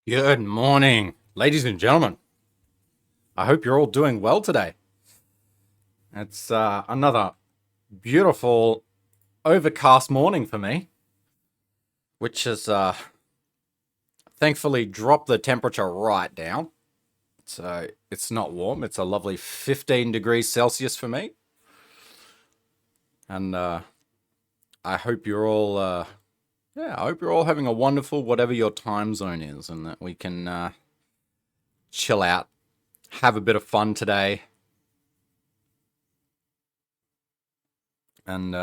Good morning, ladies and gentlemen. I hope you're all doing well today. It's another beautiful overcast morning for me, which has thankfully dropped the temperature right down. So it's not warm. It's a lovely 15 degrees Celsius for me. And I hope you're all, I hope you're all having a wonderful whatever your time zone is, and that we can chill out, have a bit of fun today. And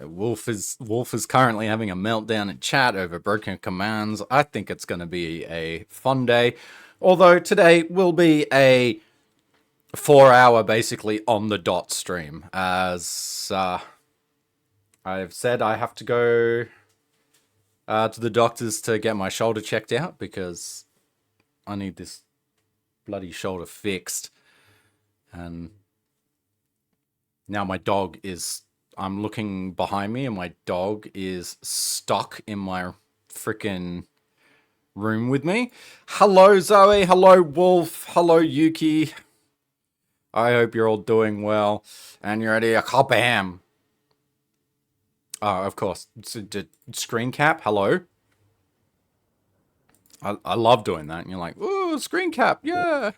Wolf is currently having a meltdown in chat over broken commands. I think it's going to be a fun day, although today will be a 4 hour basically on the dot stream. As I've said, I have to go to the doctors to get my shoulder checked out because I need this bloody shoulder fixed. And now my dog is. I'm looking behind me and my dog is stuck in my freaking room with me. Hello, Zoe. Hello, Wolf. Hello, Yuki. I hope you're all doing well. And you're ready. Kabam. Oh, of course. Screen cap. Hello. I love doing that. And you're like, ooh, screen cap. Yeah.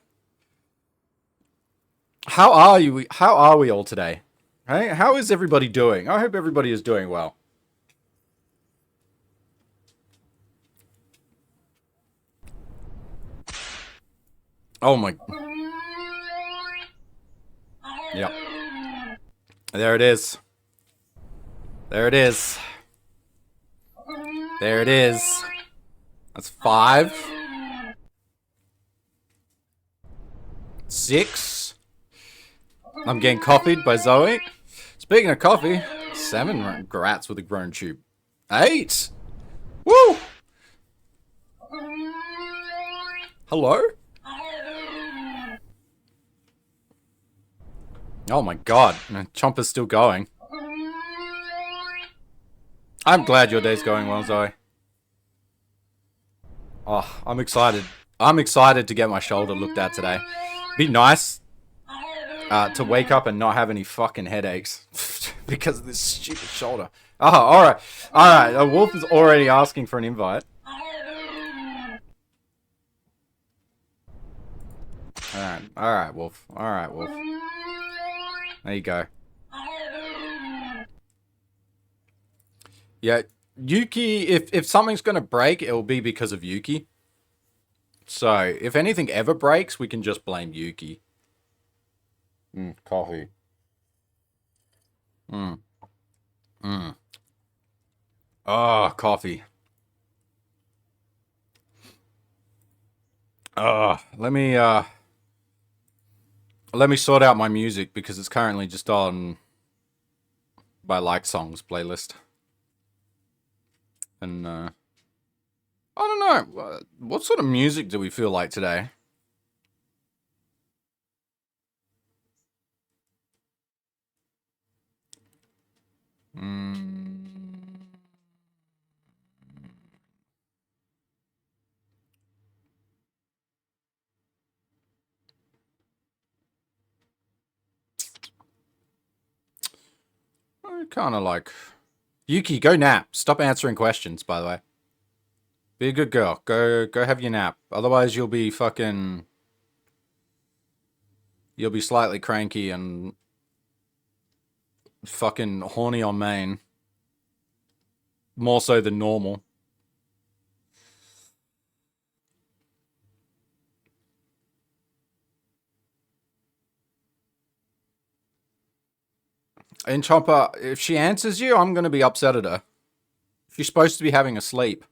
How are you? How are we all today? Hey, how is everybody doing? I hope everybody is doing well. Oh my. Yep. There it is. There it is. There it is. That's 5. 6. I'm getting coffeed by Zoe. Speaking of coffee, 7 grats with a grown tube. 8. Woo! Hello? Oh my god, Chomper's still going. I'm glad your day's going well, Zoe. Oh, I'm excited. I'm excited to get my shoulder looked at today. Be nice to wake up and not have any fucking headaches because of this stupid shoulder. Oh, alright. Alright, Wolf is already asking for an invite. Alright, Wolf. Alright, Wolf. There you go. Yeah, Yuki, if something's gonna break, it'll be because of Yuki. So, if anything ever breaks, we can just blame Yuki. Coffee. Oh, coffee. Let me sort out my music because it's currently just on my like songs playlist. And I don't know, what sort of music do we feel like today? I kind of like... Yuki, go nap. Stop answering questions, by the way. Be a good girl. Go have your nap. Otherwise, you'll be fucking... You'll be slightly cranky and... fucking horny on main. More so than normal. And Chomper, if she answers you, I'm going to be upset at her. She's supposed to be having a sleep.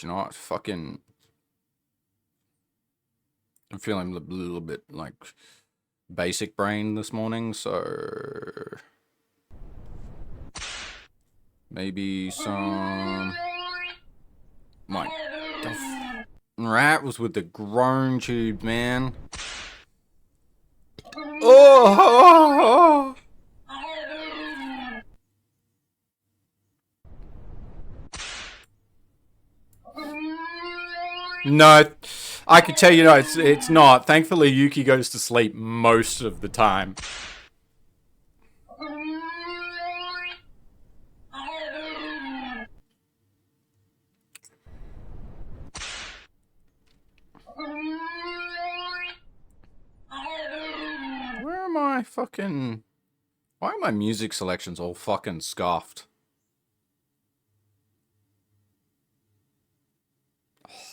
You know what? Fucking... I'm feeling a little bit, like, basic brain this morning, so... Maybe some... My... Rat was with the groan tube, man. Oh! No, I can tell you, no, it's not. Thankfully, Yuki goes to sleep most of the time. Where are my fucking... Why are my music selections all fucking scuffed?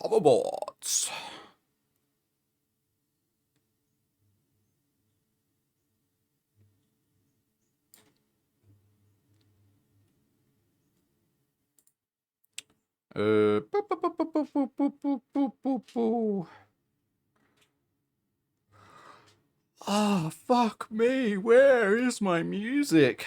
Hoverboards. Ah, fuck me. Where is my music?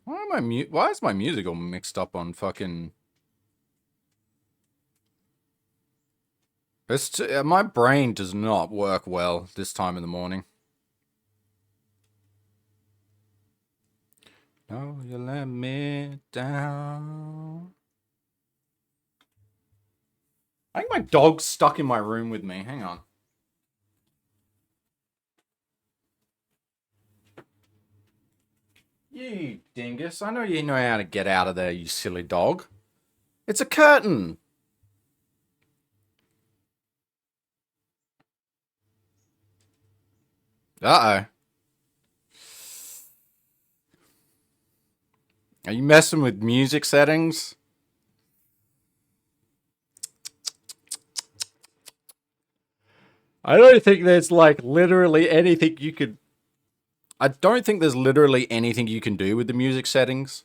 Why is my music all mixed up on fucking... my brain does not work well this time in the morning. No, you let me down. I think my dog's stuck in my room with me. Hang on. You dingus. I know you know how to get out of there, you silly dog. It's a curtain. Uh-oh. Are you messing with music settings? I don't think there's like literally anything you could... I don't think there's literally anything you can do with the music settings.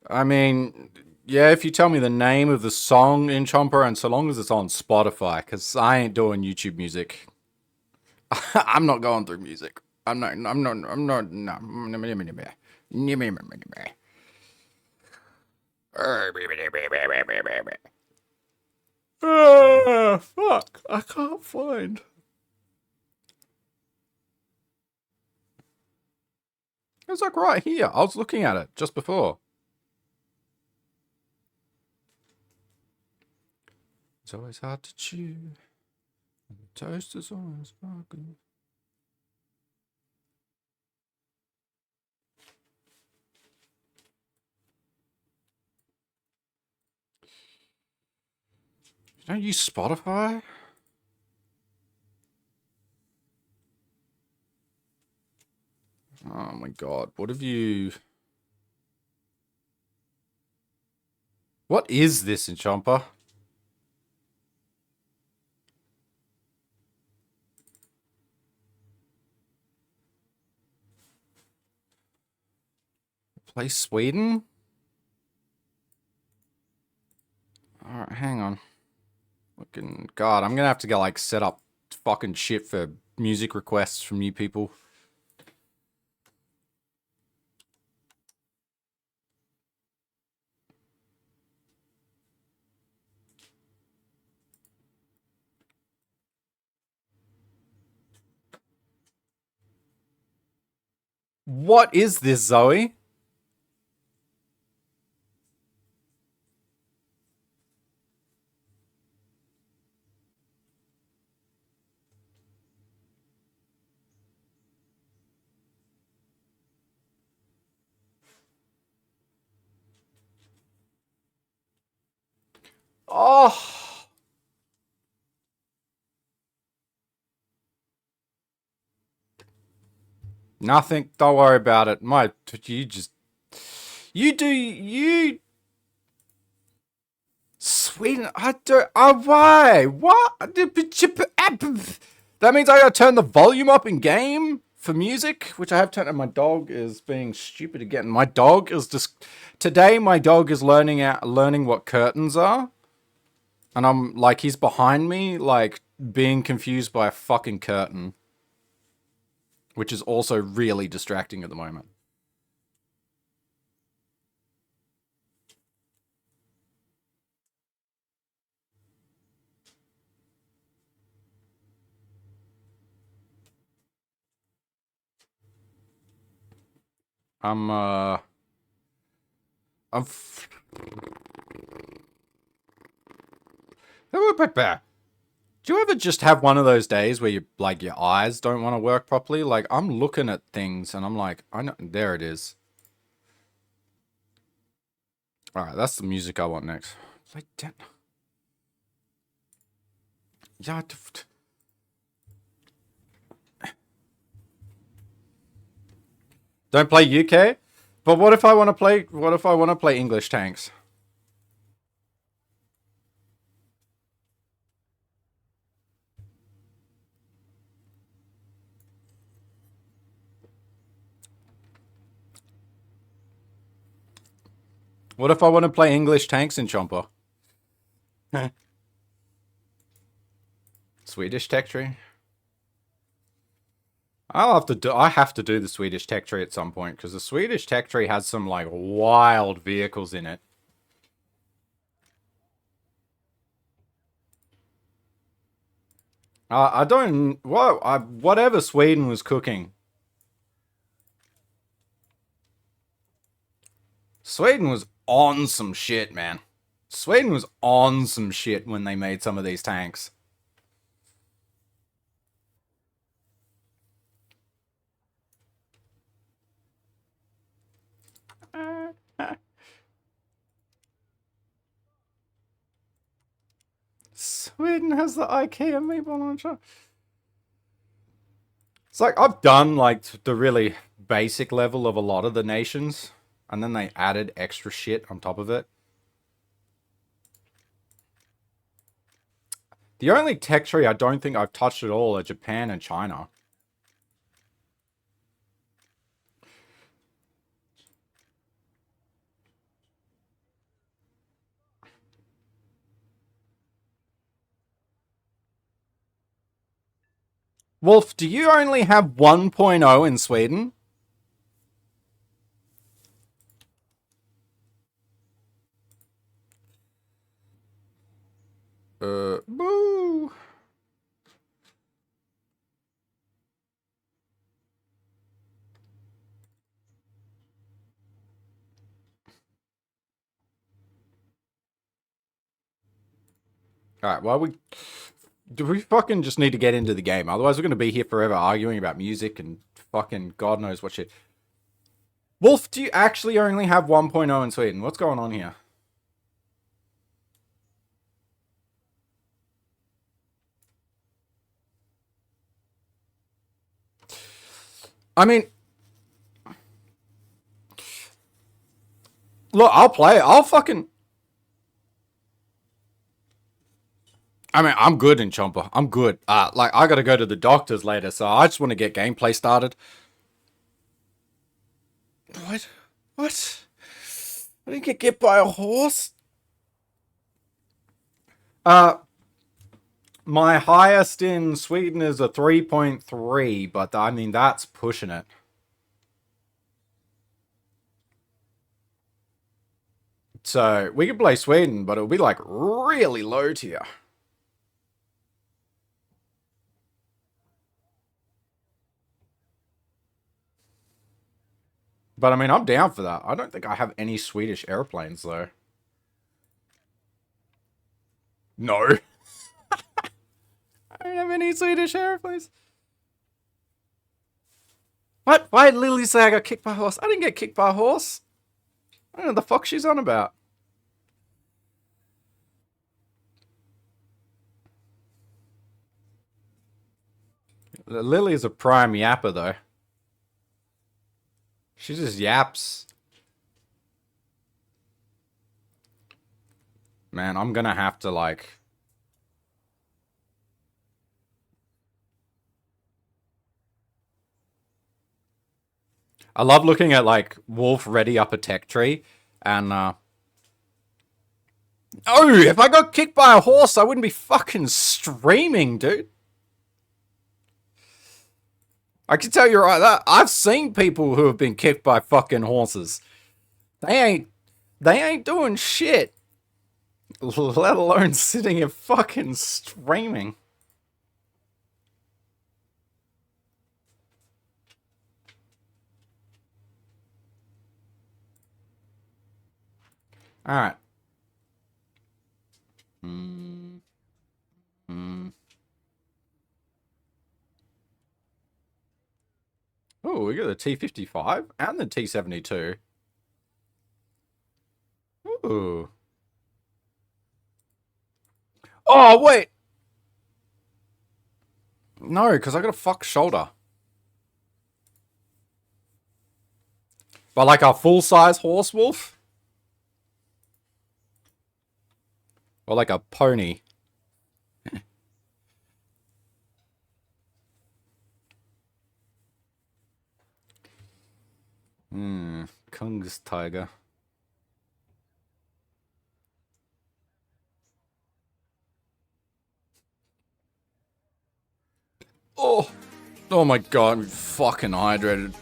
I mean, yeah, if you tell me the name of the song in Chomper, and so long as it's on Spotify, because I ain't doing YouTube music. I'm not going through music. No. Fuck. I can't find. It's like right here. I was looking at it just before. It's always hard to chew. And the toast is always broken. You don't use Spotify? Oh my god. What have you... What is this in Chomper? Play Sweden? Alright, hang on. Fucking god, I'm gonna have to go like set up fucking shit for music requests from you people. What is this, Zoe? Oh, nothing. Don't worry about it. You Sweden. I don't. Why? What? That means I gotta turn the volume up in game for music, which I have turned. And my dog is being stupid again. My dog is just today. My dog is learning what curtains are, and I'm like, he's behind me, like being confused by a fucking curtain, which is also really distracting at the moment. I'm Do you ever just have one of those days where you like your eyes don't want to work properly? Like I'm looking at things and I'm like, I know there it is. All right, that's the music I want next. Like, yeah. Don't play UK. But what if I want to play? What if I want to play English tanks? What if I want to play English tanks in Chomper? Swedish tech tree. I have to do the Swedish tech tree at some point because the Swedish tech tree has some like wild vehicles in it. I don't whatever Sweden was cooking. Sweden was on some shit, man. Sweden was on some shit when they made some of these tanks. Sweden has the IKEA meatball launcher. It's like I've done like the really basic level of a lot of the nations, and then they added extra shit on top of it. The only tech tree I don't think I've touched at all are Japan and China. Wolf, do you only have 1.0 in Sweden? Boo. Alright, well, do we fucking just need to get into the game? Otherwise, we're going to be here forever arguing about music and fucking God knows what shit. Wolf, do you actually only have 1.0 in Sweden? What's going on here? I mean, look, I'll play it. I mean, I'm good in Chomper. I'm good. Like, I gotta go to the doctors later, so I just want to get gameplay started. What? What? I didn't get hit by a horse? My highest in Sweden is a 3.3, but I mean, that's pushing it. So, we could play Sweden, but it'll be like really low tier. But I mean, I'm down for that. I don't think I have any Swedish airplanes, though. No. I don't have any Swedish airplanes. What? Why did Lily say I got kicked by a horse? I didn't get kicked by a horse. I don't know what the fuck she's on about. Lily's a prime yapper, though. She just yaps. Man, I'm gonna have to, like... I love looking at, like, Wolf ready up a tech tree, and, oh, if I got kicked by a horse, I wouldn't be fucking streaming, dude. I can tell you right that I've seen people who have been kicked by fucking horses. They ain't doing shit. Let alone sitting and fucking streaming. Alright. Oh, we got the T55 and the T72. Ooh. Oh, wait! No, because I got a fucked shoulder. But like a full-size horse wolf? Or like a pony? Kung's tiger. Oh! Oh my god, I'm fucking hydrated.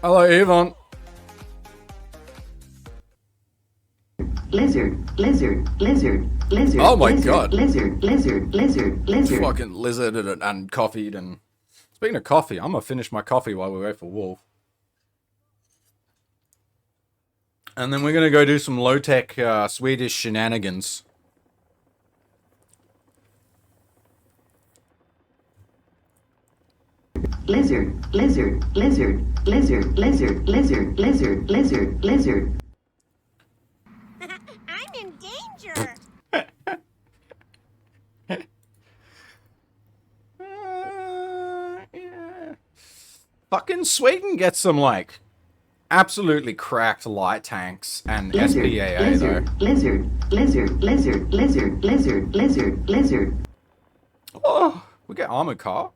Hello, Yvonne. Lizard, lizard, lizard, lizard. Oh my lizard, god. Lizard, lizard, lizard, lizard. Fucking lizarded and coffeed and... Speaking of coffee, I'm gonna finish my coffee while we wait for Wolf. And then we're gonna go do some low-tech Swedish shenanigans. Lizard, lizard, lizard, lizard, lizard, lizard, lizard, lizard, lizard. I'm in danger. Yeah. Fucking Sweden gets some, like, absolutely cracked light tanks and Lizard, SPAA, lizard, though. lizard, lizard, lizard, lizard, lizard, lizard, lizard. Oh, we get armored car.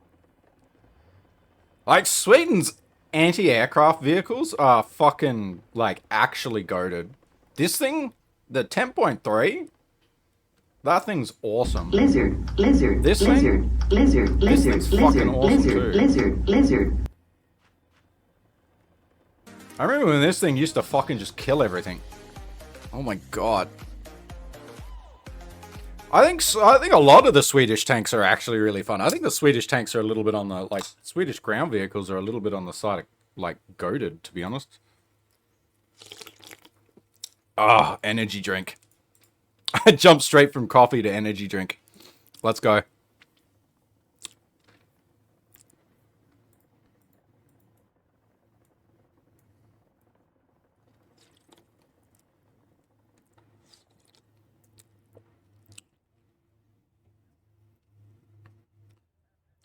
Like, Sweden's anti-aircraft vehicles are fucking, like, actually goated. This thing, the 10.3, that thing's awesome. Lizard, lizard, This lizard, lizard, This lizard, thing's lizard, fucking awesome, lizard, too. lizard, lizard. I remember when this thing used to fucking just kill everything. Oh my god. I think a lot of the Swedish tanks are actually really fun. I think the Swedish tanks are a little bit on the, like, Swedish ground vehicles are a little bit on the side of, like, goated, to be honest. Ah, energy drink. I jumped straight from coffee to energy drink. Let's go.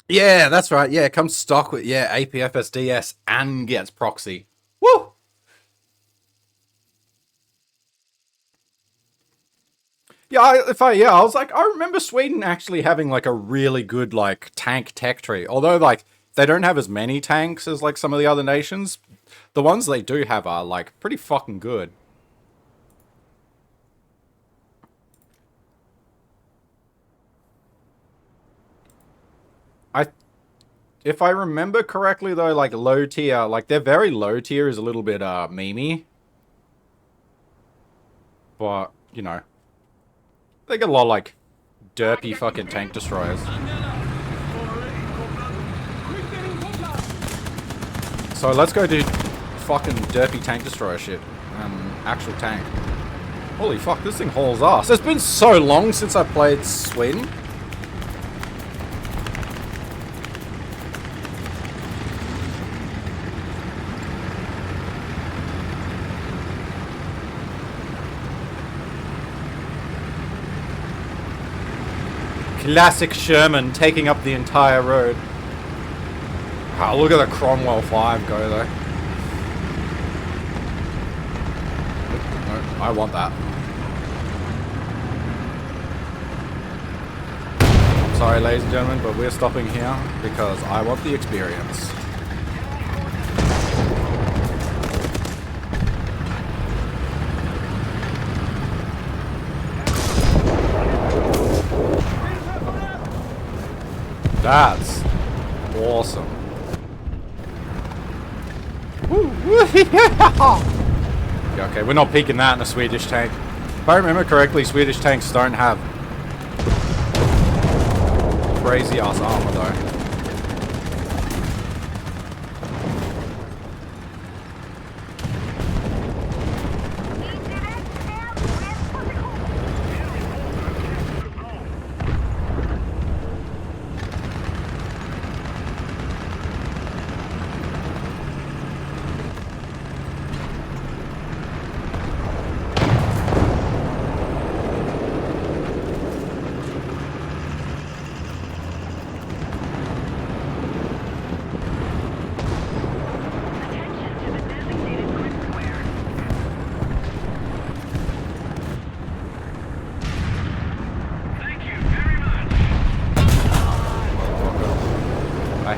Yeah, that's right. Yeah, it comes stock with, yeah, APFSDS and gets proxy. Woo! Yeah, I was like, I remember Sweden actually having, like, a really good, like, tank tech tree. Although, like, they don't have as many tanks as, like, some of the other nations. The ones they do have are, like, pretty fucking good. If I remember correctly, though, like, low tier, like, their very low tier is a little bit, memey. But, you know. They get a lot of, like, derpy fucking tank destroyers. So let's go do fucking derpy tank destroyer shit. Actual tank. Holy fuck, this thing hauls ass. It's been so long since I played Sweden. Classic Sherman taking up the entire road. Oh, look at the Cromwell 5 go, though. No, I want that. I'm sorry, ladies and gentlemen, but we're stopping here because I want the experience. That's awesome. Woo, woo, yeah, okay, we're not peeking that in a Swedish tank. If I remember correctly, Swedish tanks don't have crazy ass armor though.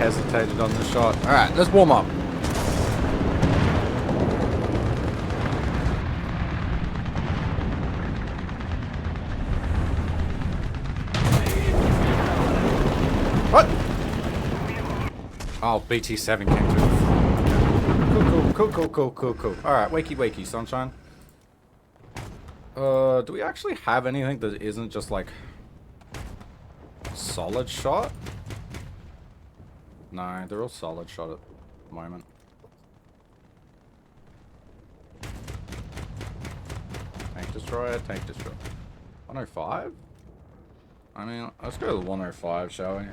hesitated on the shot. Alright, let's warm up. What? Oh, BT7 came through the front. Cool. Alright, wakey, sunshine. Do we actually have anything that isn't just like solid shot? No, they're all solid shot at the moment. Tank destroyer. 105? I mean, let's go to the 105, shall we?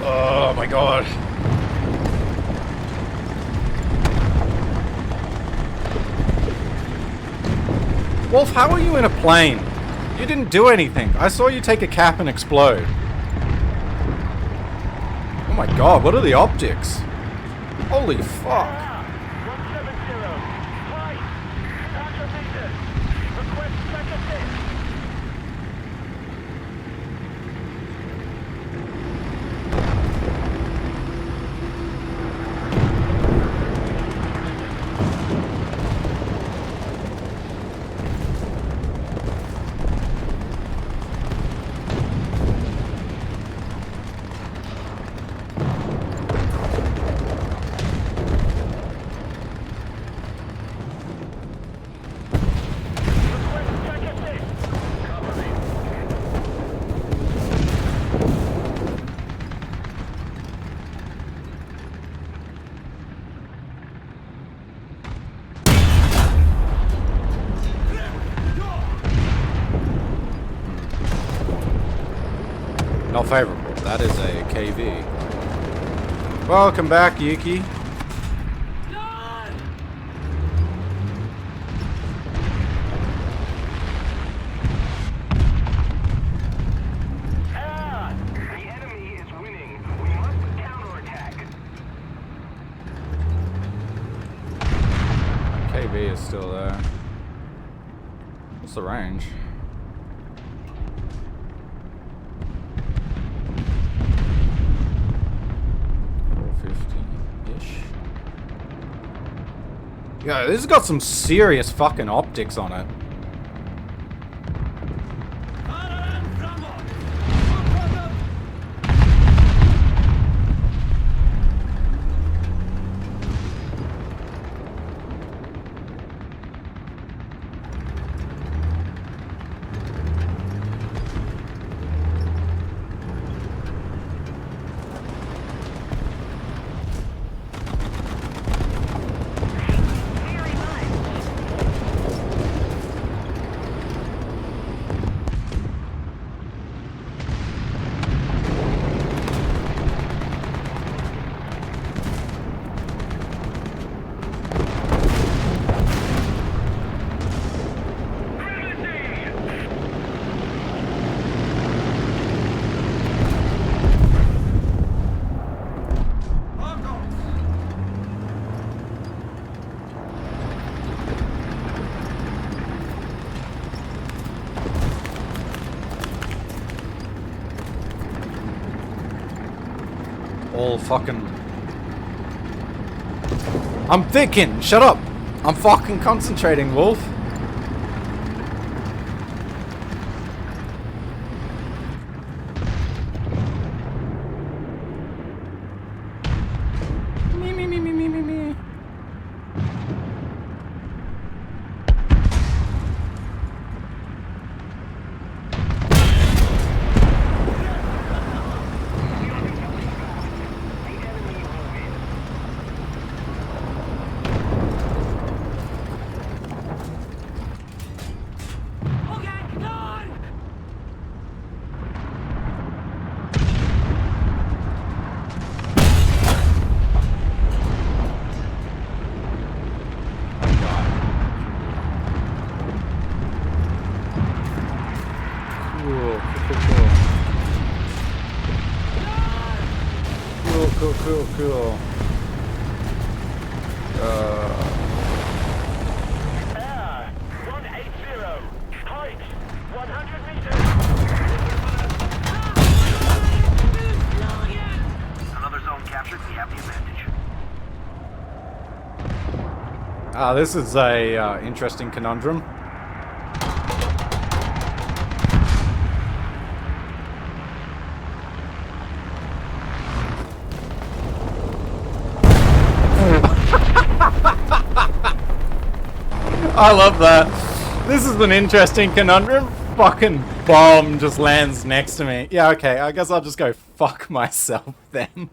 Oh my god. Wolf, how are you in a plane? You didn't do anything. I saw you take a cap and explode. Oh my god, what are the optics? Holy fuck. 170. Hi. Counter request track assist. Not favorable. That is a KV. Welcome back, Yuki. KB is still there. What's the range? Yeah, this has got some serious fucking optics on it. All fucking... I'm thinking! Shut up! I'm fucking concentrating, Wolf! Me. Cool. Air 180. Height 100 meters. This is a interesting conundrum. I love that. This is an interesting conundrum. Fucking bomb just lands next to me. Yeah, okay, I guess I'll just go fuck myself then.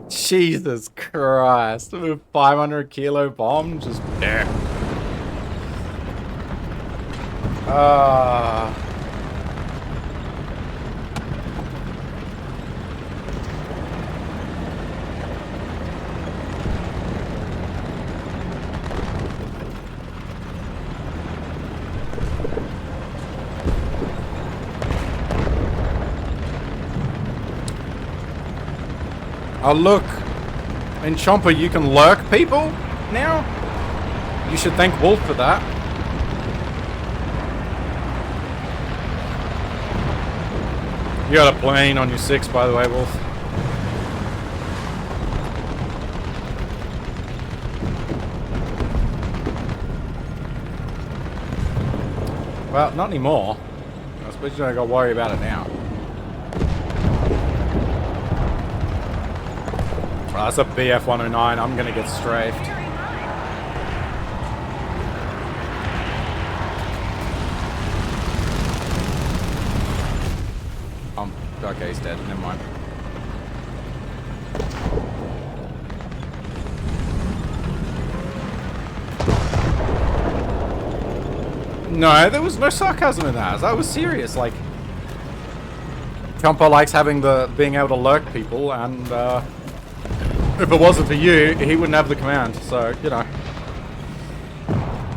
Jesus Christ. A 500 kilo bomb just there. Oh look, in Chomper you can lurk people now? You should thank Wolf for that. You got a plane on your 6, by the way, Wolf. Well, not anymore. I suppose you don't gotta worry about it now. Well, that's a BF-109. I'm gonna get strafed. Okay, he's dead. Never mind. No, there was no sarcasm in that. That was serious. Like, Chomper likes being able to lurk people, and if it wasn't for you, he wouldn't have the command. So, you know,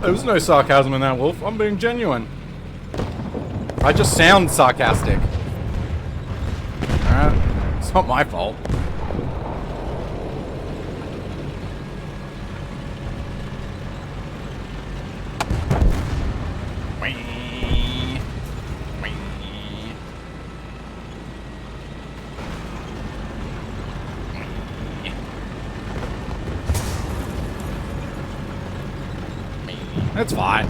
there was no sarcasm in that, Wolf. I'm being genuine. I just sound sarcastic. Alright, it's not my fault. It's fine.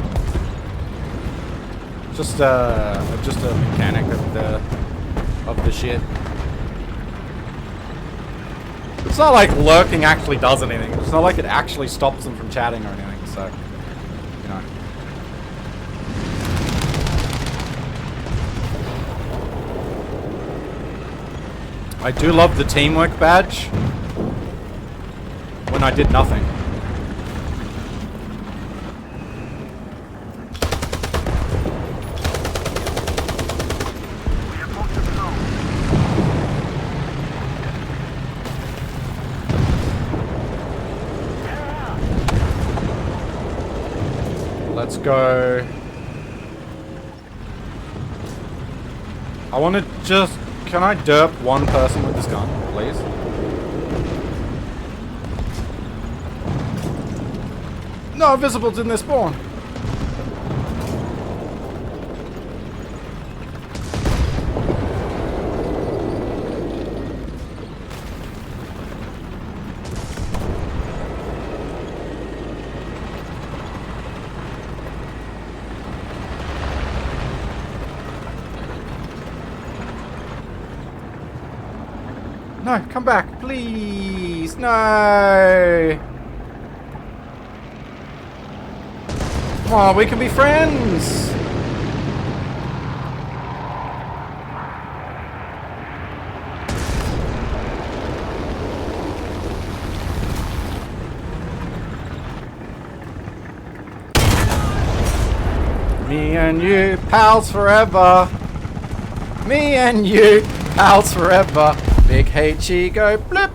Just a mechanic of the shit. It's not like lurking actually does anything. It's not like it actually stops them from chatting or anything, so, you know. I do love the teamwork badge when I did nothing. Let's go. I want to just... Can I derp one person with this gun, please? No, visible didn't they spawn? No, come back, please. No. Come on, we can be friends. Me and you, pals forever. Me and you, pals forever. Big HE go blip.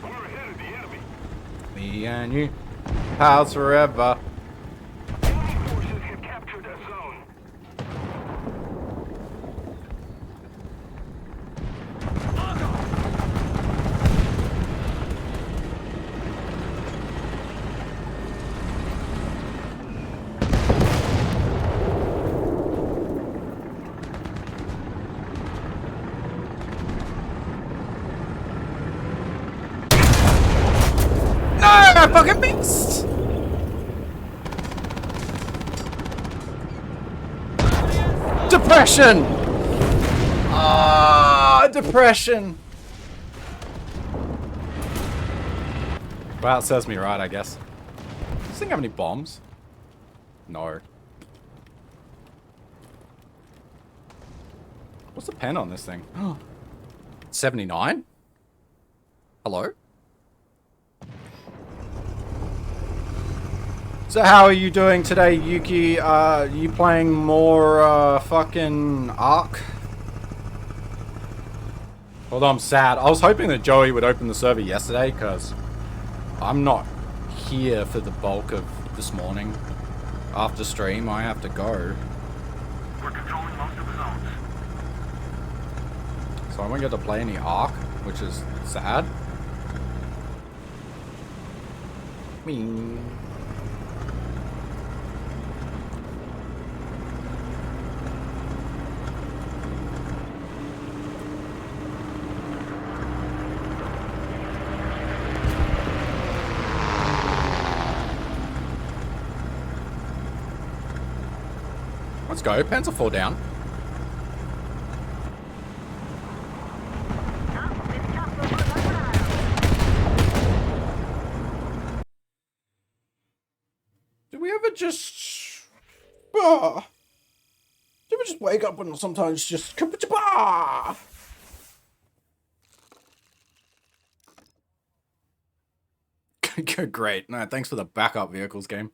We're ahead of the enemy. Me and you, pals forever. Enemy forces have captured a zone. I fucking missed! Depression! Ah, depression! Well, it serves me right, I guess. Does this thing have any bombs? No. What's the pen on this thing? 79? Hello? So how are you doing today, Yuki? You playing more, fucking Ark? Although I'm sad. I was hoping that Joey would open the server yesterday, because I'm not here for the bulk of this morning. After stream, I have to go. We're controlling most of the zones. So I won't get to play any Ark, which is sad. Mean. Let's go. Pens are 4 down. Do we ever just... do we just wake up and sometimes just... Great. No, thanks for the backup vehicles game.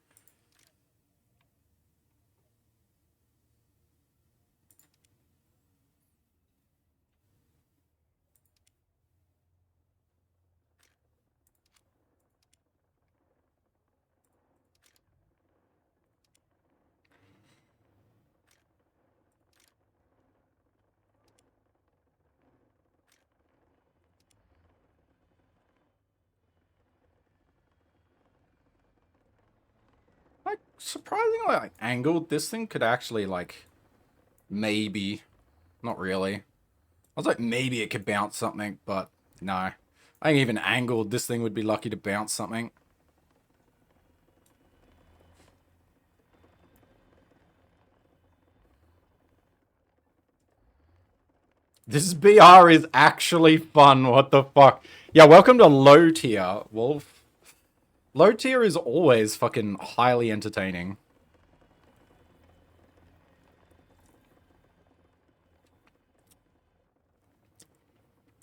Like, surprisingly, like, angled, this thing could actually, like, maybe, not really. I was like, maybe it could bounce something, but no. I think even angled, this thing would be lucky to bounce something. This BR is actually fun, what the fuck. Yeah, welcome to low tier, Wolf. Low tier is always fucking highly entertaining.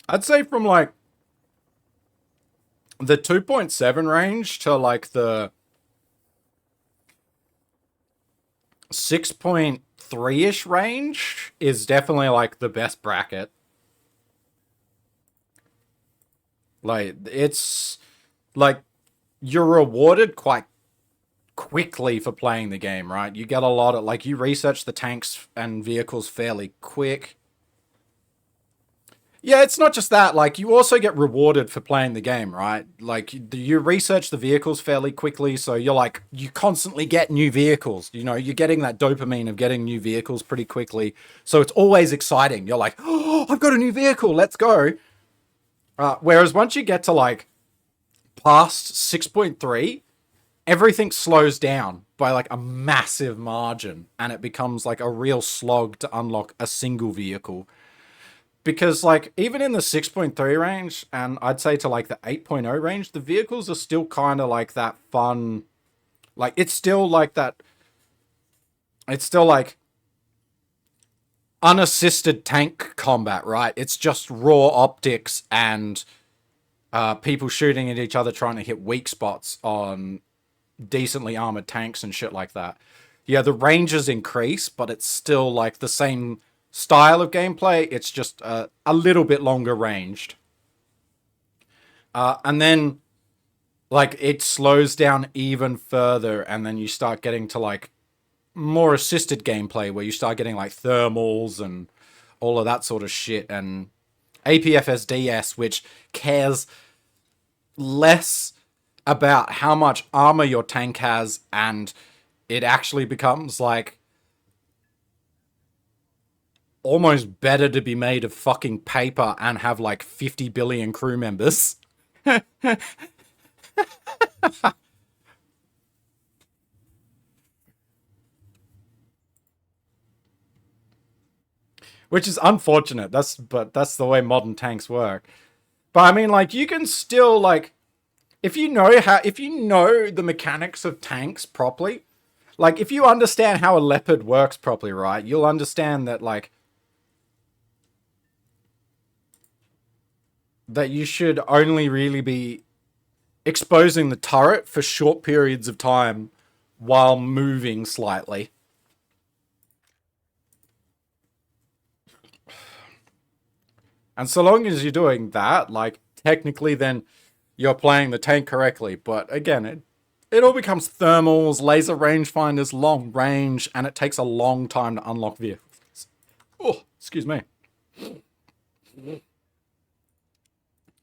I'd say from like the 2.7 range to like the 6.3-ish range is definitely like the best bracket. Like, it's like you're rewarded quite quickly for playing the game, right? You get a lot of, like, you research the tanks and vehicles fairly quick. Yeah, it's not just that. Like, you also get rewarded for playing the game, right? Like, you research the vehicles fairly quickly, so you're like, you constantly get new vehicles. You know, you're getting that dopamine of getting new vehicles pretty quickly. So it's always exciting. You're like, oh, I've got a new vehicle, let's go. Whereas once you get to, like, past 6.3, everything slows down by, like, a massive margin. And it becomes, like, a real slog to unlock a single vehicle. Because, like, even in the 6.3 range, and I'd say to, like, the 8.0 range, the vehicles are still kind of, like, that fun... Like, it's still, like, that... It's still, like... unassisted tank combat, right? It's just raw optics and people shooting at each other trying to hit weak spots on decently armored tanks and shit like that. Yeah, the ranges increase, but it's still, like, the same... style of gameplay. It's just a little bit longer ranged. And then, like, it slows down even further, and then you start getting to, like, more assisted gameplay, where you start getting, like, thermals and all of that sort of shit, and APFSDS, which cares less about how much armor your tank has, and it actually becomes, like, almost better to be made of fucking paper and have like 50 billion crew members. which is unfortunate. But that's the way modern tanks work. But I mean, like, you can still, like, if you know the mechanics of tanks properly, like, if you understand how a Leopard works properly, right, you'll understand that, like, that you should only really be exposing the turret for short periods of time while moving slightly. And so long as you're doing that, like, technically then you're playing the tank correctly. But again, it all becomes thermals, laser rangefinders, long range, and it takes a long time to unlock vehicles. Oh, excuse me.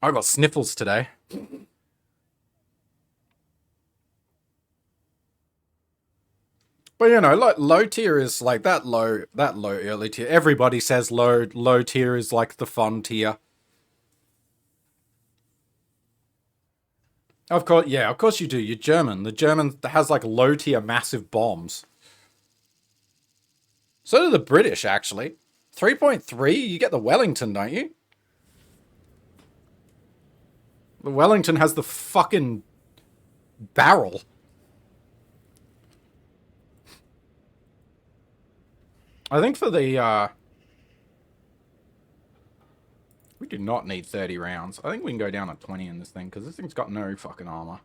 I got sniffles today. But you know, like, low tier is like that low early tier. Everybody says low tier is like the fun tier. Of course you do. You're German. The German has like low tier massive bombs. So do the British, actually. 3.3, you get the Wellington, don't you? The Wellington has the fucking barrel. I think for the, we do not need 30 rounds. I think we can go down to 20 in this thing, because this thing's got no fucking armor.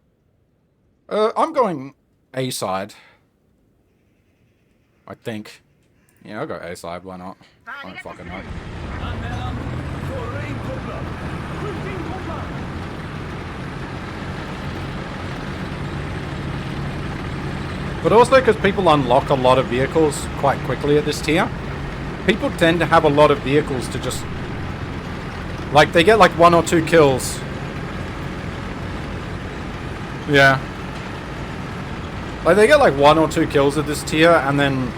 I'm going A side. I think. Yeah, I'll go A side, why not? I don't fucking know. But also because people unlock a lot of vehicles quite quickly at this tier. People tend to have a lot of vehicles to just... Like, they get like 1 or 2 kills. Yeah. Like, they get like 1 or 2 kills at this tier, and then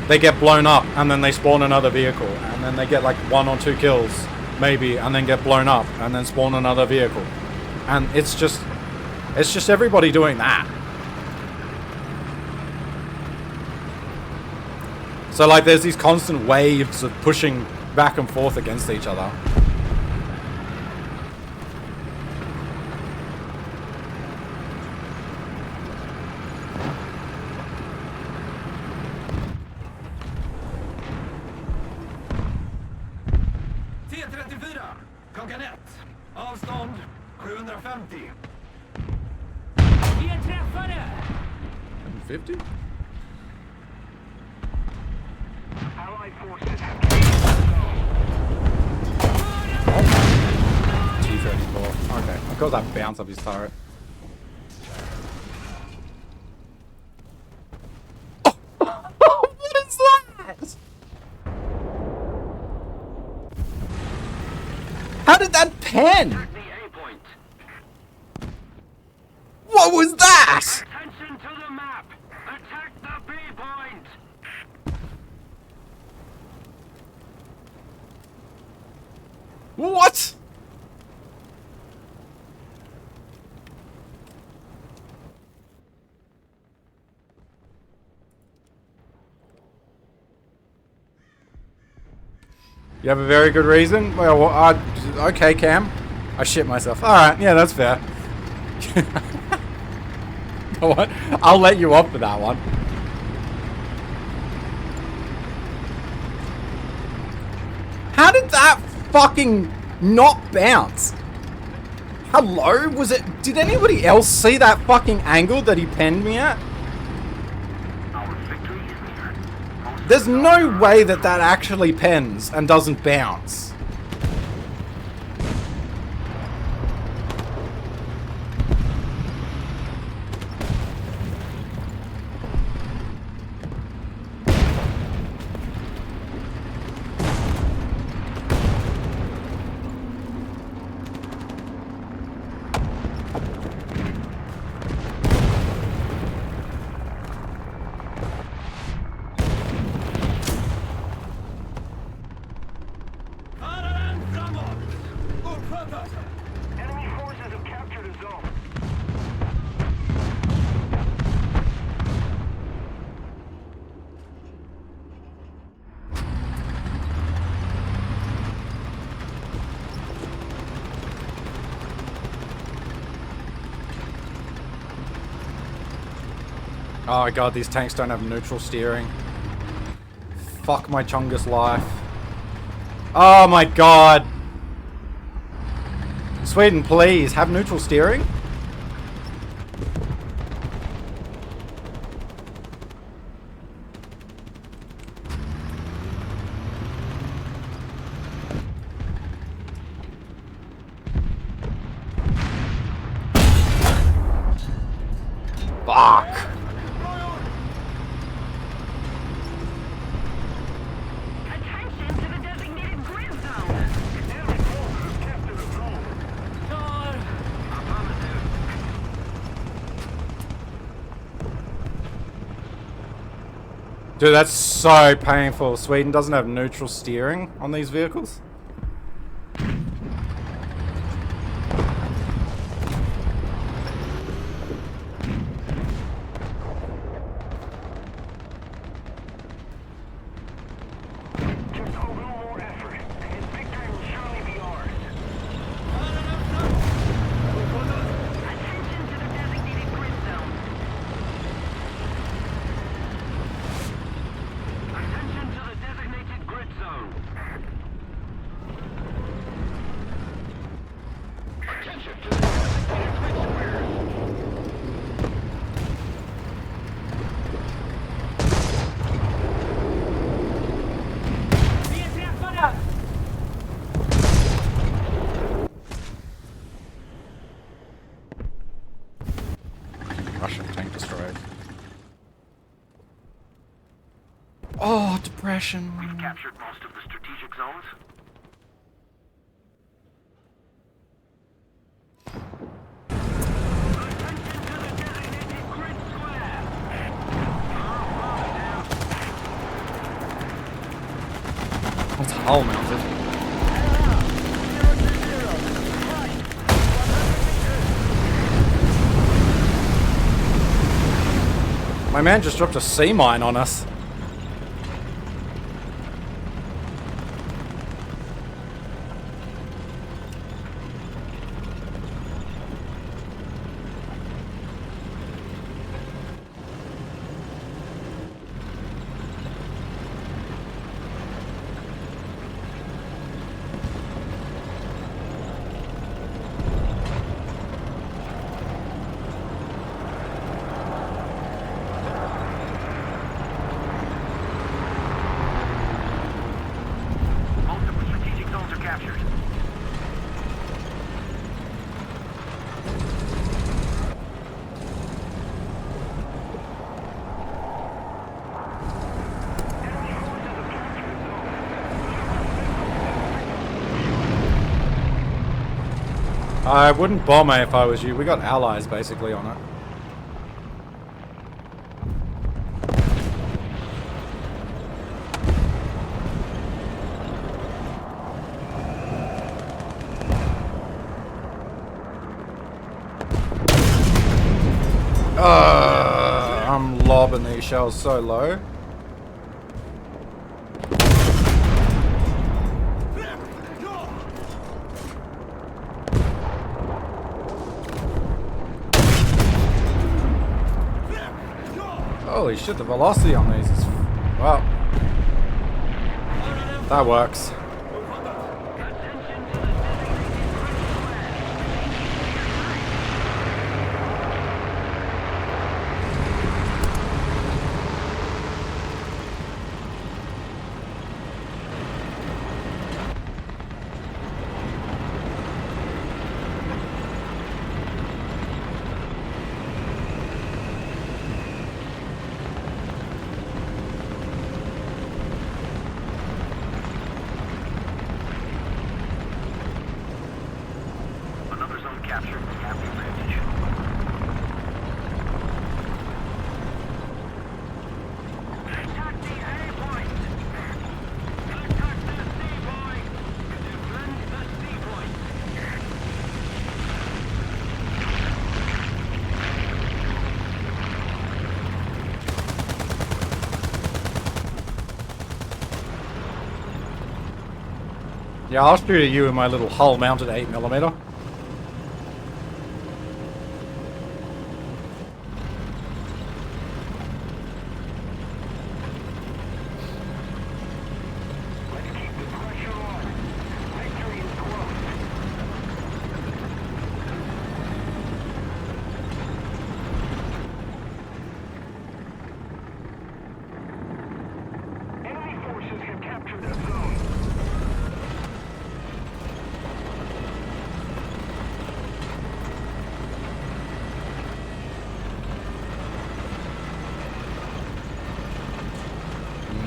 they get blown up, and then they spawn another vehicle. And then they get like 1 or 2 kills, maybe, and then get blown up, and then spawn another vehicle. And it's just everybody doing that. So, like, there's these constant waves of pushing back and forth against each other. T34, klockan 1. Avstånd 750. Vi är träffade! 50? Allied forces have captured the zone. T-34. Okay, of course that bounce up his turret. What is that? How did that pen? The A point. What was that? Attention to the map. Attack the B point. What? You have a very good reason? Well, okay, Cam. I shit myself. Alright, yeah, that's fair. Go on. I'll let you off for that one. How did that fucking not bounce? Hello? Was it... Did anybody else see that fucking angle that he penned me at? Our victory is near. There's no way that that actually pens and doesn't bounce. Oh my god, these tanks don't have neutral steering. Fuck my Chungus life. Oh my god. Sweden, please, have neutral steering? Fuck. Attention to the designated grid zone. Enemy forces have captured the zone. God. Dude, that's so painful. Sweden doesn't have neutral steering on these vehicles. Just a little more effort, and victory will surely be ours. Attention to the designated grid zone. Attention to the designated grid zone. Attention to the designated grid squares. Wir sind Feuer! Russian tank destroyed. Oh, depression. Captured most of the strategic zones. It's hull mounted. My man just dropped a sea mine on us. Most of the strategic zones are captured. I wouldn't bomb it if I was you. We got allies basically on it. I'm lobbing these shells so low. Holy shit, the velocity on these is... Well... That works. Another zone captured. We have the advantage. Attack the A point. Attack the C point. Defend the C point. Yeah, I'll shoot at you in my little hull-mounted 8mm.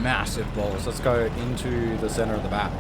massive balls. Let's go into the center of the map.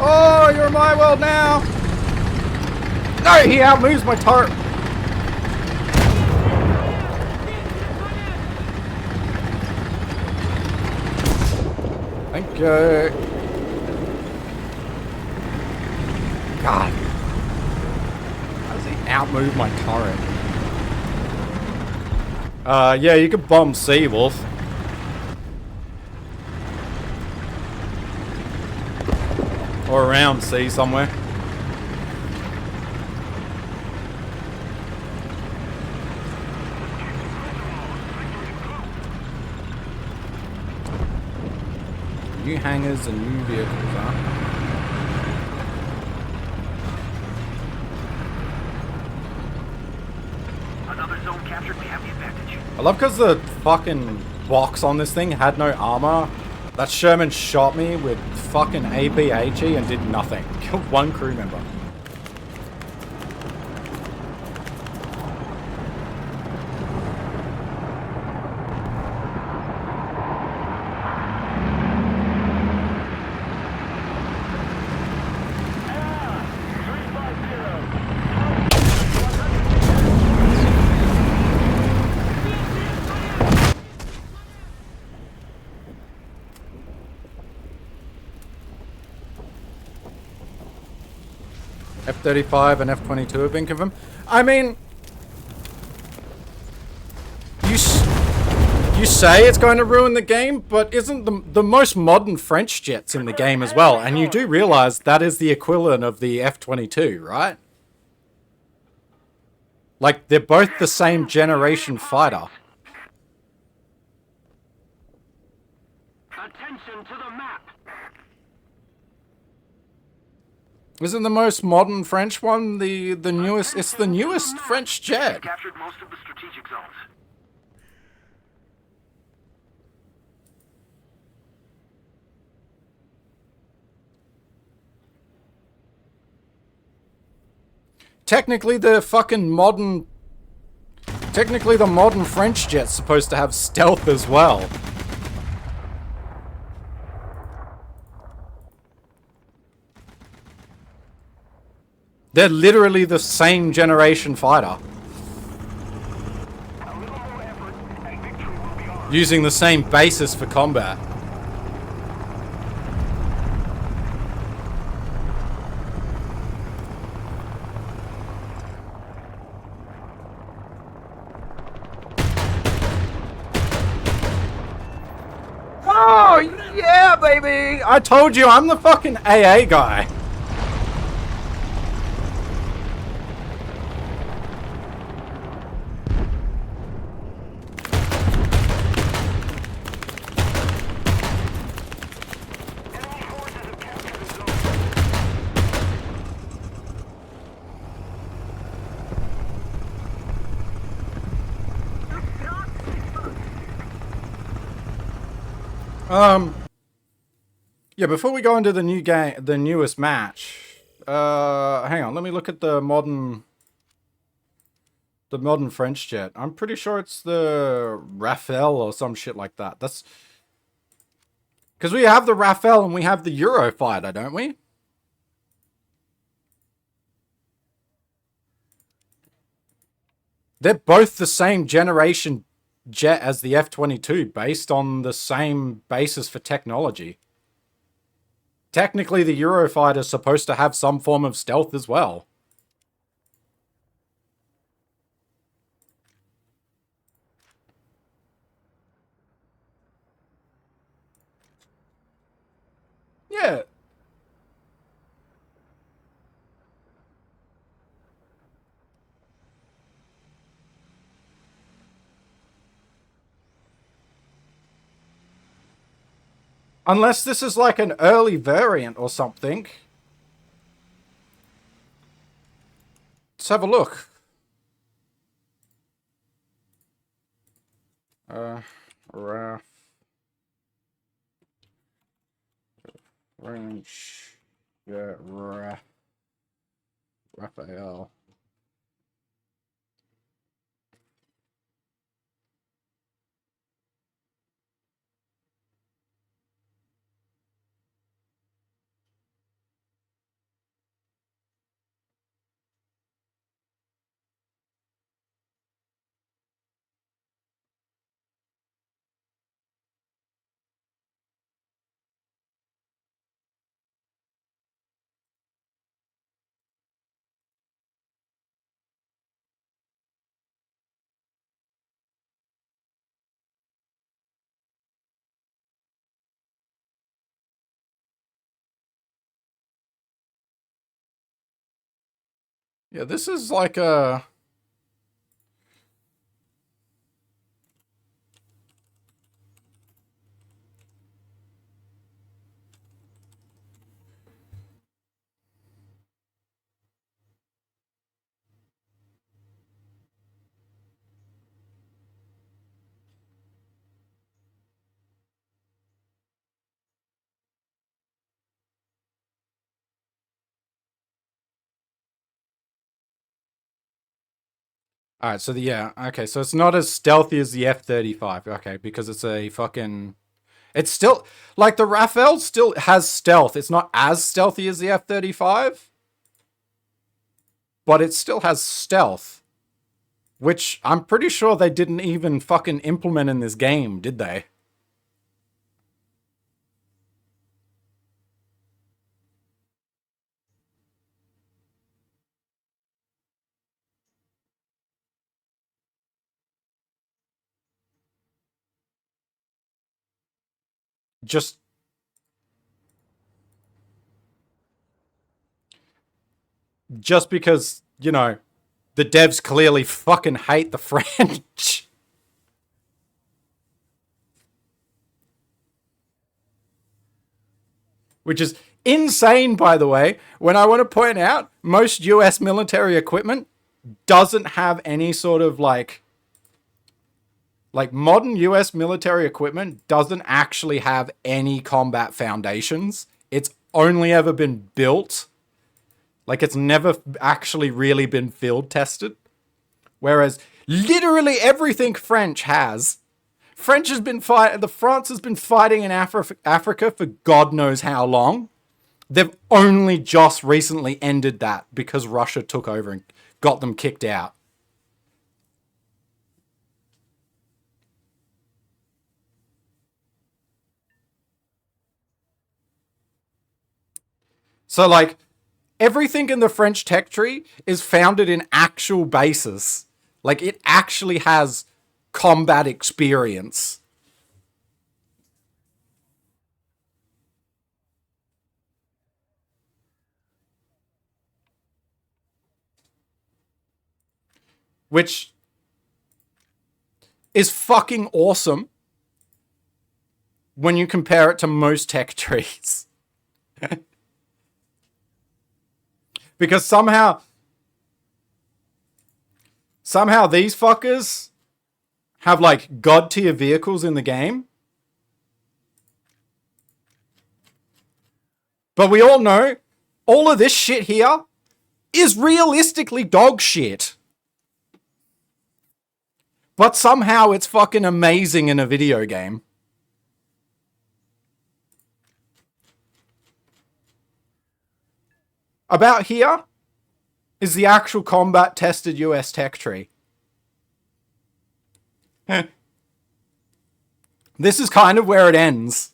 Oh, you're in my world now! No, he outmoves my turret! Thank you. God. How does he outmove my turret? Yeah, you could bomb Seawolf. Or around sea somewhere. New hangars and new vehicles, huh? Another zone captured. We have the advantage. I love because the fucking box on this thing had no armor. That Sherman shot me with fucking APHE and did nothing. Killed one crew member. F-35 and F-22 have been confirmed. I mean, you say it's going to ruin the game, but isn't the most modern French jets in the game as well? And you do realize that is the equivalent of the F-22, right? Like, they're both the same generation fighter. Attention to the map. Isn't the most modern French one the newest? It's the newest French jet. Captured most of the strategic zones. Technically, the modern French jet's supposed to have stealth as well. They're literally the same generation fighter. A little more effort and victory will be ours. Using the same basis for combat. Oh, yeah, baby! I told you, I'm the fucking AA guy. Enemy forces have captured the zone. Yeah, before we go into the new game, the newest match, hang on, let me look at the modern The modern French jet. I'm pretty sure it's the Rafale or some shit like that. That's because we have the Rafale and we have the Eurofighter, don't we? They're both the same generation jet as the F-22, based on the same basis for technology. Technically, the Eurofighter is supposed to have some form of stealth as well. Yeah. Unless this is like an early variant or something. Let's have a look. Raf. French. Yeah, Raphael. Yeah, this is like a... Alright, so okay, so it's not as stealthy as the F-35, okay, because it's a fucking... It's still, like, the Rafale still has stealth. It's not as stealthy as the F-35, but it still has stealth, which I'm pretty sure they didn't even fucking implement in this game, did they? Just because, you know, the devs clearly fucking hate the French. Which is insane, by the way, when I want to point out most US military equipment doesn't have any sort of like modern US military equipment doesn't actually have any combat foundations. It's only ever been built. Like, it's never actually really been field tested. Whereas literally everything French has. France has been fighting in Africa for God knows how long. They've only just recently ended that because Russia took over and got them kicked out. So, like, everything in the French tech tree is founded in actual bases. Like, it actually has combat experience. Which is fucking awesome when you compare it to most tech trees. Because somehow these fuckers have like god tier vehicles in the game. But we all know all of this shit here is realistically dog shit. But somehow it's fucking amazing in a video game. About here is the actual combat tested US tech tree. This is kind of where it ends.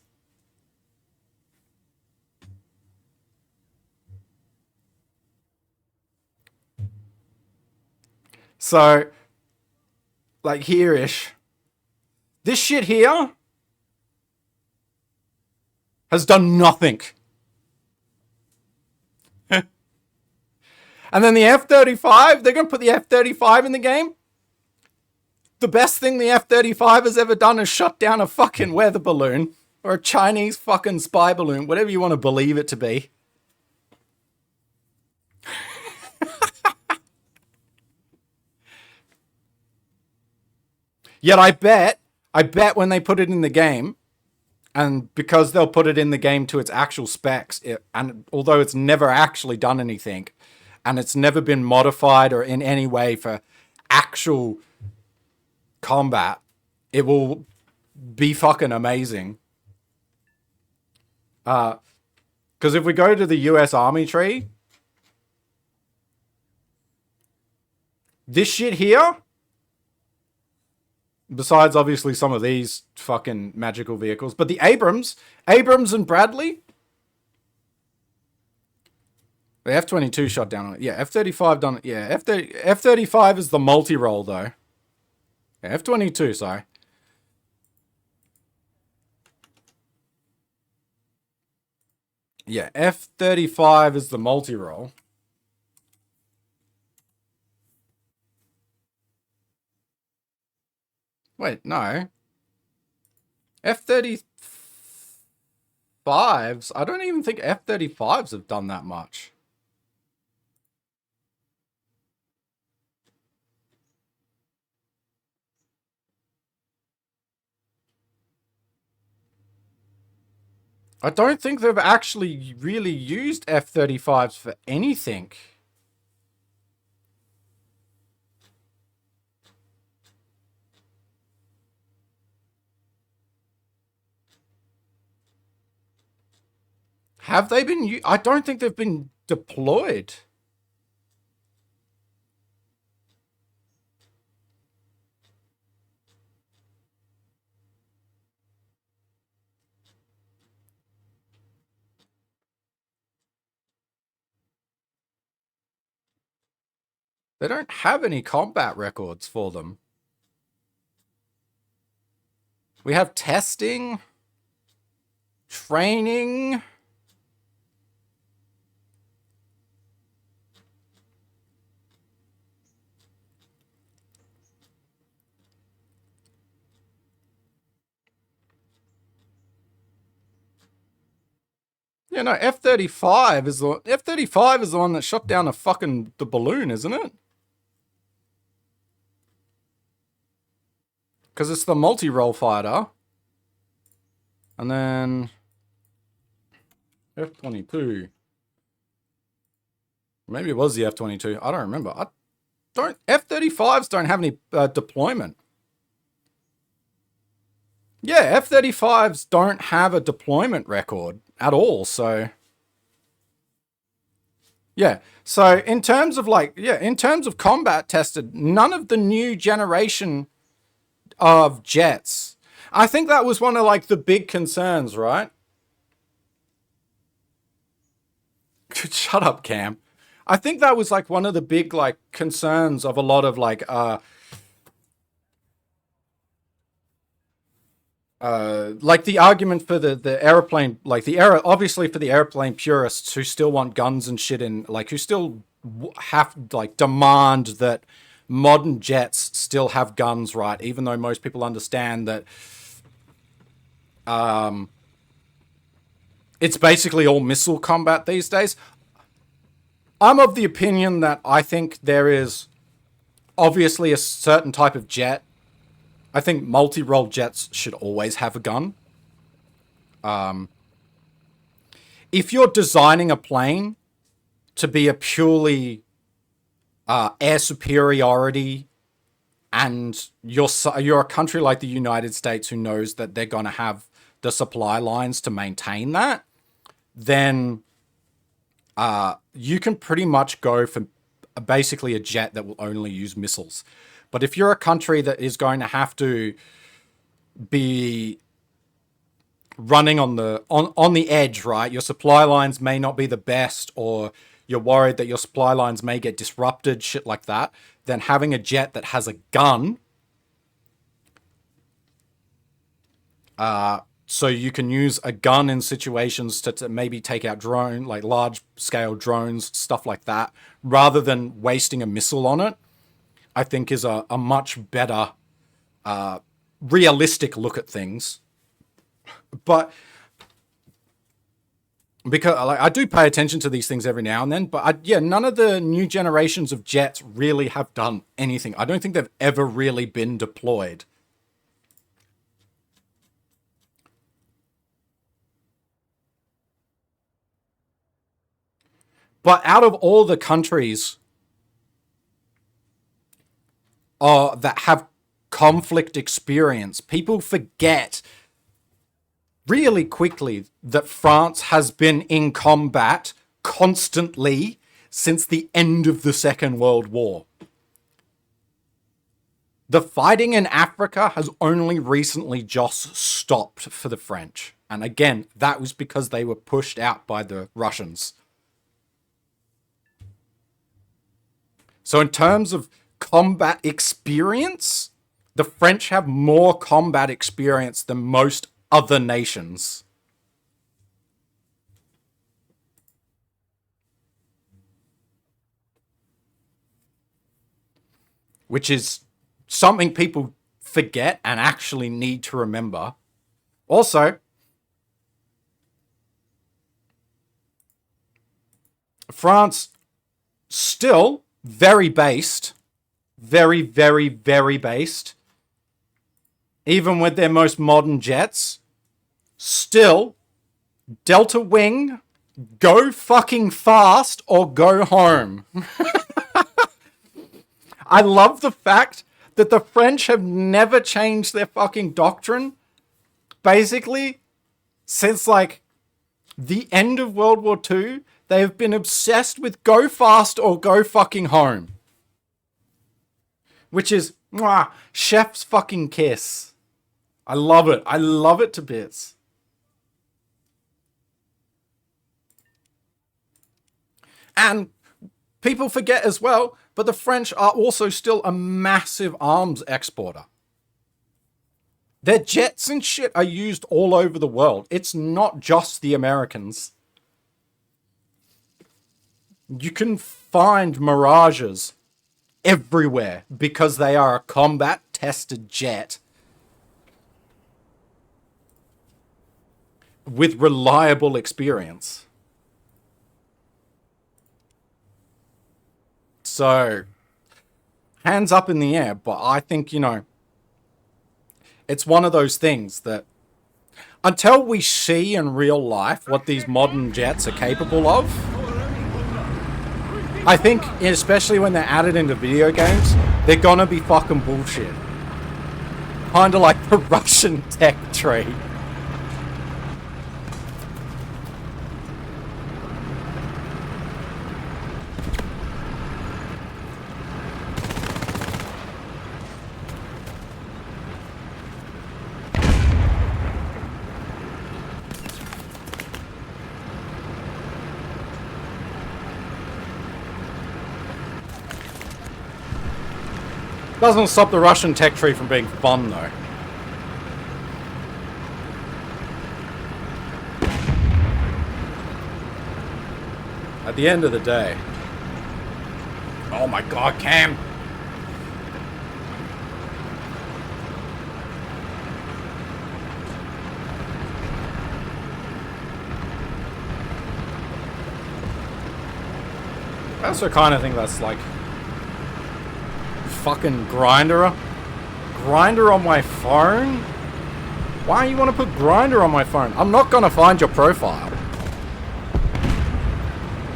So, like here-ish. This shit here has done nothing. And then the F-35, they're going to put the F-35 in the game. The best thing the F-35 has ever done is shut down a fucking weather balloon. Or a Chinese fucking spy balloon, whatever you want to believe it to be. Yet I bet when they put it in the game, and because they'll put it in the game to its actual specs, and although it's never actually done anything, and it's never been modified or in any way for actual combat, it will be fucking amazing. Because if we go to the US Army tree, this shit here, besides obviously some of these fucking magical vehicles, but the Abrams and Bradley, the F-22 shot down on it. Yeah, F-35 done it. Yeah, F-35 is the multi-role though. Yeah, F-22, sorry. Yeah, F-35 is the multi-role. Wait, no. F-35s, I don't even think F-35s have done that much. I don't think they've actually really used F-35s for anything. Have they been? I don't think they've been deployed. They don't have any combat records for them. We have testing, training. Yeah, no, F-35 is the one that shot down the balloon, isn't it? Because it's the multi-role fighter. And then F-22. Maybe it was the F-22. I don't remember. F-35s don't have any deployment. Yeah, F-35s don't have a deployment record at all, so... Yeah, so in terms of in terms of combat tested, none of the new generation of jets. I think that was one of the big concerns, right? Shut up, Cam. I think that was one of the big concerns of a lot of the argument for the airplane, obviously for the airplane purists who still want guns and shit in, who still have demand that modern jets still have guns, right? Even though most people understand that it's basically all missile combat these days. I'm of the opinion that I think there is obviously a certain type of jet. I think multi-role jets should always have a gun. If you're designing a plane to be a purely air superiority and you're a country like the United States who knows that they're going to have the supply lines to maintain that, then you can pretty much go for basically a jet that will only use missiles. But if you're a country that is going to have to be running on the edge, right? Your supply lines may not be the best, or you're worried that your supply lines may get disrupted, shit like that, then having a jet that has a gun, so you can use a gun in situations to maybe take out like large scale drones, stuff like that, rather than wasting a missile on it, I think is a much better realistic look at things. But because I do pay attention to these things every now and then, but none of the new generations of jets really have done anything. I don't think they've ever really been deployed. But out of all the countries that have conflict experience, people forget really quickly that France has been in combat constantly since the end of the Second World War. The fighting in Africa has only recently just stopped for the French. And again, that was because they were pushed out by the Russians. So in terms of combat experience, the French have more combat experience than most other nations. Which is something people forget and actually need to remember. Also, France still very based, very, very, very based. Even with their most modern jets, still, Delta Wing, go fucking fast or go home. I love the fact that the French have never changed their fucking doctrine, basically, since, like, the end of World War II. They have been obsessed with go fast or go fucking home. Which is, chef's fucking kiss. I love it. I love it to bits. And people forget as well, but the French are also still a massive arms exporter. Their jets and shit are used all over the world. It's not just the Americans. You can find Mirages everywhere because they are a combat-tested jet with reliable experience. So, hands up in the air, but I think, it's one of those things that until we see in real life what these modern jets are capable of, I think, especially when they're added into video games, they're gonna be fucking bullshit. Kinda like the Russian tech tree. Doesn't stop the Russian tech tree from being fun, though. At the end of the day... Oh my god, Cam! That's the kind of thing that's like... Fucking Grindr on my phone? Why you want to put Grindr on my phone? I'm not gonna find your profile.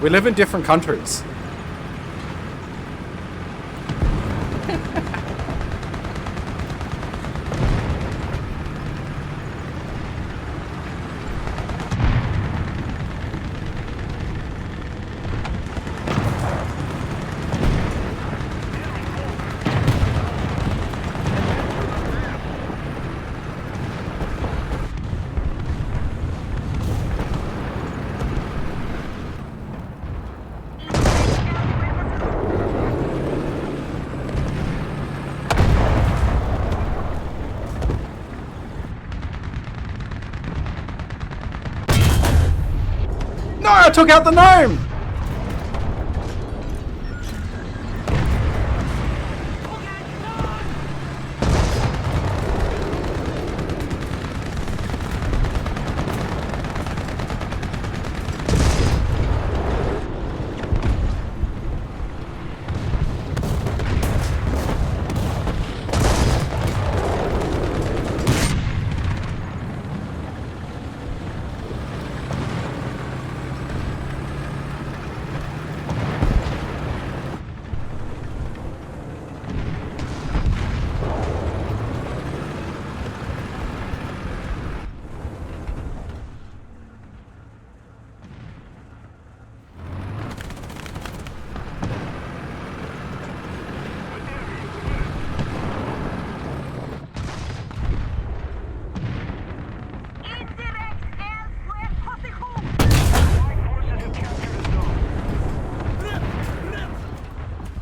We live in different countries. No, I took out the gnome!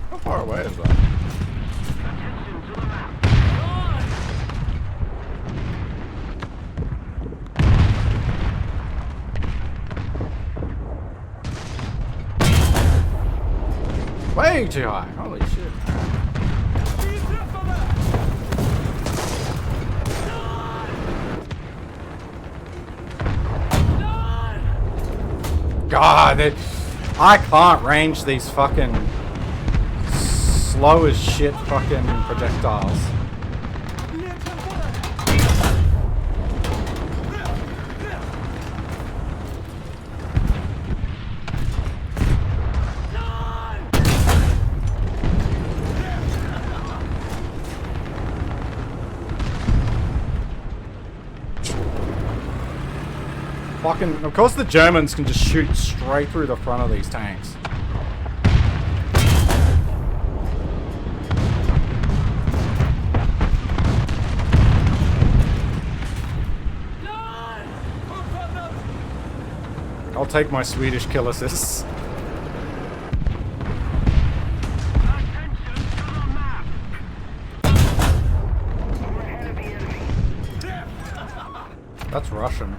How far away is that? Attention to the map. Way too high. Holy shit. God, I can't range these fucking slow as shit fucking projectiles. Fucking, of course the Germans can just shoot straight through the front of these tanks. I'll take my Swedish kill assists. Attention to the map. We're ahead of the enemy. That's Russian.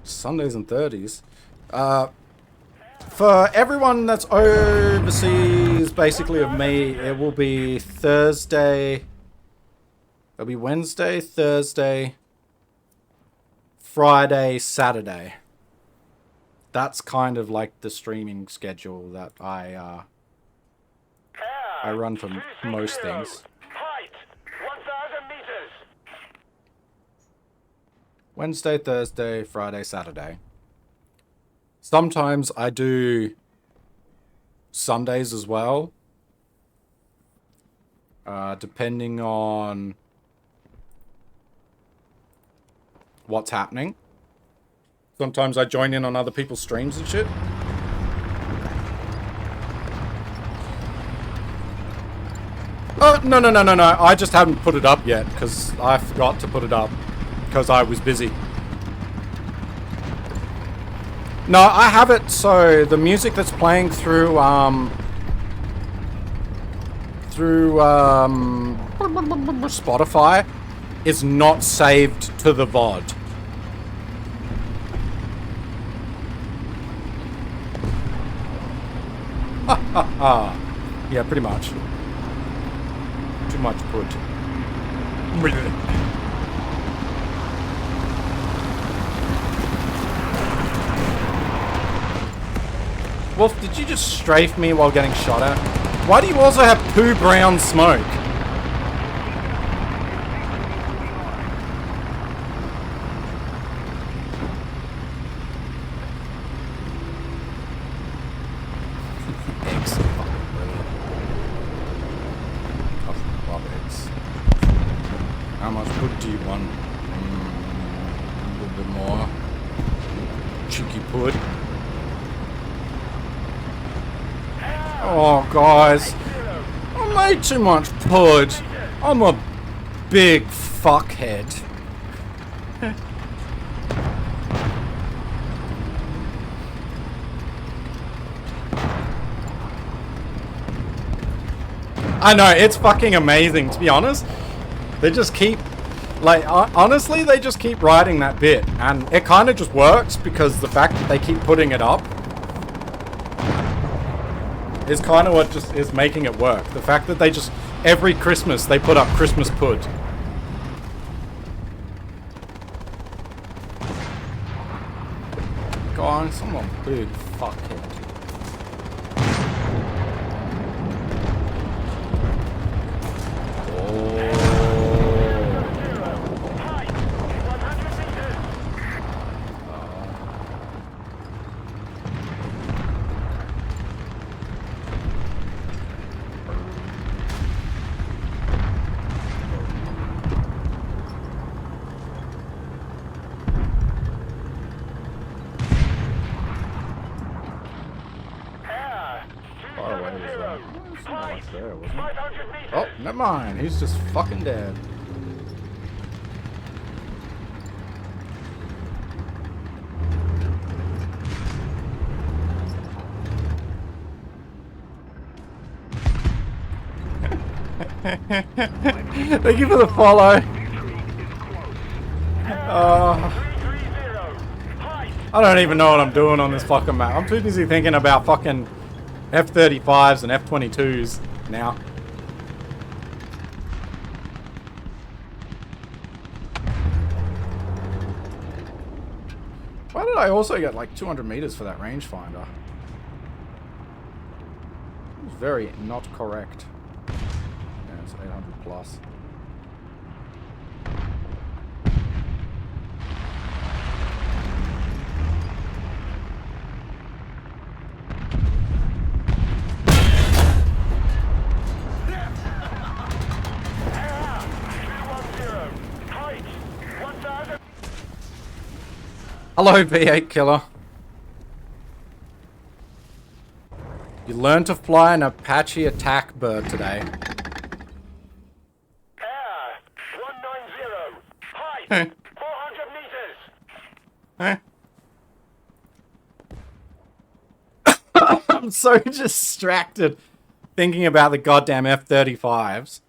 Sundays and 30s. For everyone that's overseas, basically of me, it will be Thursday. It'll be Wednesday, Thursday, Friday, Saturday. That's kind of like the streaming schedule that I run for most things. Height 1,000 meters. Wednesday, Thursday, Friday, Saturday. Sometimes I do Sundays as well. Depending on what's happening. Sometimes I join in on other people's streams and shit. Oh, no. I just haven't put it up yet because I forgot to put it up because I was busy. No, I have it so the music that's playing through Spotify is not saved to the VOD. Yeah, pretty much. Too much put. Wolf, did you just strafe me while getting shot at? Why do you also have poo brown smoke? Eggs. I love eggs. How much put do you want? A little bit more. Cheeky put. Oh, guys. I made too much pud. I'm a big fuckhead. I know, it's fucking amazing, to be honest. They just keep, like, honestly, they just keep writing that bit. And it kind of just works because the fact that they keep putting it up is kind of what just is making it work. The fact that they just, every Christmas, they put up Christmas Pud. Go on, someone big fuckhead. Height, 100 meters. Air, Far away was 270. that? It's not Height, like there, wasn't it? 500 meters. Oh, never mind. He's just fucking dead. Thank you for the follow. 330. Height, I don't even know what I'm doing on this fucking map. I'm too busy thinking about fucking F-35s and F-22s now. Why did I also get like 200 meters for that rangefinder? It's very not correct. Yeah, it's 800 plus. air, 210. Height, 1,000. Hello, V8 killer. You learned to fly an Apache attack bird today. Air, 190. Height, Huh. 400 meters. I'm so distracted thinking about the goddamn F-35s.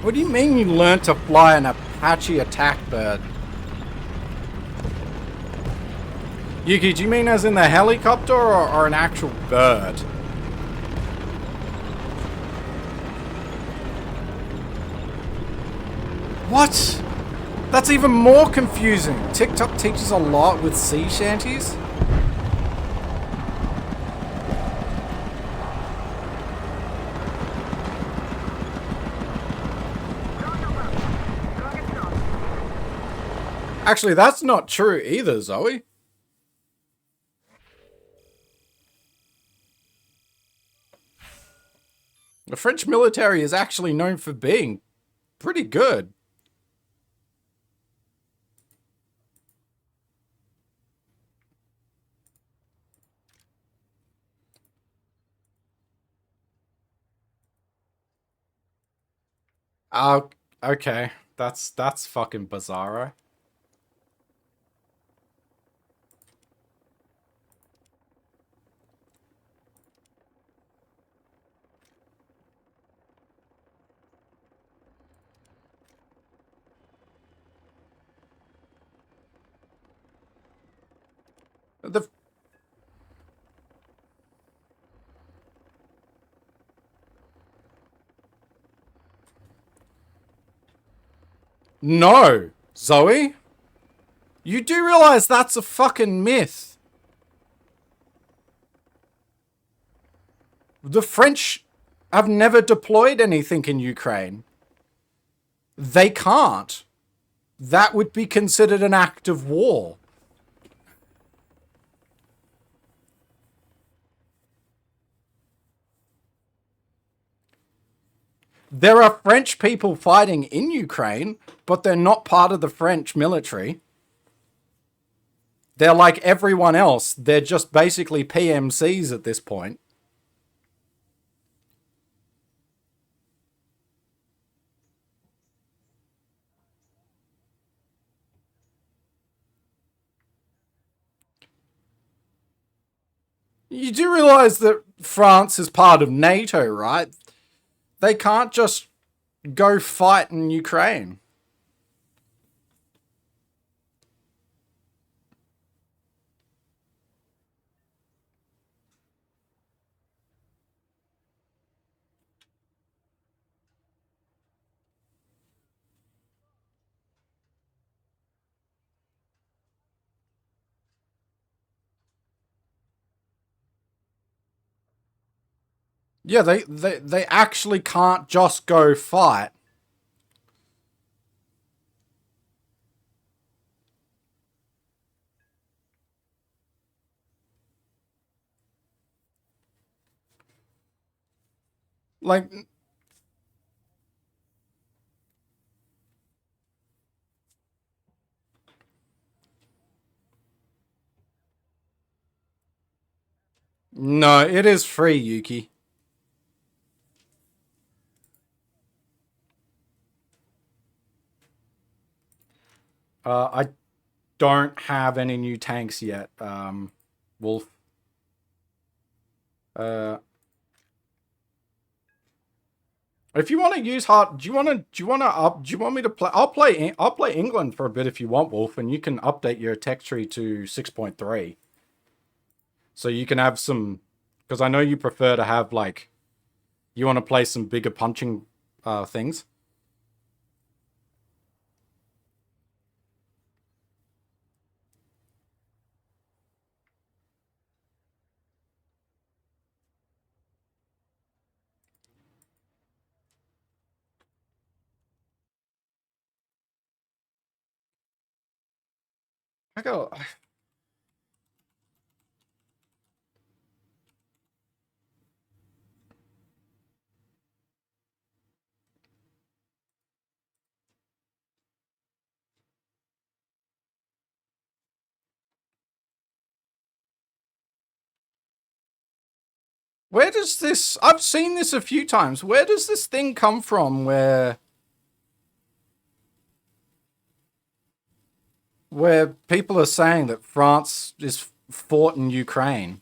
What do you mean you learned to fly an Apache attack bird? Yuki, do you mean as in the helicopter or an actual bird? What? That's even more confusing. TikTok teaches a lot with sea shanties. Actually, that's not true either, Zoe. The French military is actually known for being pretty good. Oh, okay. That's fucking bizarro. The No, Zoe. You do realize that's a fucking myth. The French have never deployed anything in Ukraine. They can't. That would be considered an act of war. There are French people fighting in Ukraine, but they're not part of the French military. They're like everyone else. They're just basically PMCs at this point. You do realize that France is part of NATO, right? They can't just go fight in Ukraine. Yeah, they actually can't just go fight. Like, no, it is free, Yuki. I don't have any new tanks yet, Wolf. Uh, if you want to use hard, do you want me to play? I'll play England for a bit if you want, Wolf, and you can update your tech tree to 6.3, so you can have some. Because I know you prefer to have like, you want to play some bigger punching things. I go. Where does this? I've seen this a few times. Where does this thing come from? Where people are saying that France is fought in Ukraine?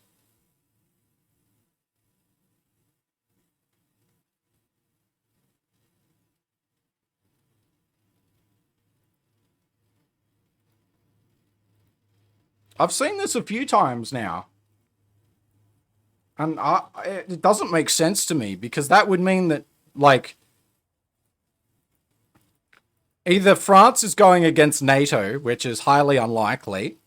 I've seen this a few times now. And it doesn't make sense to me because that would mean that, like, either France is going against NATO, which is highly unlikely,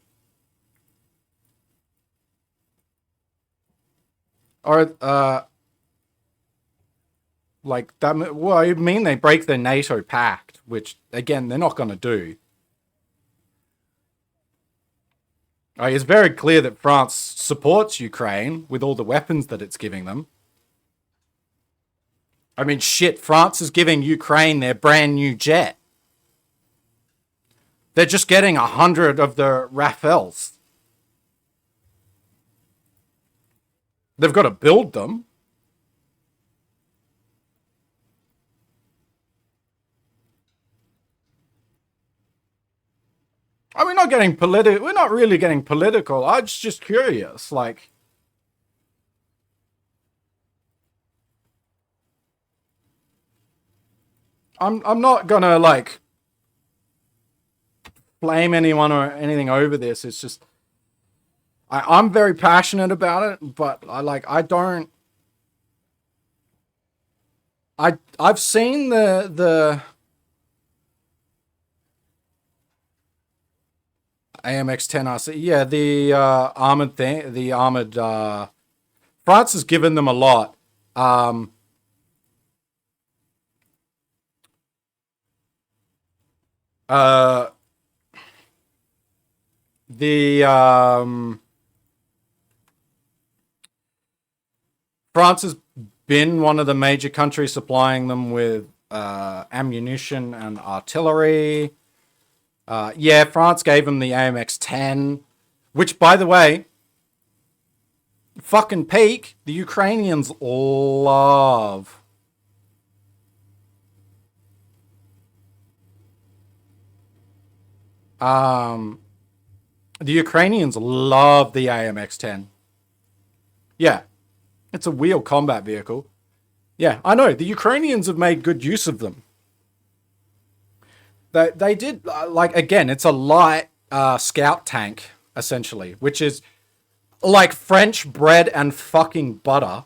or, like, that, well, I mean they break the NATO pact, which, again, they're not going to do. It's very clear that France supports Ukraine with all the weapons that it's giving them. I mean, shit, France is giving Ukraine their brand new jet. They're just getting 100 of the Rafales. They've got to build them. I mean, not getting political. We're not really getting political. I was just curious. Like, I'm not gonna like blame anyone or anything over this. It's just I'm very passionate about it, but I've seen the AMX-10 RC. Yeah, the armored thing, the armored. France has given them a lot. The France has been one of the major countries supplying them with ammunition and artillery. Yeah, France gave them the AMX-10, which, by the way, fucking peak, the Ukrainians love. The Ukrainians love the AMX-10. Yeah, it's a wheel combat vehicle. Yeah, I know. The Ukrainians have made good use of them. They did, like, again, it's a light scout tank, essentially, which is like French bread and fucking butter.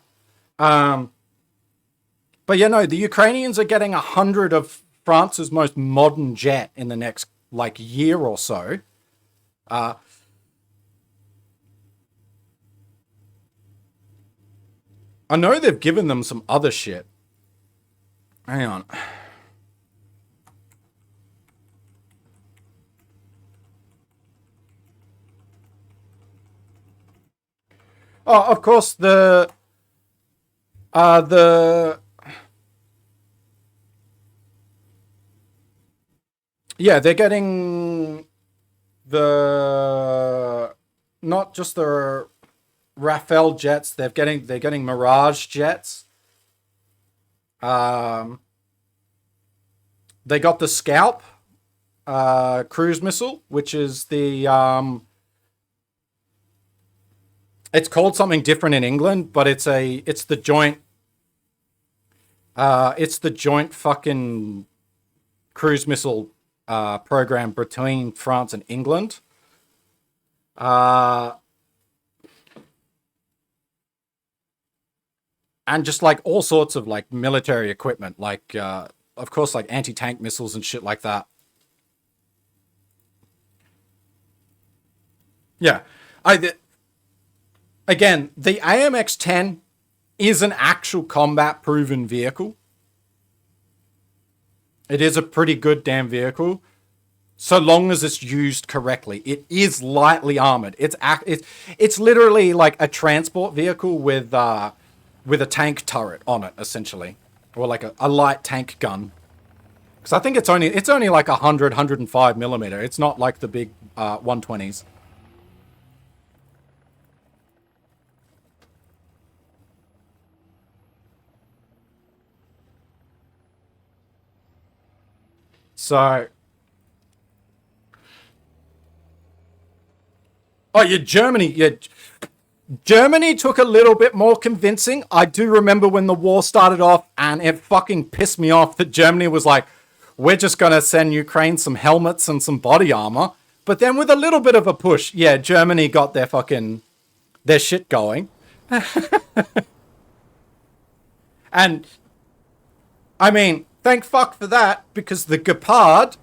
But yeah, no, the Ukrainians are getting 100 of France's most modern jet in the next, like, year or so. I know they've given them some other shit. Hang on. Oh, of course, yeah, they're getting not just the Rafale jets, they're getting Mirage jets. They got the Scalp cruise missile, which is the it's called something different in England, but it's the joint fucking cruise missile program between France and England. And just like all sorts of like military equipment, like of course like anti-tank missiles and shit like that. Yeah, again, the AMX-10 is an actual combat-proven vehicle. It is a pretty good damn vehicle, so long as it's used correctly. It is lightly armored. It's literally like a transport vehicle with a tank turret on it, essentially, or like a light tank gun. Because I think it's only like 105 millimeter. It's not like the big 120s. So, oh yeah, Germany. Yeah, Germany took a little bit more convincing. I do remember when the war started off, and it fucking pissed me off that Germany was like, "We're just gonna send Ukraine some helmets and some body armor." But then, with a little bit of a push, yeah, Germany got their shit going. And I mean, thank fuck for that, because the Gepard,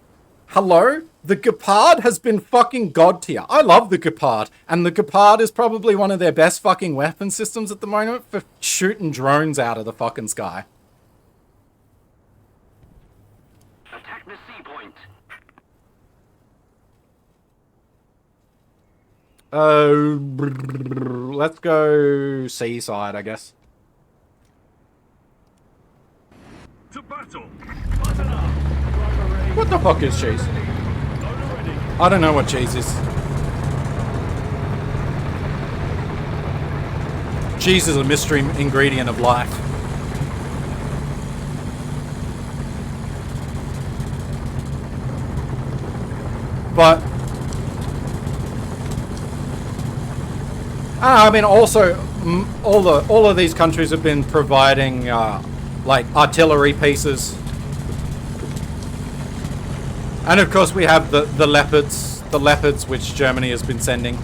the Gepard has been fucking god tier. I love the Gepard, and the Gepard is probably one of their best fucking weapon systems at the moment for shooting drones out of the fucking sky. Attack the sea point. Let's go seaside, I guess. To battle! What the fuck is cheese? I don't know what cheese is. Cheese is a mystery ingredient of life. But I mean, also all of these countries have been providing like artillery pieces. And of course we have the Leopards which Germany has been sending.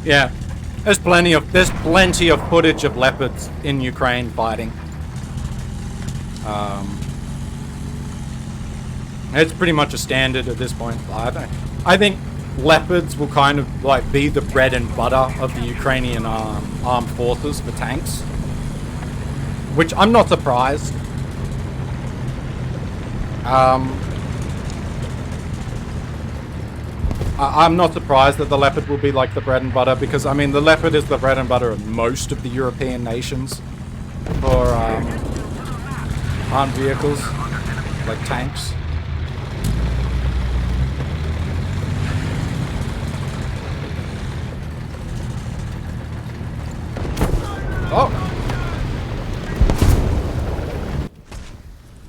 Yeah, there's plenty of footage of Leopards in Ukraine fighting. It's pretty much a standard at this point. I think Leopards will kind of like be the bread and butter of the Ukrainian armed forces for tanks, which I'm not surprised. I'm not surprised that the Leopard will be like the bread and butter, because I mean the Leopard is the bread and butter of most of the European nations for armed vehicles like tanks. Oh!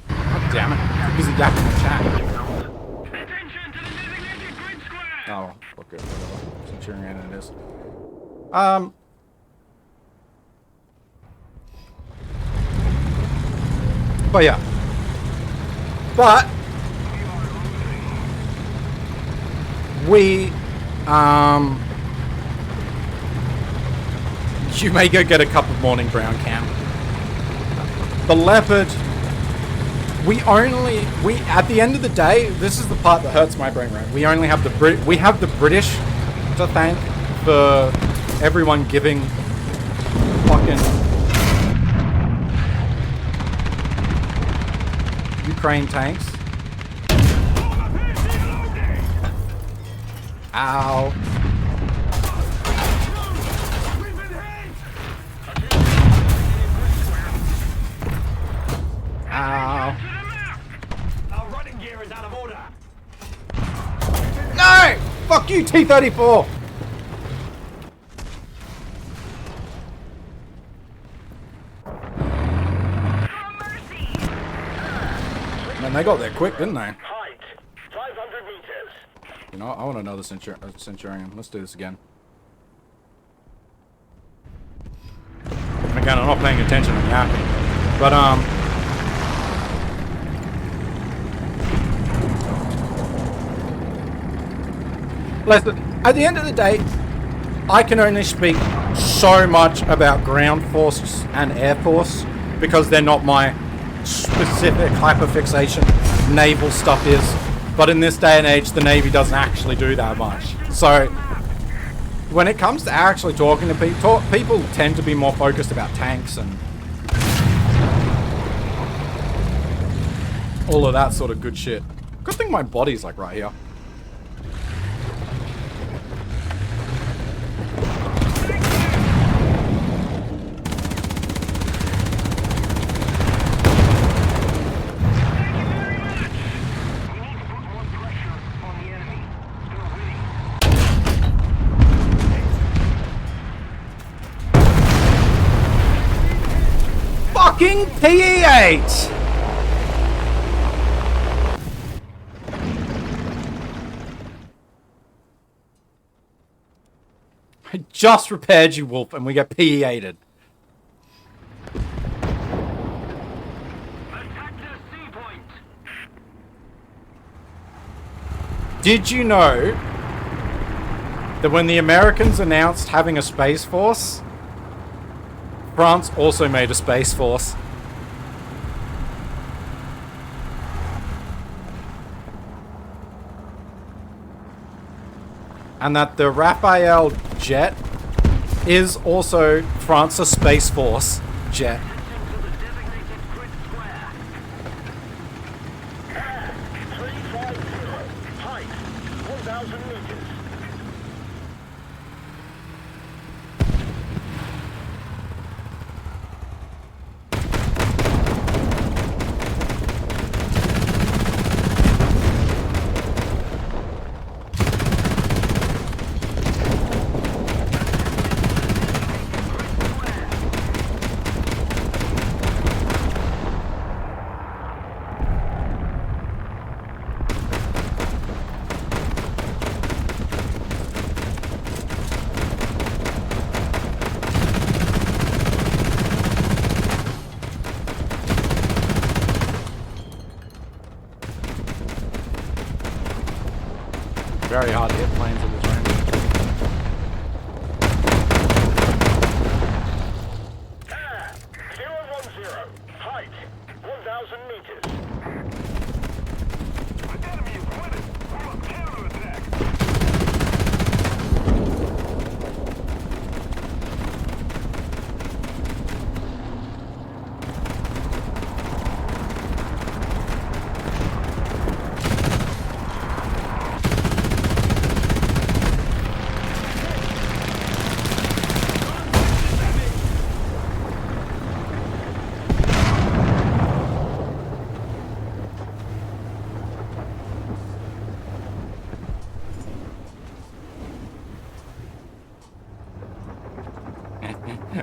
God damn it. yapping in the chat? Attention to the designated grid square! Oh, okay, whatever. Centurion it is. But yeah. But we you may go get a cup of morning brown, Cam. The Leopard, we at the end of the day, this is the part that hurts my brain, right? We only have the British to thank for everyone giving fucking Ukraine tanks. Ow. Ow. Our running gear is out of order. No! Fuck you, T-34! Man, they got there quick, didn't they? Height, 500 meters. You know, I want another Centurion. Let's do this again. And again, I'm not paying attention, I'm yapping. But, listen, at the end of the day, I can only speak so much about ground force and air force because they're not my specific hyperfixation. Naval stuff is. But in this day and age, the Navy doesn't actually do that much. So, when it comes to actually talking to people, people tend to be more focused about tanks and all of that sort of good shit. Good thing my body's like right here. Fucking PE-8! I just repaired you, Wolf, and we get PE-8'd. Attack the sea point! Did you know that when the Americans announced having a space force, France also made a space force? And that the Raphael jet is also France's space force jet. Attention to the designated grid square! 350. Height, 1,000 meters. Very hard to hit planes in this range. 010. Height, 1,000 meters. Enemy is winning! Pull up counterattack!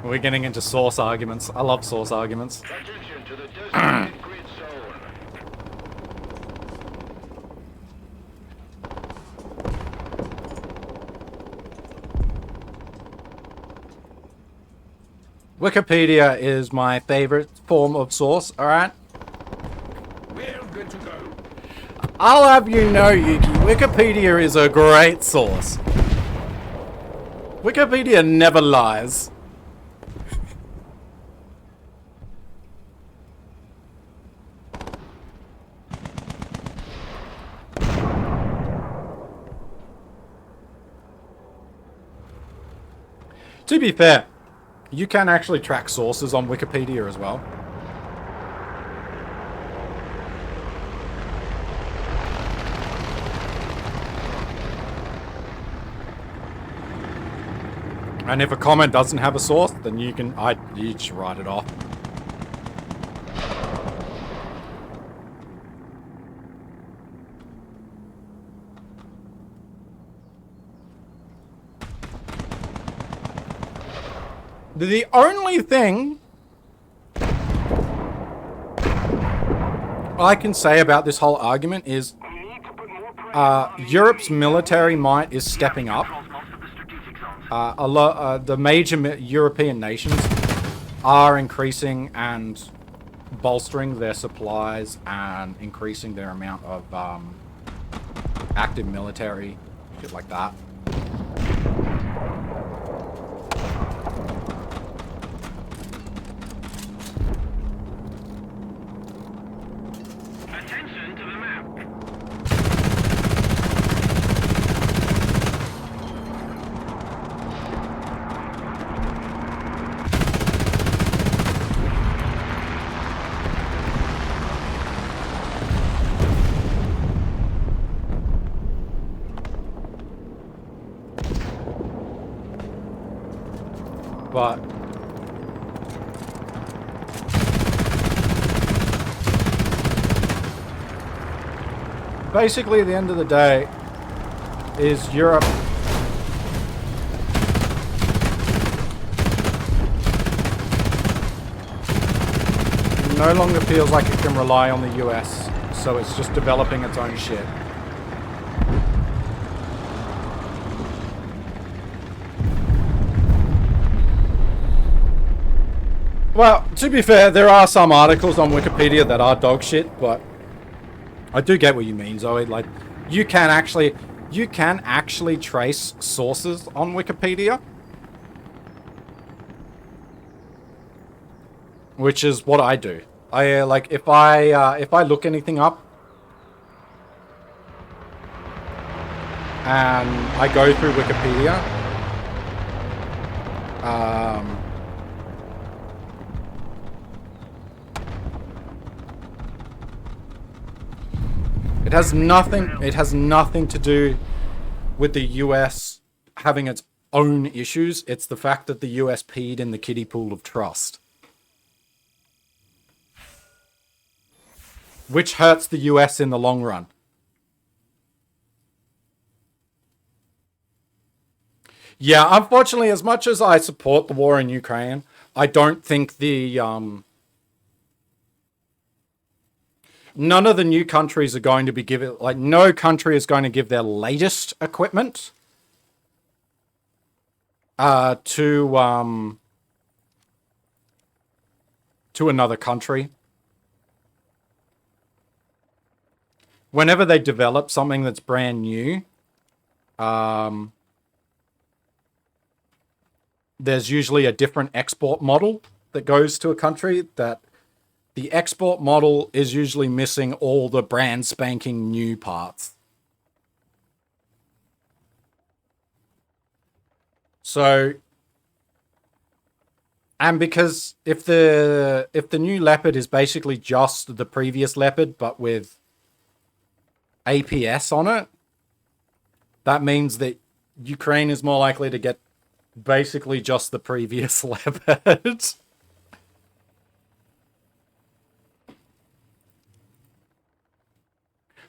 We're getting into source arguments. I love source arguments. Attention to the designated grid zone. Wikipedia is my favorite form of source, alright? We're good to go. I'll have you know, Yuki, Wikipedia is a great source. Wikipedia never lies. To be fair, you can actually track sources on Wikipedia as well. And if a comment doesn't have a source, then you just write it off. The only thing I can say about this whole argument is We need to put more pressure on Europe's military might is stepping up. The major European nations are increasing and bolstering their supplies and increasing their amount of active military, shit like that. Attention to the map. But basically, at the end of the day, is Europe no longer feels like it can rely on the US, so it's just developing its own shit. Well, to be fair, there are some articles on Wikipedia that are dog shit, but I do get what you mean, Zoe. Like, you can actually trace sources on Wikipedia, which is what I do. I like if I look anything up and I go through Wikipedia, it has nothing to do with the US having its own issues. It's the fact that the US peed in the kiddie pool of trust, which hurts the US in the long run. Yeah, unfortunately, as much as I support the war in Ukraine, I don't think none of the new countries are going to be giving, like, no country is going to give their latest equipment to another country. Whenever they develop something that's brand new, there's usually a different export model that goes to a country. That the export model is usually missing all the brand spanking new parts. So, and because if the new Leopard is basically just the previous Leopard but with APS on it, that means that Ukraine is more likely to get basically just the previous Leopard.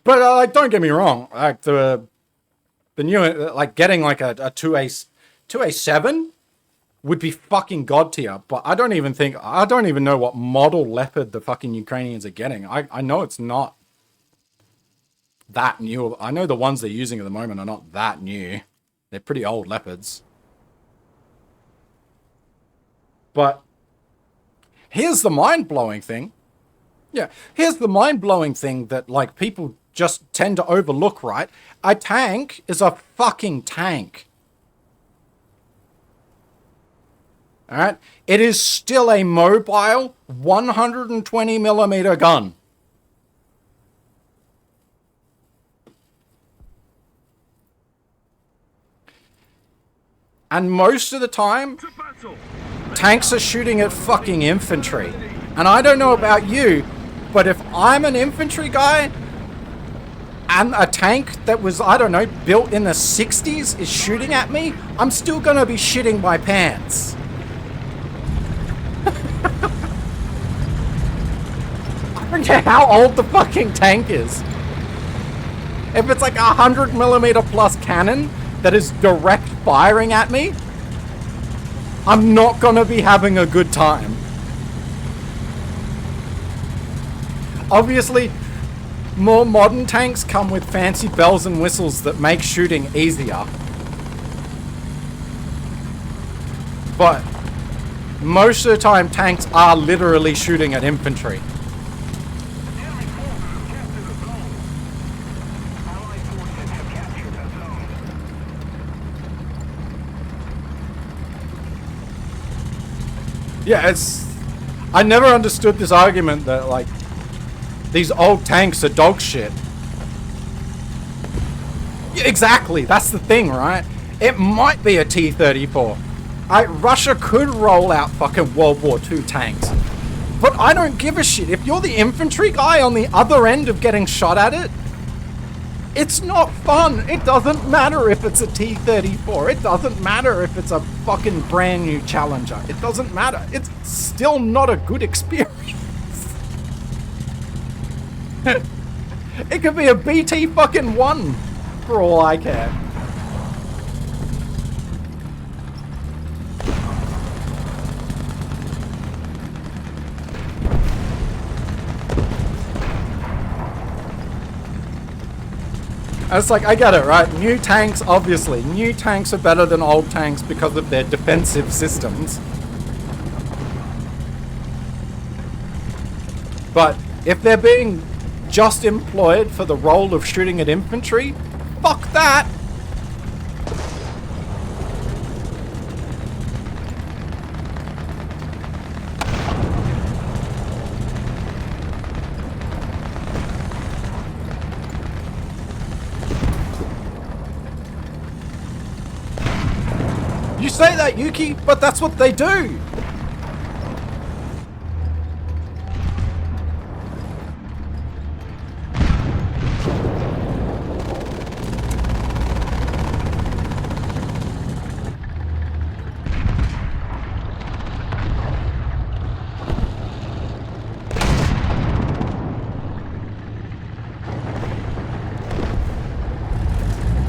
But don't get me wrong, like the new, like getting like a 2A7 would be fucking god tier. But I don't even know what model Leopard the fucking Ukrainians are getting. I know it's not that new. I know the ones they're using at the moment are not that new. They're pretty old Leopards. But Here's the mind-blowing thing. Yeah, here's the mind-blowing thing that, like, people just tend to overlook, right? A tank is a fucking tank. Alright? It is still a mobile 120mm gun. And most of the time, tanks are shooting at fucking infantry. And I don't know about you, but if I'm an infantry guy and a tank that was, I don't know, built in the 60s is shooting at me, I'm still gonna be shitting my pants. I don't care how old the fucking tank is. If it's like 100mm plus cannon that is direct firing at me, I'm not gonna be having a good time. Obviously, more modern tanks come with fancy bells and whistles that make shooting easier. But most of the time, tanks are literally shooting at infantry. Enemy forces have captured the zone. Allied forces have captured the zone. Yeah, it's... I never understood this argument that, like, these old tanks are dog shit. Yeah, exactly, that's the thing, right? It might be a T-34. Russia could roll out fucking World War II tanks. But I don't give a shit. If you're the infantry guy on the other end of getting shot at it, it's not fun. It doesn't matter if it's a T-34. It doesn't matter if it's a fucking brand new Challenger. It doesn't matter. It's still not a good experience. It could be a BT fucking 1 for all I care. It's like, I get it, right? New tanks, obviously. New tanks are better than old tanks because of their defensive systems. But if they're being just employed for the role of shooting at infantry, fuck that! You say that, Yuki, but that's what they do!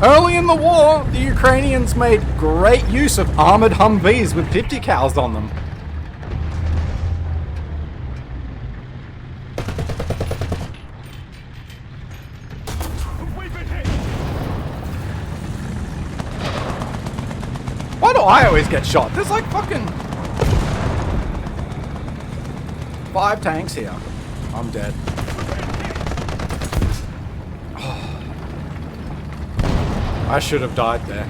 Early in the war, the Ukrainians made great use of armored Humvees with 50 cals on them. We've been hit. Why do I always get shot? There's like fucking 5 tanks here. I'm dead. I should have died there.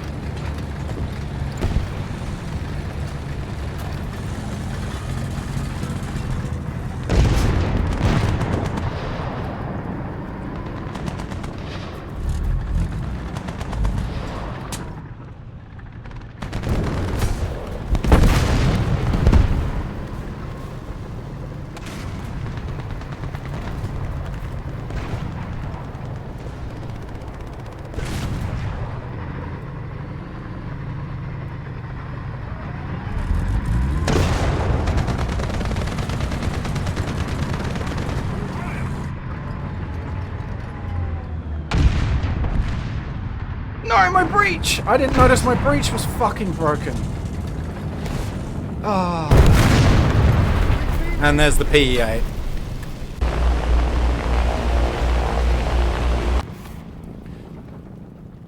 No, my breach! I didn't notice my breach was fucking broken. Ah. And there's the PE-8.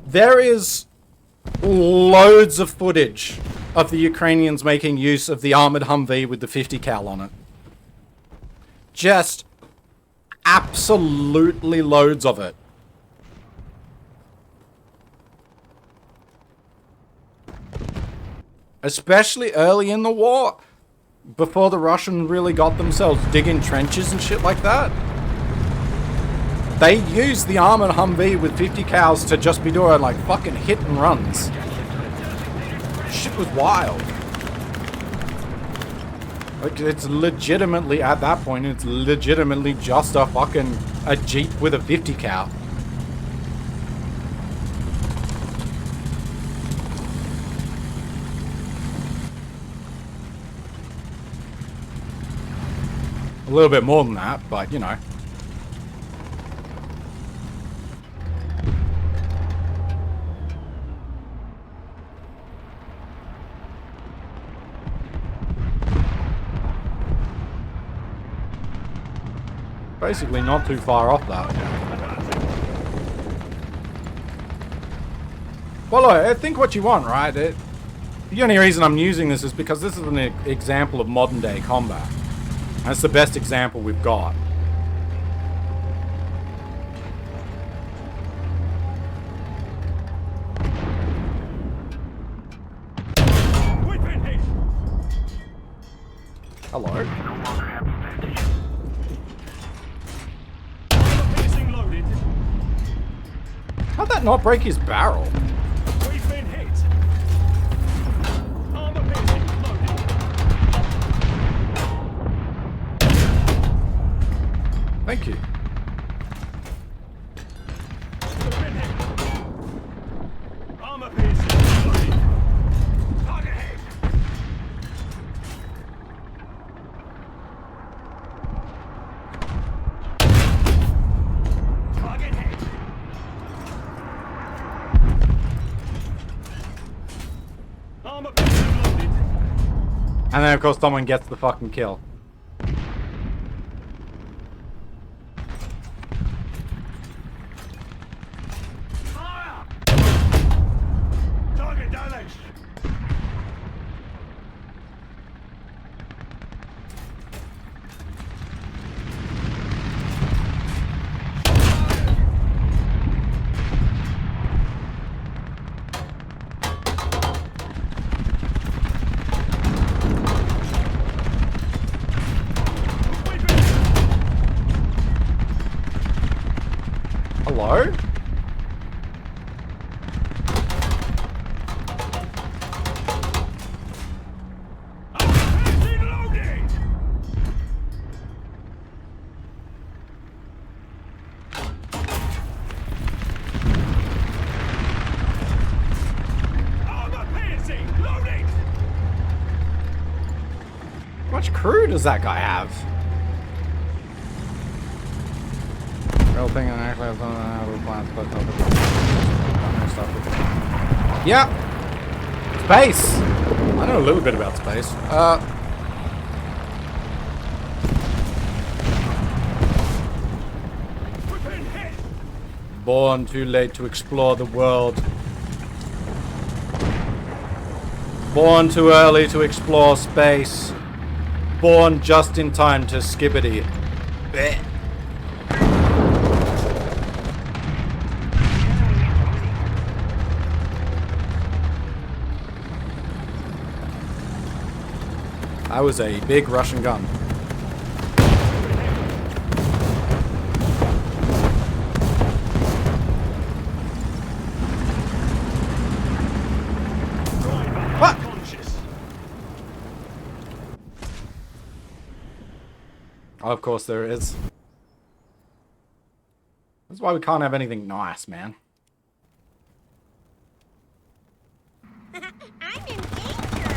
There is loads of footage of the Ukrainians making use of the armored Humvee with the 50 cal on it. Just absolutely loads of it. Especially early in the war, before the Russians really got themselves digging trenches and shit like that. They used the armored Humvee with 50 cows to just be doing like fucking hit and runs. Shit was wild. Like, it's legitimately, at that point, it's legitimately just a Jeep with a 50 cal. A little bit more than that, but you know. Basically not too far off that. Well, look, I think what you want, right? The only reason I'm using this is because this is an example of modern day combat. That's the best example we've got. We've been hit. Hello. Armor piercing loaded. How'd that not break his barrel? We've been hit. Armor piercing loaded. Thank you. We've been hit. Armor piercing loaded. Target hit. Target hit. Armor piercing loaded. And then of course someone gets the fucking kill. Fire! Target damaged. We've been Hello? piercing loaded. Armor piercing loaded. How much crew does that guy have? Real thing and actually have some plans, but yeah. Space! I know a little bit about space. We've been hit. Born too late to explore the world. Born too early to explore space. Born just in time to skibbity. Bleh. That was a big Russian gun. Driver What? unconscious. Oh, of course there is. That's why we can't have anything nice, man. I'm in danger.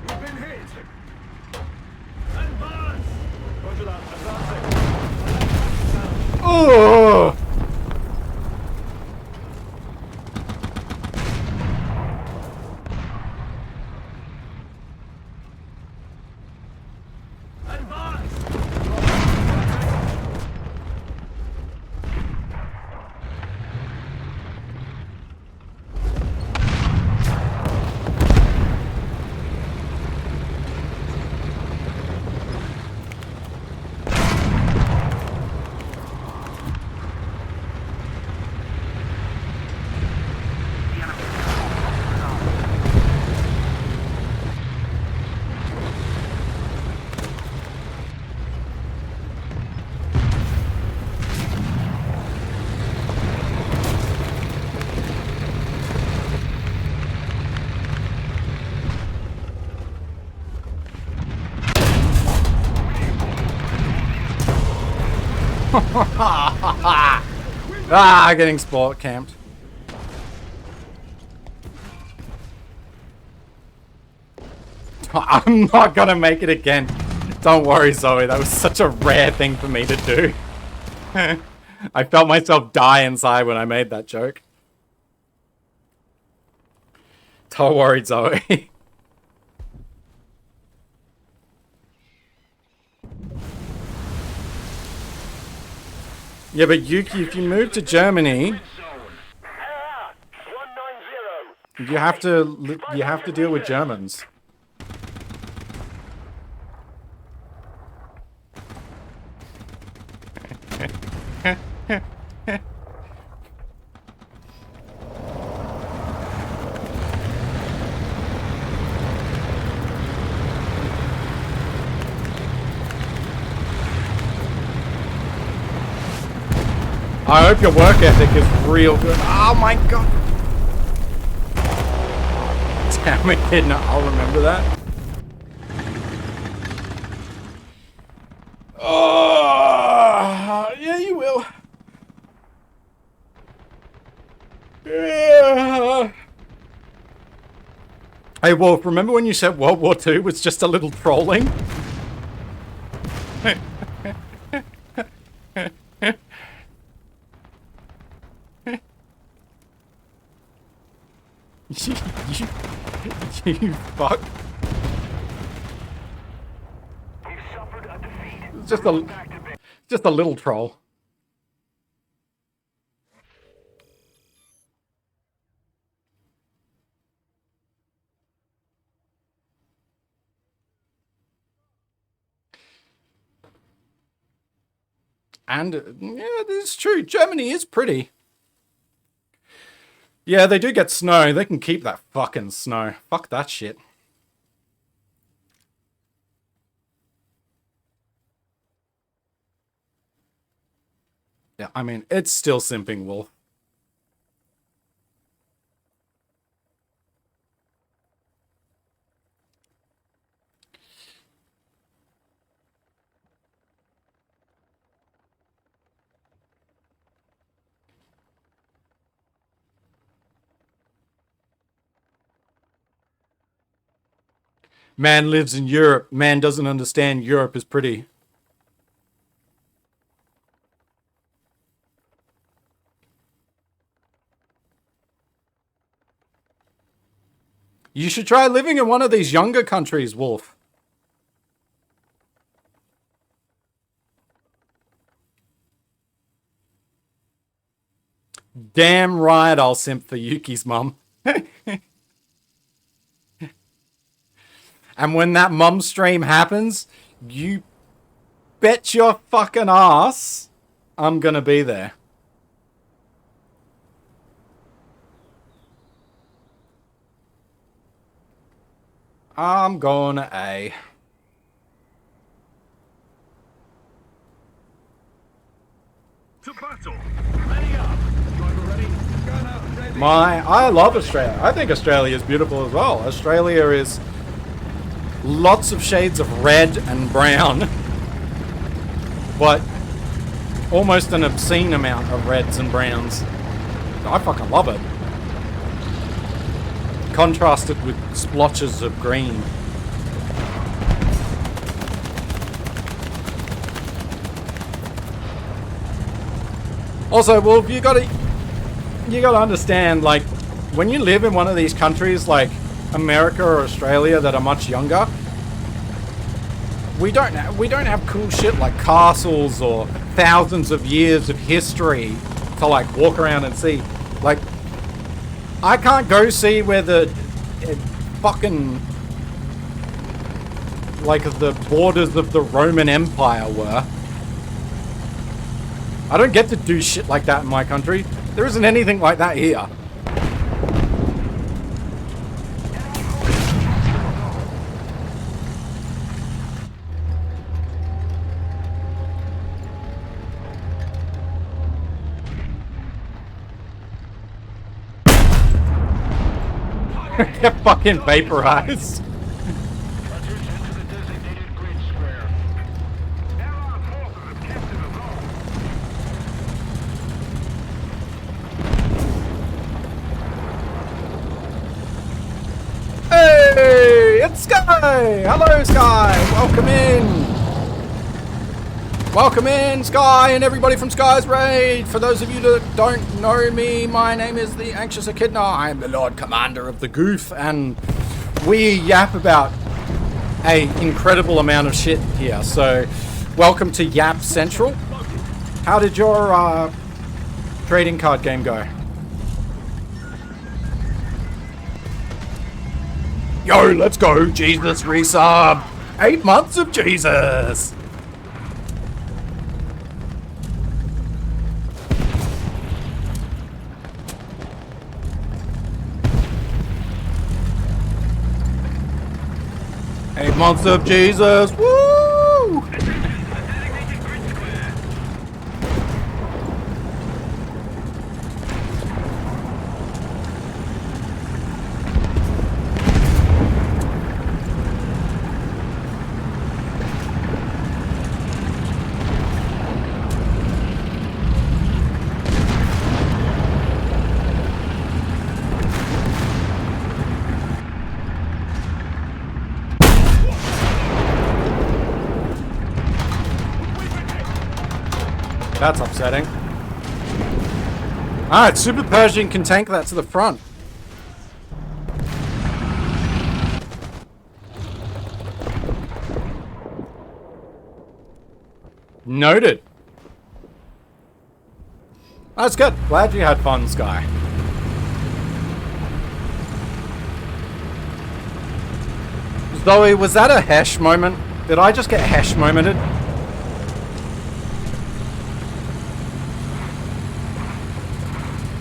We've been hit. Advance. Roger that. Advancing. Oh! Ah, getting sport camped. I'm not gonna make it again. Don't worry, Zoe. That was such a rare thing for me to do. I felt myself die inside when I made that joke. Don't worry, Zoe. Yeah, but Yuki, if you move to Germany, Zone. 190. you have to deal with Germans. I hope your work ethic is real good. Oh my god. Damn it, kid. No, I'll remember that. Oh, yeah, you will. Yeah. Hey, Wolf, remember when you said World War II was just a little trolling? you fuck. We've suffered a defeat. Just a little troll. And yeah, this is true. Germany is pretty. Yeah, they do get snow. They can keep that fucking snow. Fuck that shit. Yeah, I mean, it's still simping, Wolf. Man lives in Europe. Man doesn't understand Europe is pretty. You should try living in one of these younger countries, Wolf. Damn right I'll simp for Yuki's mum. And when that mum stream happens, you bet your fucking ass I'm gonna be there. I'm going to A. To battle. Ready up. Driver ready. Gunner ready. I love Australia. I think Australia is beautiful as well. Australia is lots of shades of red and brown, but almost an obscene amount of reds and browns. I fucking love it. Contrasted with splotches of green. Also, Wolf, you gotta understand, like, when you live in one of these countries like America or Australia that are much younger, we don't have cool shit like castles or thousands of years of history to like walk around and see. Like, I can't go see where the fucking like the borders of the Roman Empire were. I don't get to do shit like that in my country. There isn't anything like that here. Get fucking vaporized. Attention to the designated grid square. There are forces of captive of all. It's Sky! Hello, Sky! Welcome in! Welcome in, Sky, and everybody from Sky's Raid! For those of you that don't know me, my name is the Anxious Echidna. I am the Lord Commander of the Goof, and we yap about a incredible amount of shit here. So, welcome to Yap Central. How did your trading card game go? Yo, let's go, Jesus resub! 8 months of Jesus! Eight months of Jesus! Woo! That's upsetting. Alright, Super Pershing can tank that to the front. Noted. That's good. Glad you had fun, Sky. Zoe, was that a Hesh moment? Did I just get Hesh momented?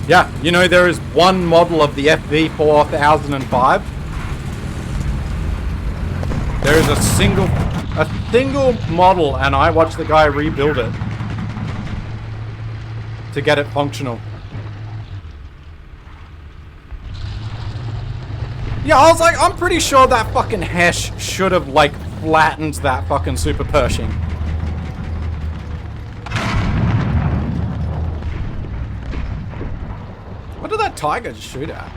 Yeah, you know, there is one model of the FV4005. There is a single model, and I watched the guy rebuild it to get it functional. Yeah, I was like, I'm pretty sure that fucking Hesh should have, like, flattened that fucking Super Pershing. What did that tiger just shoot at?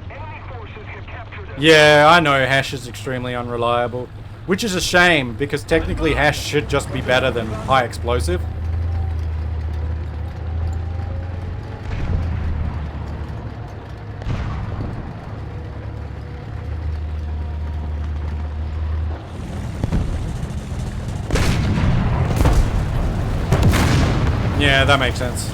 Enemy forces have captured a Yeah, I know Hash is extremely unreliable. Which is a shame, because technically Hash should just be better than High Explosive. Yeah, that makes sense.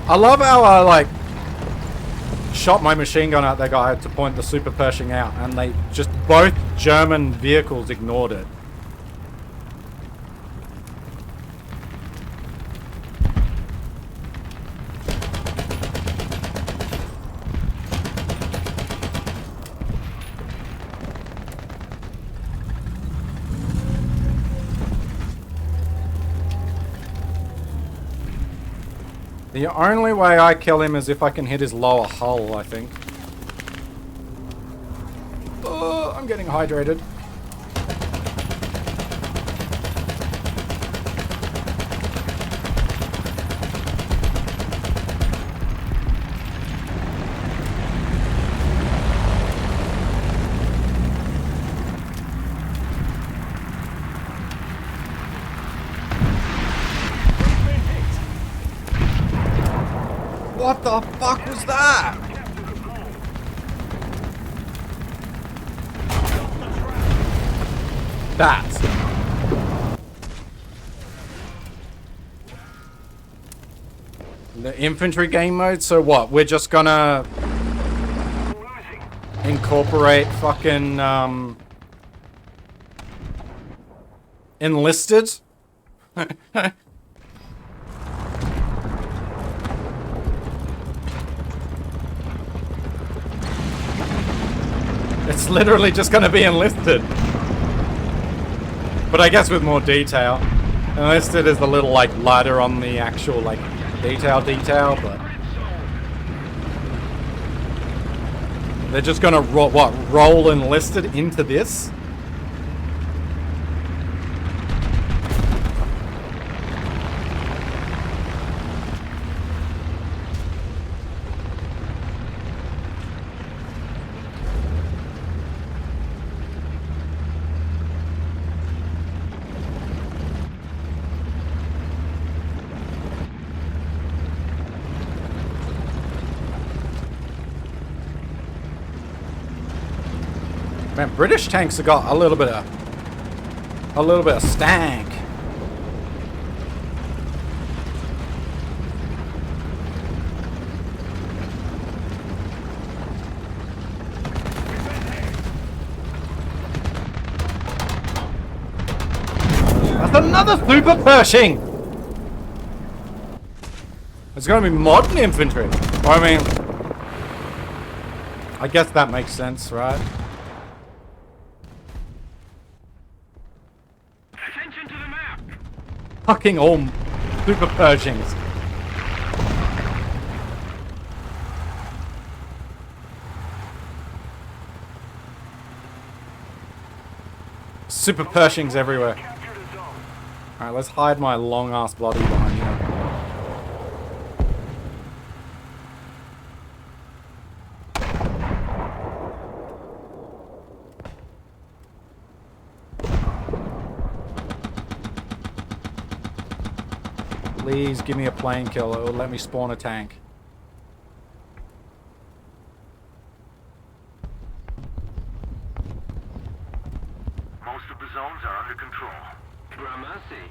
I love how I, like, shot my machine gun at that guy to point the Super Pershing out, and they just, both German vehicles ignored it. The only way I kill him is if I can hit his lower hull, I think. Oh, I'm getting hydrated. What the fuck was that? The infantry game mode? So what? We're just gonna incorporate fucking enlisted? It's literally just going to be enlisted. But I guess with more detail. Enlisted is the little, like, lighter on the actual, like, detail, but... They're just going to, roll enlisted into this? Man, British tanks have got a little bit of stank. That's another super Pershing. It's going to be modern infantry. Or, I mean, I guess that makes sense, right? Attention to the map. Fucking all super Pershings. Super Pershings everywhere. Captured a zone. Alright, let's hide my long ass bloody behind here. Please give me a plane kill. It will let me spawn a tank. Most of the zones are under control. Gramercy.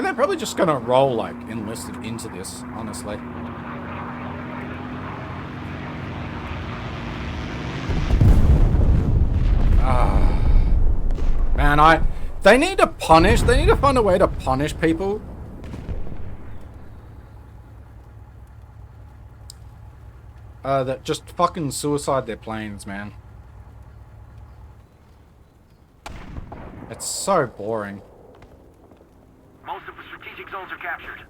They're probably just gonna roll, like, enlisted into this, honestly. Man, they need to punish, they need to find a way to punish people. That just fucking suicide their planes, man. It's so boring. Most of the strategic zones are captured.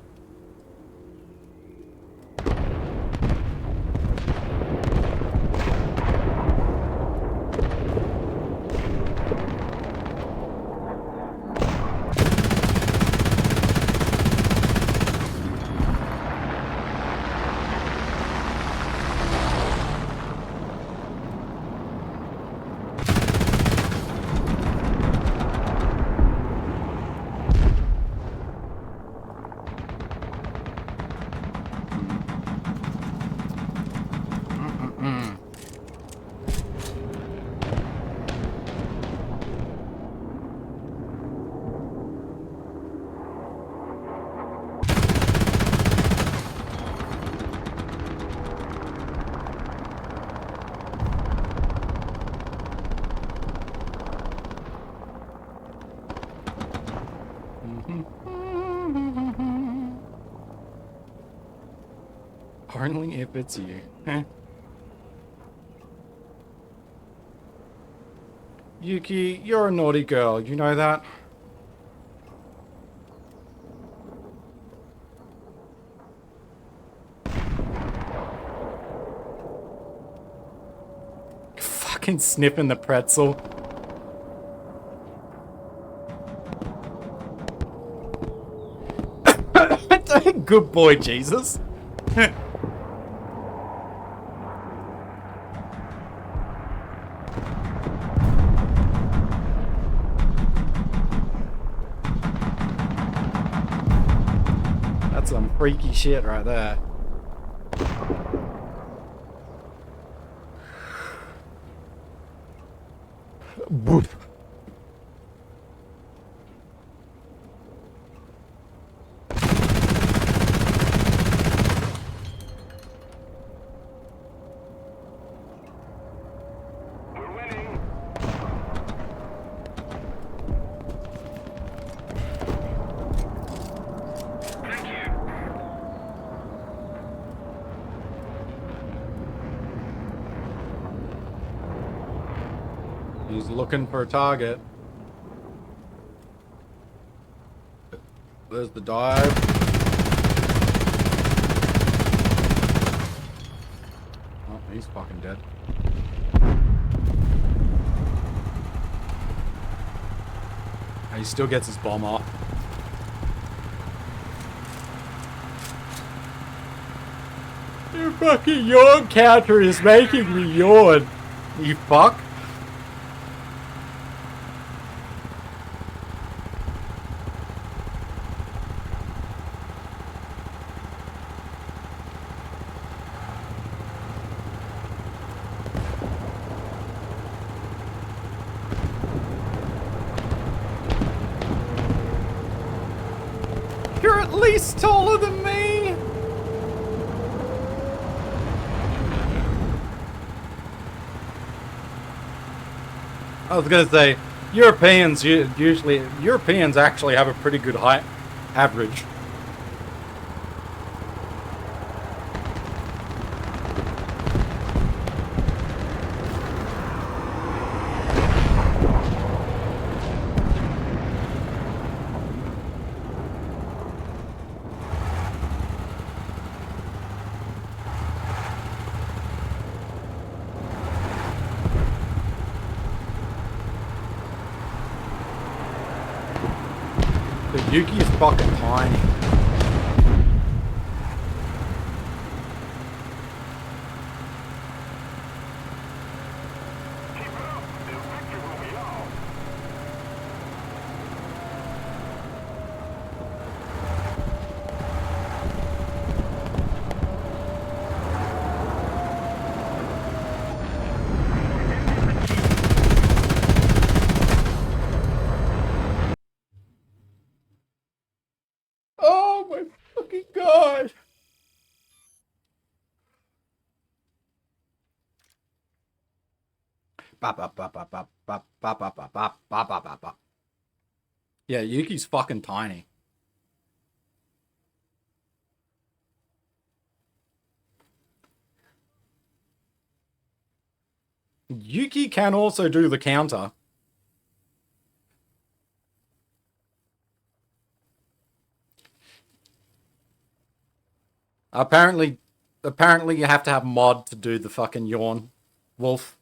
Only if it's you. Huh? Yuki, you're a naughty girl, you know that? Fucking sniffing the pretzel. Good boy, Jesus. That's some freaky shit right there. Boof. He's looking for a target. There's the dive. Oh, he's fucking dead. He still gets his bomb off. Your fucking yawn counter is making me yawn. You fuck. You're at least taller than me. I was gonna say, Europeans actually have a pretty good height average. But Yuki is fucking tiny. Keep it up. The victory will be ours. Oh my fucking god! Yeah, Yuki's fucking tiny. Yuki can also do the counter. Apparently you have to have mod to do the fucking yawn, Wolf.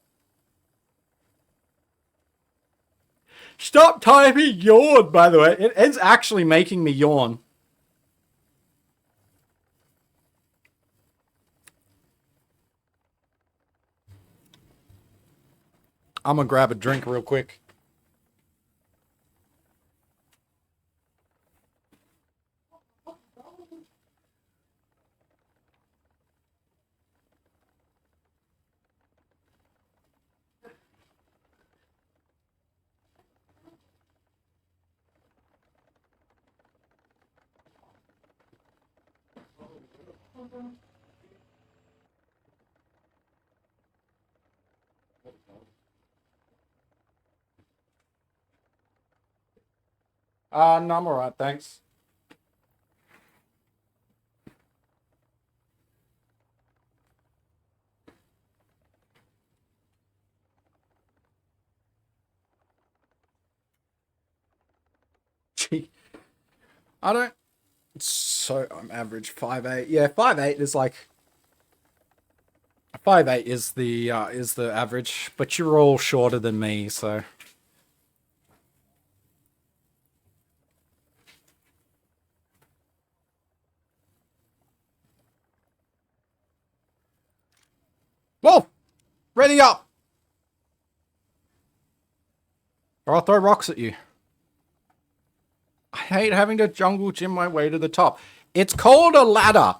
Stop typing yawn, by the way. It's actually making me yawn. I'm gonna grab a drink real quick. No, I'm alright, thanks. Gee, I don't. So I'm average 5'8". Yeah, 5'8" is like 5'8" is the average, but you're all shorter than me, so. Whoa! Ready up! Or I'll throw rocks at you. I hate having to jungle gym my way to the top. It's called a ladder.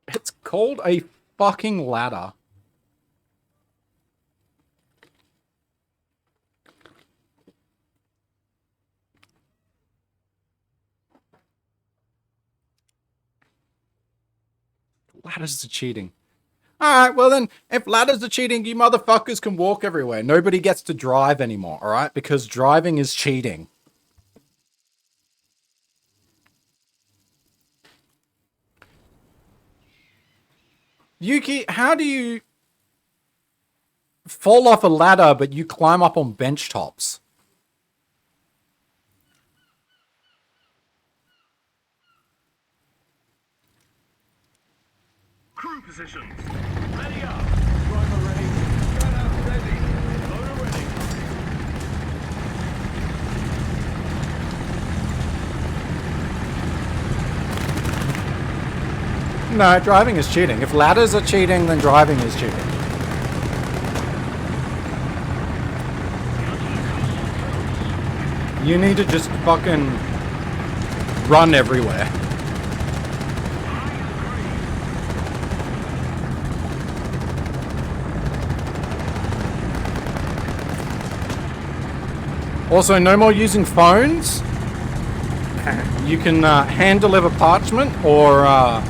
It's called a fucking ladder. Ladders are cheating. Alright, well then, if ladders are cheating, you motherfuckers can walk everywhere. Nobody gets to drive anymore, alright? Because driving is cheating. Yuki, how do you fall off a ladder but you climb up on bench tops? Crew positions. Ready up. Driver ready. Gunner ready. Loader ready. No, driving is cheating. If ladders are cheating, then driving is cheating. You need to just fucking run everywhere. Also, no more using phones. You can hand deliver parchment or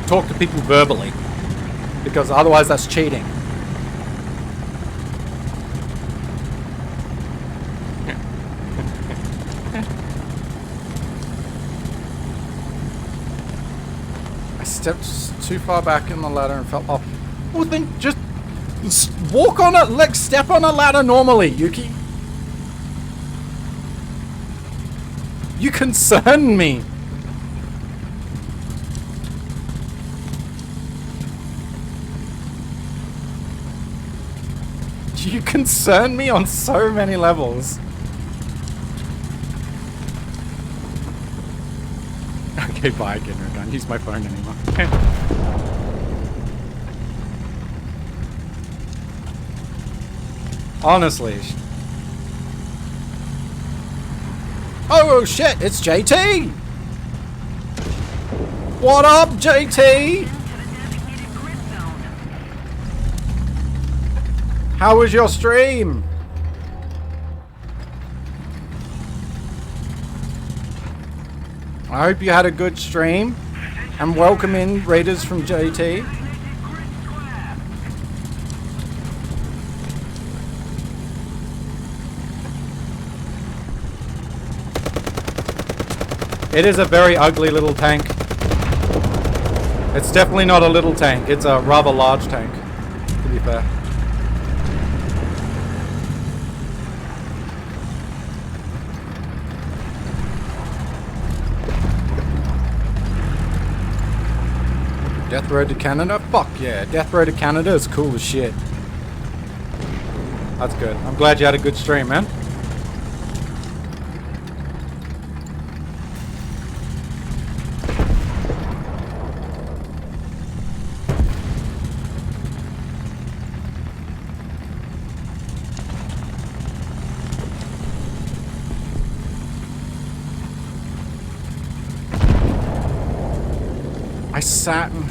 talk to people verbally, because otherwise that's cheating. I stepped too far back in the ladder and fell off. Well, then just walk on it, like step on a ladder normally, Yuki. You concern me. You concern me on so many levels. Okay, bye, Ginra. Don't use my phone anymore. Honestly. Oh shit, it's JT! What up, JT? How was your stream? I hope you had a good stream. And welcome in raiders from JT. It is a very ugly little tank. It's definitely not a little tank. It's a rather large tank, to be fair. Death Road to Canada? Fuck yeah. Death Road to Canada is cool as shit. That's good. I'm glad you had a good stream, man. I sat and...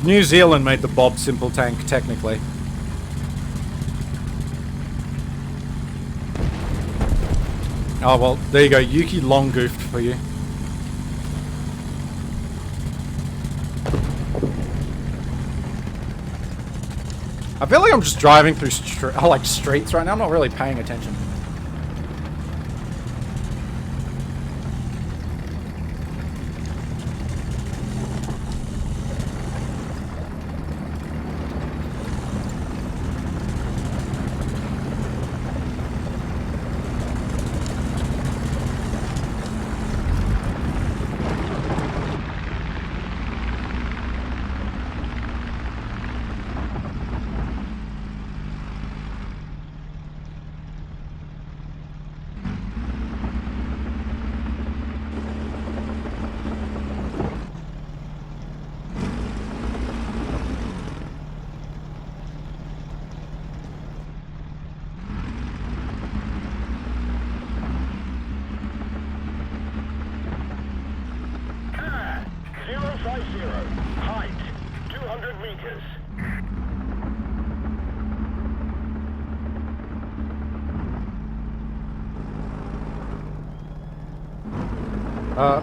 New Zealand made the Bob Simple tank, technically. Oh, well, there you go. Yuki long goofed for you. I feel like I'm just driving through streets right now. I'm not really paying attention.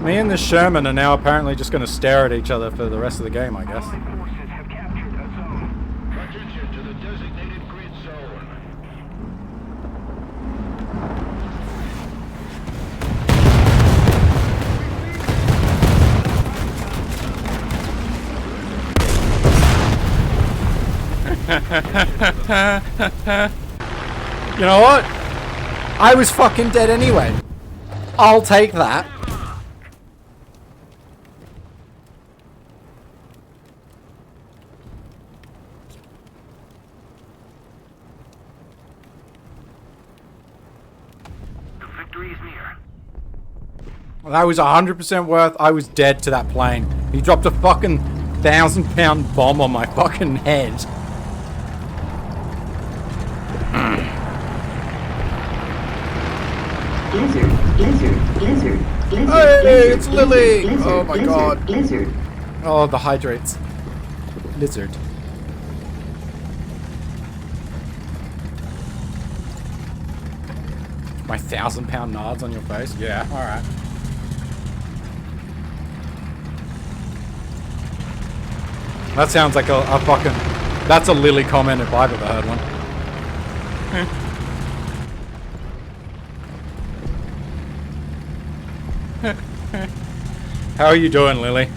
Me and the Sherman are now apparently just going to stare at each other for the rest of the game, I guess. Allied forces have captured a zone. Attention to the designated grid zone. You know what? I was fucking dead anyway. I'll take that. The victory is near. That was 100% worth. I was dead to that plane. He dropped a fucking 1,000-pound bomb on my fucking head. Lizard. Hey, it's Lily! Oh my god. Lizard. Oh, the hydrates. Lizard. My 1,000-pound nods on your face? Yeah, alright. That sounds like a fucking... That's a Lily comment if I've ever heard one. How are you doing, Lily?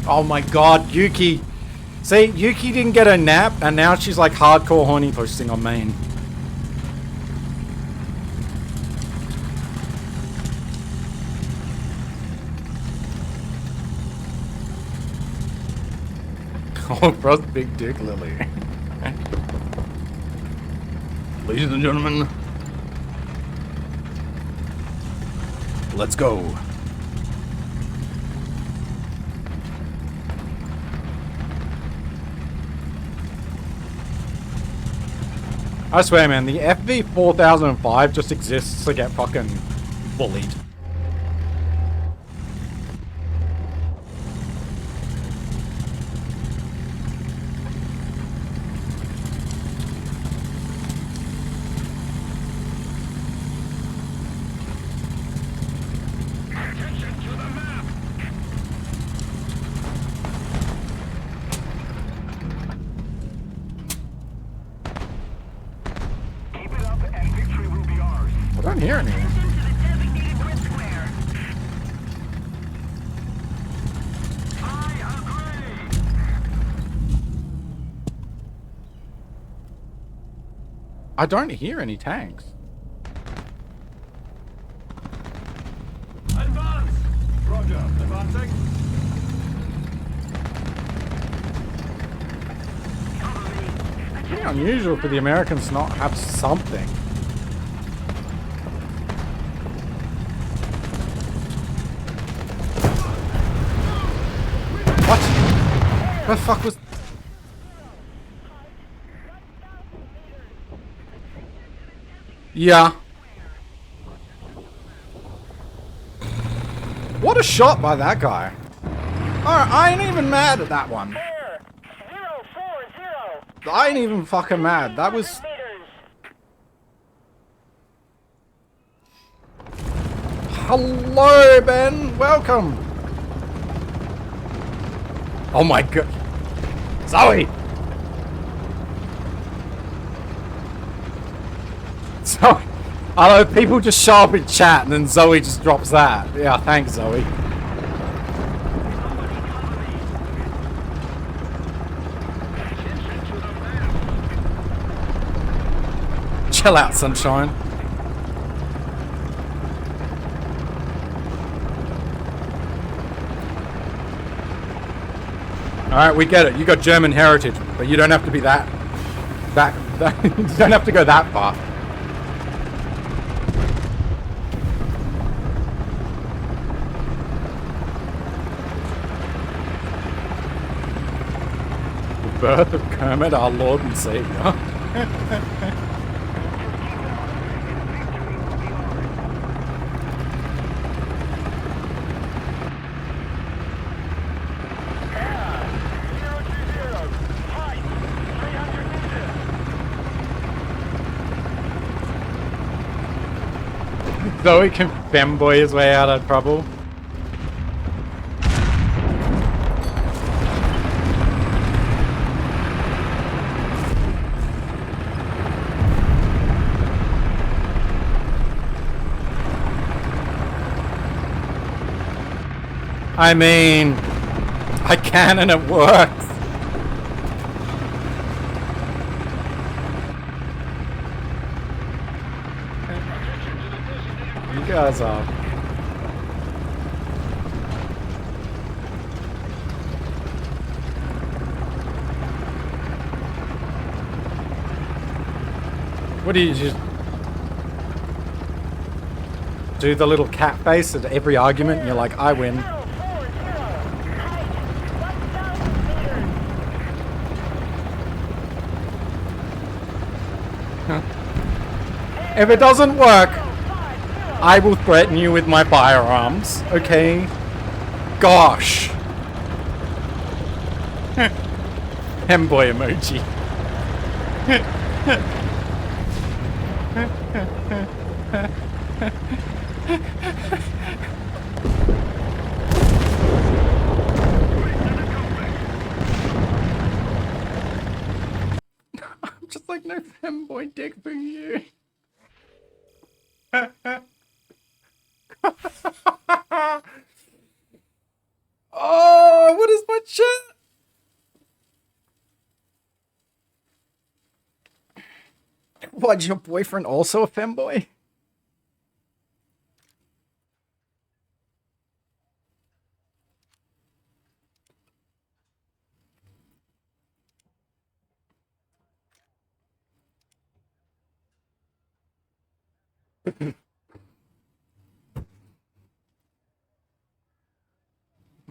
Oh my god, Yuki. See, Yuki didn't get a nap, and now she's like hardcore horny posting on main. Oh, bro's big dick, Lily. Ladies and gentlemen, let's go. I swear, man, the FV 4005 just exists to get fucking bullied. Keep it up and victory will be ours. I don't hear anything. Into the designated red square. I agree. I don't hear any tanks. Advance! Roger. Advancing. It's pretty unusual for the Americans to not have something. What? What the fuck was... Yeah. What a shot by that guy. Alright, I ain't even mad at that one. 040. I ain't even fucking mad. That was... Hello, Ben. Welcome. Oh my god. Zoe! So, I know people just show up in chat and then Zoe just drops that. Yeah, thanks, Zoe. Chill out, sunshine. Alright, we get it. You got German heritage, but you don't have to be that you don't have to go that far. The birth of Kermit, our Lord and Savior. Zoe can femboy his way out of trouble. I mean, I can and it works. guys are. What do you just do the little cat face at every argument and you're like, I win. If it doesn't work, I will threaten you with my firearms, okay? Gosh. Femboy emoji. I'm just like, no femboy dick for you. Oh, what is my chat? What, your boyfriend also a femboy?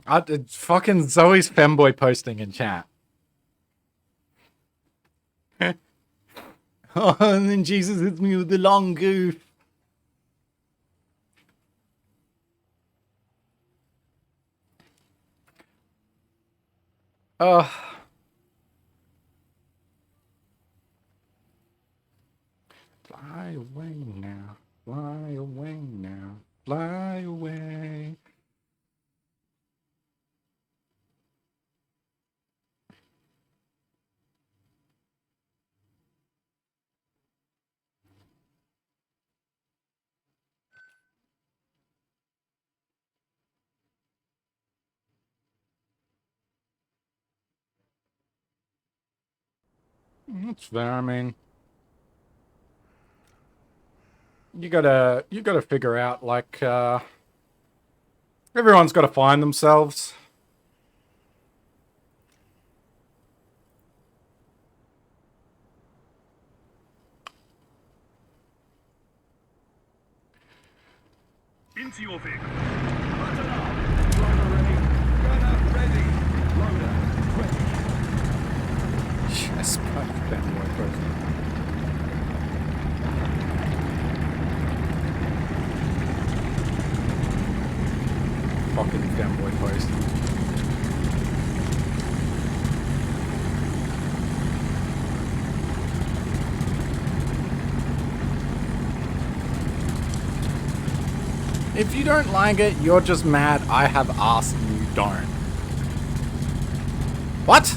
It's fucking Zoe's femboy posting in chat. Oh, and then Jesus hits me with the long goof. Oh. Fly away now. Fly away now. Fly away. That's fair, I mean. You gotta figure out, like, everyone's gotta find themselves. Into your vehicle. Button up. Driver ready. Gunner ready. Loader ready. Yes, fanboy posting. Fucking fanboy post. If you don't like it, you're just mad I have asked and you don't. What?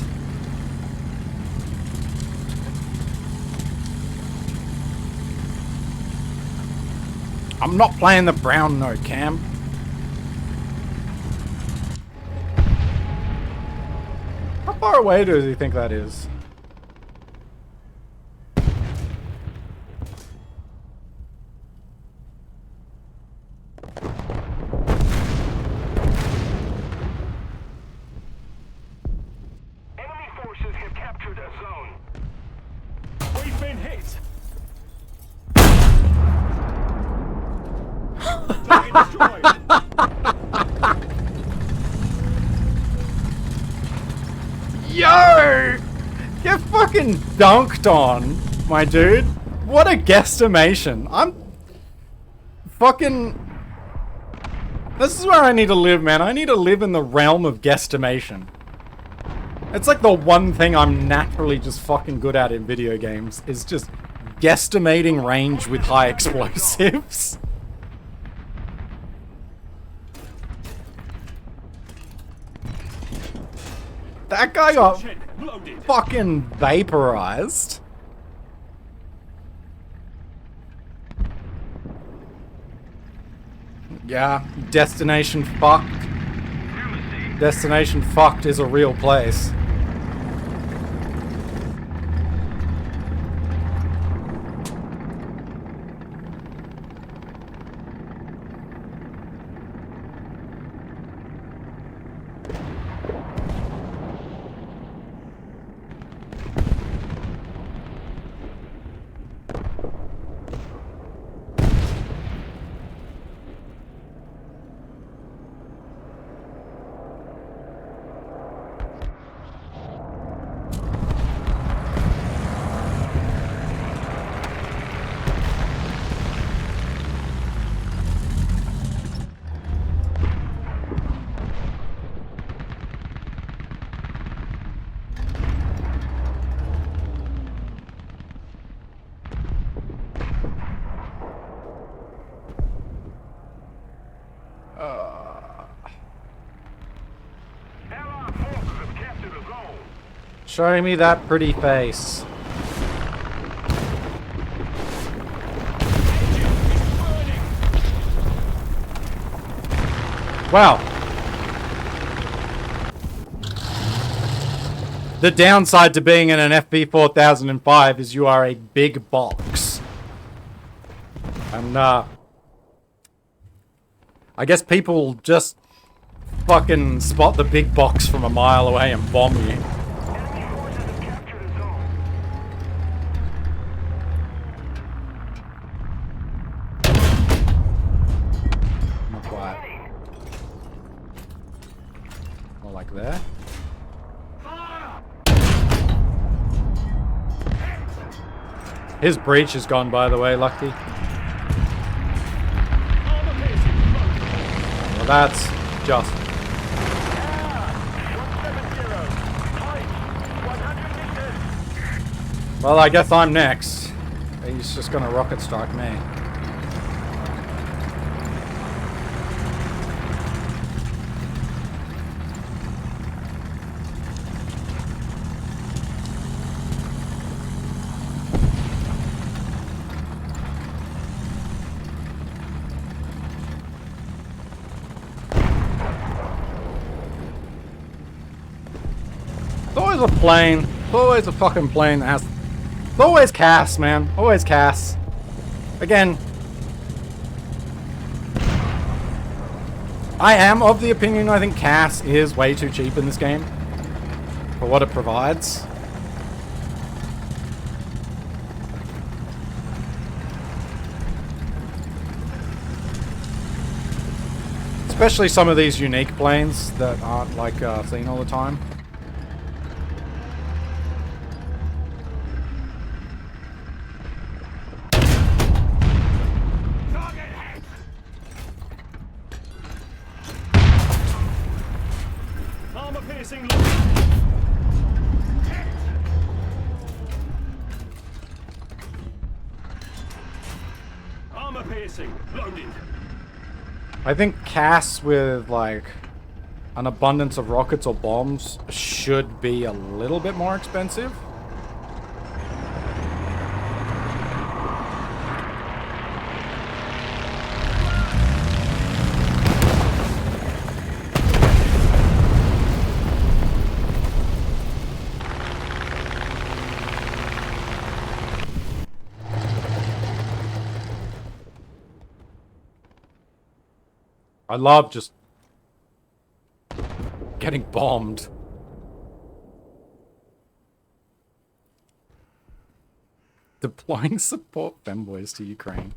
I'm not playing the brown note, Cam. How far away does he think that is? Enemy forces have captured a zone. We've been hit. Target destroyed. Yo! Get fucking dunked on, my dude. What a guesstimation. I'm fucking... This is where I need to live, man. I need to live in the realm of guesstimation. It's like the one thing I'm naturally just fucking good at in video games, is just guesstimating range with high explosives. That guy got Loaded. fucking vaporized. Yeah, Destination Fucked. Destination Fucked is a real place. Show me that pretty face. Wow. The downside to being in an FP 4005 is you are a big box. And, I guess people just fucking spot the big box from a mile away and bomb you. Enemy forces have captured a zone. Not quite. More like there. His breach is gone, by the way, Lucky. Well, that's just... 170. Height 100 meters. Well, I guess I'm next. He's just gonna rocket strike me. It's always a plane. It's always a fucking plane that has... It's always Cass, man. Always Cass. Again. I am of the opinion I think Cass is way too cheap in this game. For what it provides. Especially some of these unique planes that aren't like seen all the time. Armor piercing. Armor piercing. Loaded. I think Cass with like an abundance of rockets or bombs should be a little bit more expensive. I love just getting bombed. Deploying support femboys to Ukraine.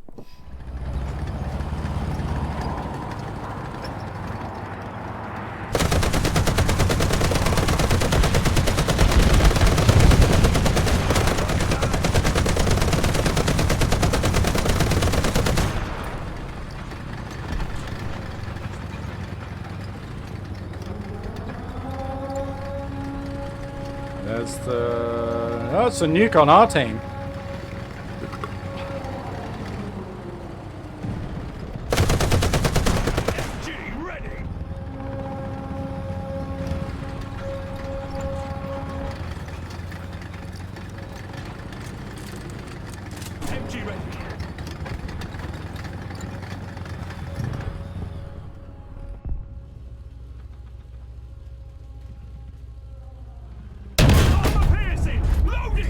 There's the... Oh, it's a nuke on our team. FG ready. FG ready. Armor piercing. Loaded.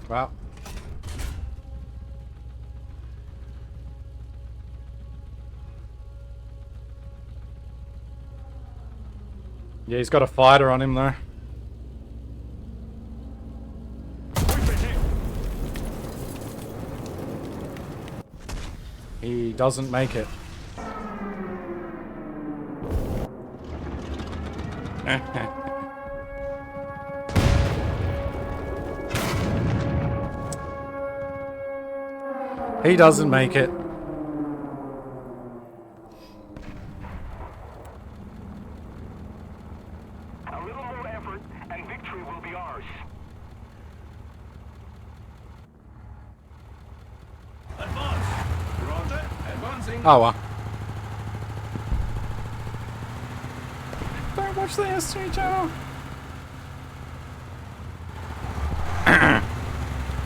Wow. Yeah, he's got a fighter on him though. We've been hit. He doesn't make it. He doesn't make it. A little more effort, and victory will be ours. Advance. Roger. Advancing. Oh well. Don't watch the History Channel.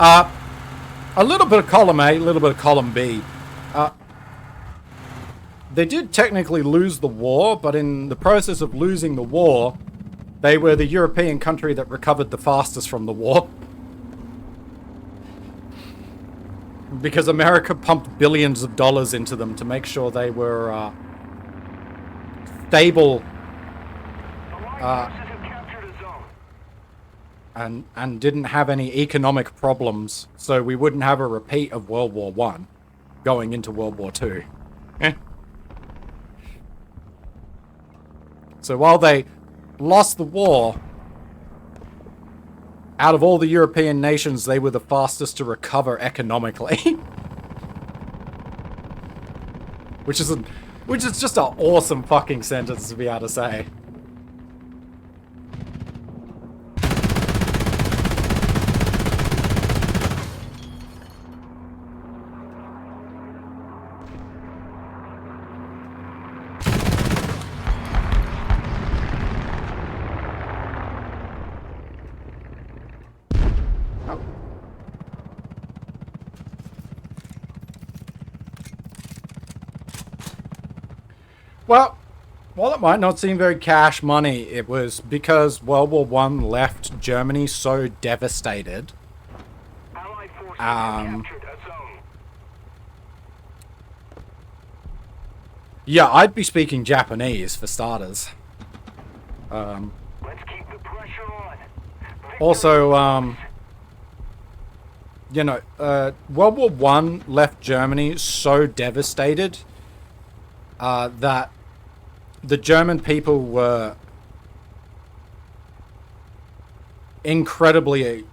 A little bit of column A, a little bit of column B. They did technically lose the war, but in the process of losing the war, they were the European country that recovered the fastest from the war. Because America pumped billions of dollars into them to make sure they were stable Allied forces have captured a zone. and didn't have any economic problems, so we wouldn't have a repeat of World War One going into World War Two. So while they lost the war, out of all the European nations, they were the fastest to recover economically. Which is just an awesome fucking sentence to be able to say. Well, while it might not seem very cash money, it was because World War One left Germany so devastated. Allied forces have captured a zone. Yeah, I'd be speaking Japanese for starters. Let's keep the pressure on. Also, you know, World War One left Germany so devastated that the German people were incredibly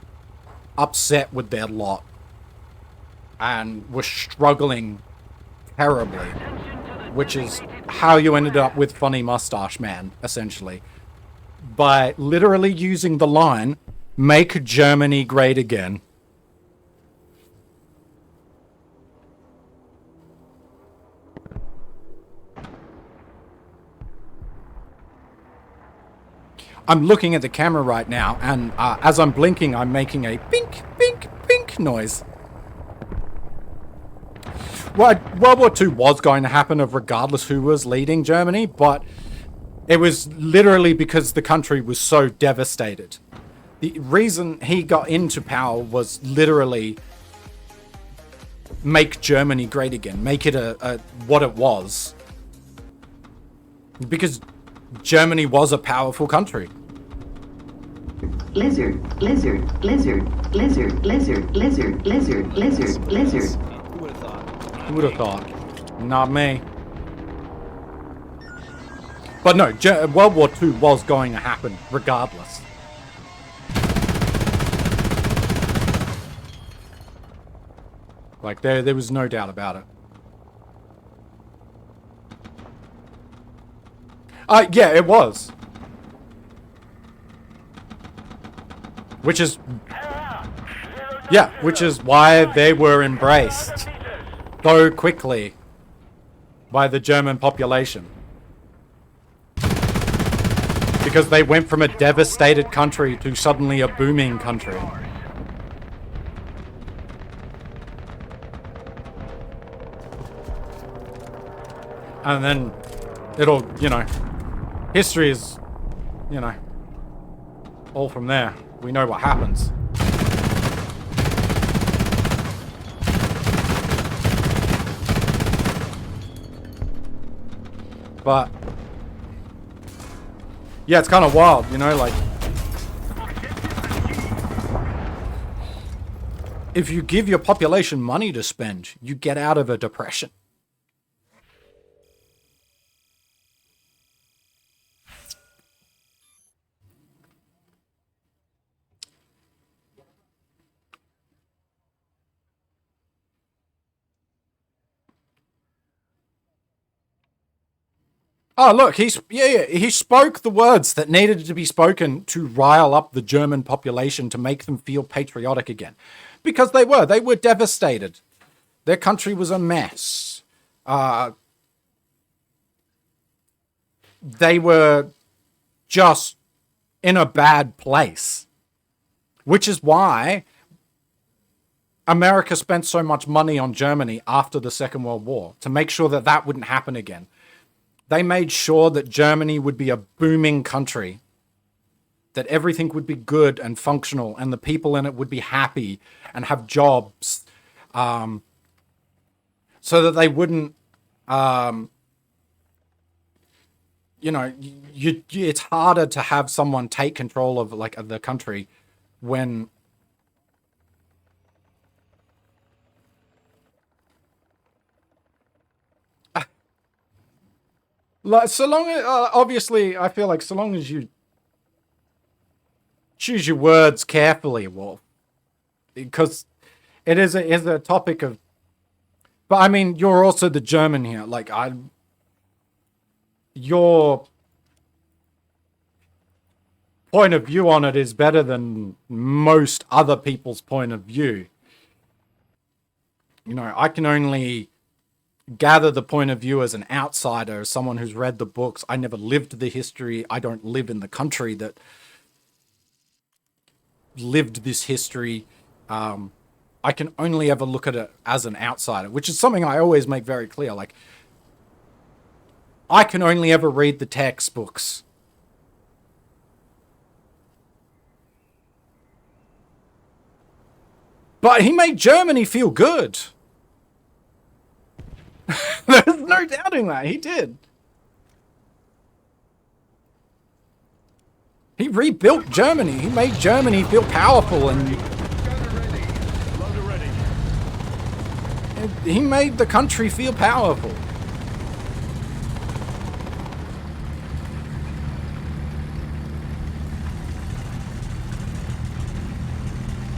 upset with their lot and were struggling terribly, which is how you ended up with Funny Mustache Man, essentially, by literally using the line, "Make Germany great again." I'm looking at the camera right now, and as I'm blinking, I'm making a bink, bink, bink noise. Well, World War II was going to happen of regardless who was leading Germany, but it was literally because the country was so devastated. The reason he got into power was literally make Germany great again, make it a what it was. Because Germany was a powerful country. Lizard, lizard, lizard, lizard, lizard, lizard, lizard, lizard, lizard. Who would have thought? Who would have thought? Not me. But no, World War II was going to happen regardless. Like, there was no doubt about it. Yeah, it was. Which is... Yeah, which is why they were embraced so quickly by the German population. Because they went from a devastated country to suddenly a booming country. And then it'll, you know, history is, you know, all from there. We know what happens. But yeah, it's kind of wild, you know, like if you give your population money to spend, you get out of a depression. Oh, look, he spoke the words that needed to be spoken to rile up the German population to make them feel patriotic again. Because they were devastated. Their country was a mess. They were just in a bad place. Which is why America spent so much money on Germany after the Second World War to make sure that that wouldn't happen again. They made sure that Germany would be a booming country, that everything would be good and functional, and the people in it would be happy and have jobs, so that they wouldn't, it's harder to have someone take control of like the country when so long as, obviously, I feel like so long as you choose your words carefully, Wolf, because it is a topic of. But I mean, you're also the German here. Like your point of view on it is better than most other people's point of view. You know, I can only gather the point of view as an outsider, as someone who's read the books. I never lived the history. I don't live in the country that lived this history. I can only ever look at it as an outsider, which is something I always make very clear. Like, I can only ever read the textbooks. But he made Germany feel good. There's no doubting that. He did. He rebuilt Germany. He made Germany feel powerful, and Loader ready. he made the country feel powerful.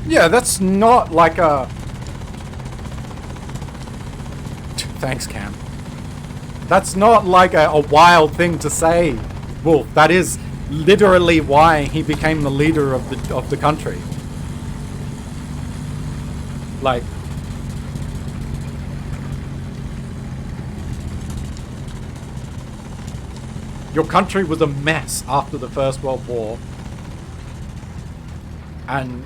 Yeah, that's not like a... Thanks, Cam. That's not like a wild thing to say, Wolf. That is literally why he became the leader of the country. Like, your country was a mess after the First World War, and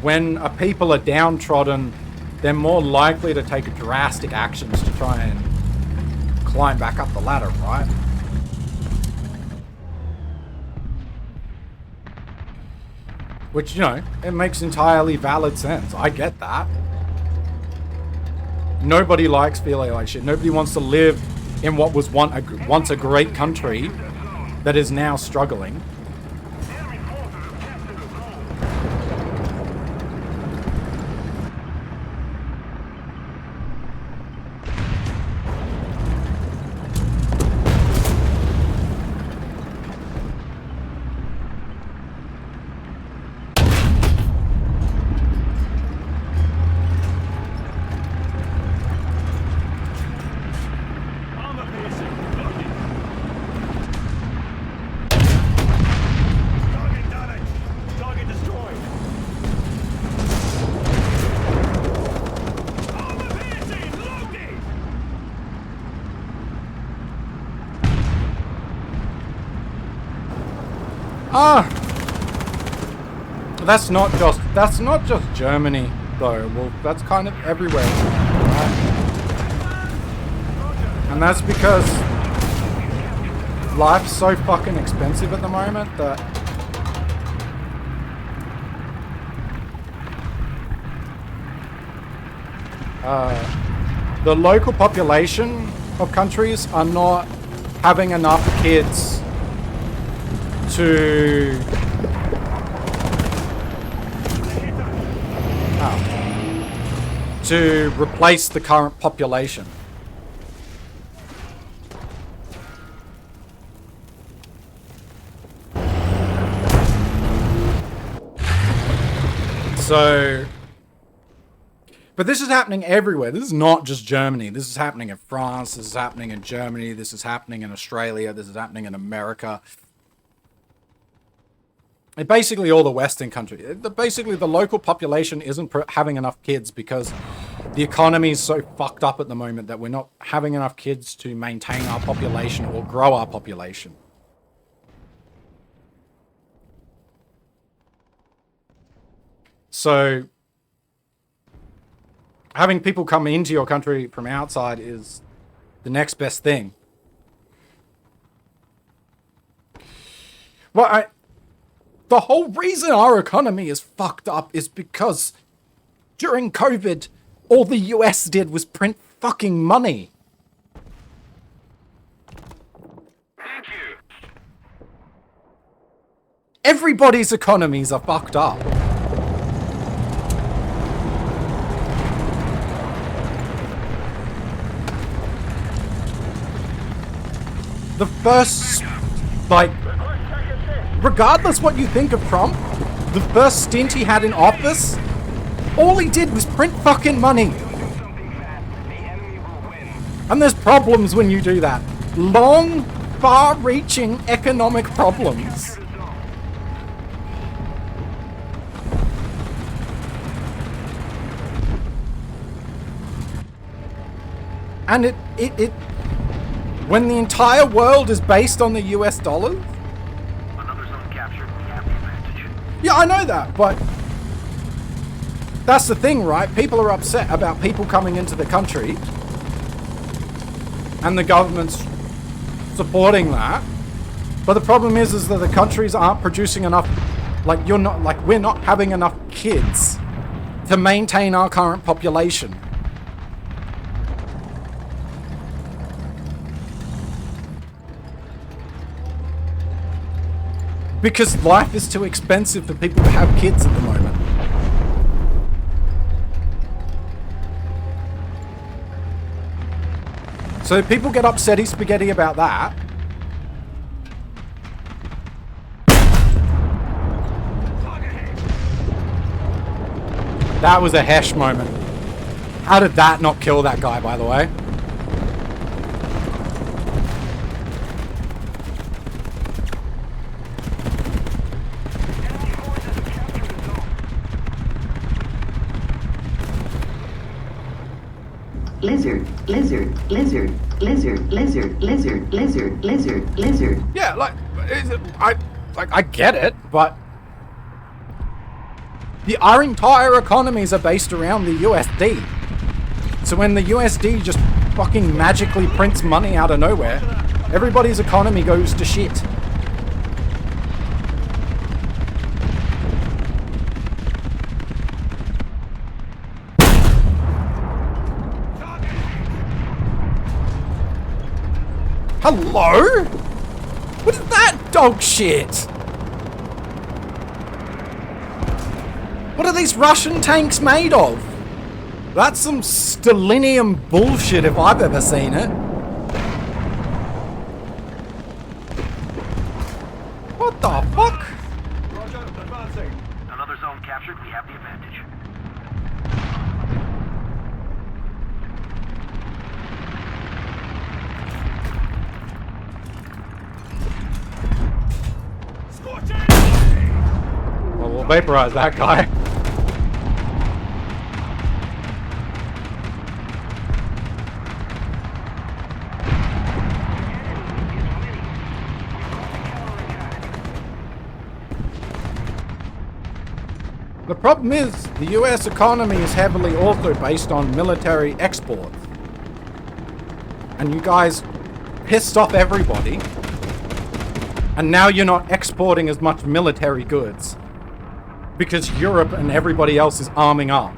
when a people are downtrodden, they're more likely to take drastic actions to try and climb back up the ladder, right? Which, you know, it makes entirely valid sense. I get that. Nobody likes feeling like shit. Nobody wants to live in what was once a great country that is now struggling. Armor piercing. Loading. Target damaged. Target destroyed. Armor piercing. Loading. That's not just Germany though. Well, that's kind of everywhere, right? And that's because life's so fucking expensive at the moment that the local population of countries are not having enough kids to replace the current population. So, but this is happening everywhere. This is not just Germany. This is happening in France. This is happening in Germany. This is happening in Australia. This is happening in America. Basically all the Western countries. Basically the local population isn't having enough kids because the economy is so fucked up at the moment that we're not having enough kids to maintain our population or grow our population. So having people come into your country from outside is the next best thing. Well, the whole reason our economy is fucked up is because during COVID, all the US did was print fucking money. Thank you. Everybody's economies are fucked up. The first, like, regardless what you think of Trump, the first stint he had in office, all he did was print fucking money. Something fast. The enemy will win. And there's problems when you do that. Long, far-reaching economic problems. And it when the entire world is based on the US dollar. Another zone captured. We have the advantage. Yeah, I know that, but that's the thing, right? People are upset about people coming into the country and the government's supporting that. But the problem is that the countries aren't producing enough, we're not having enough kids to maintain our current population. Because life is too expensive for people to have kids at the moment. So people get upsetty spaghetti about that. That was a Hesh moment. How did that not kill that guy, by the way? Lizard, lizard, lizard, lizard, lizard, lizard, lizard, lizard, lizard. Yeah, I get it, but our entire economies are based around the USD. So when the USD just fucking magically prints money out of nowhere, everybody's economy goes to shit. Hello? What is that dog shit? What are these Russian tanks made of? That's some Stalinium bullshit if I've ever seen it. What the fuck? Roger, advancing. Another zone captured. We have the advantage. Well, we'll vaporize that guy. The problem is, the US economy is heavily also based on military exports. And you guys pissed off everybody. And now you're not exporting as much military goods. Because Europe and everybody else is arming up.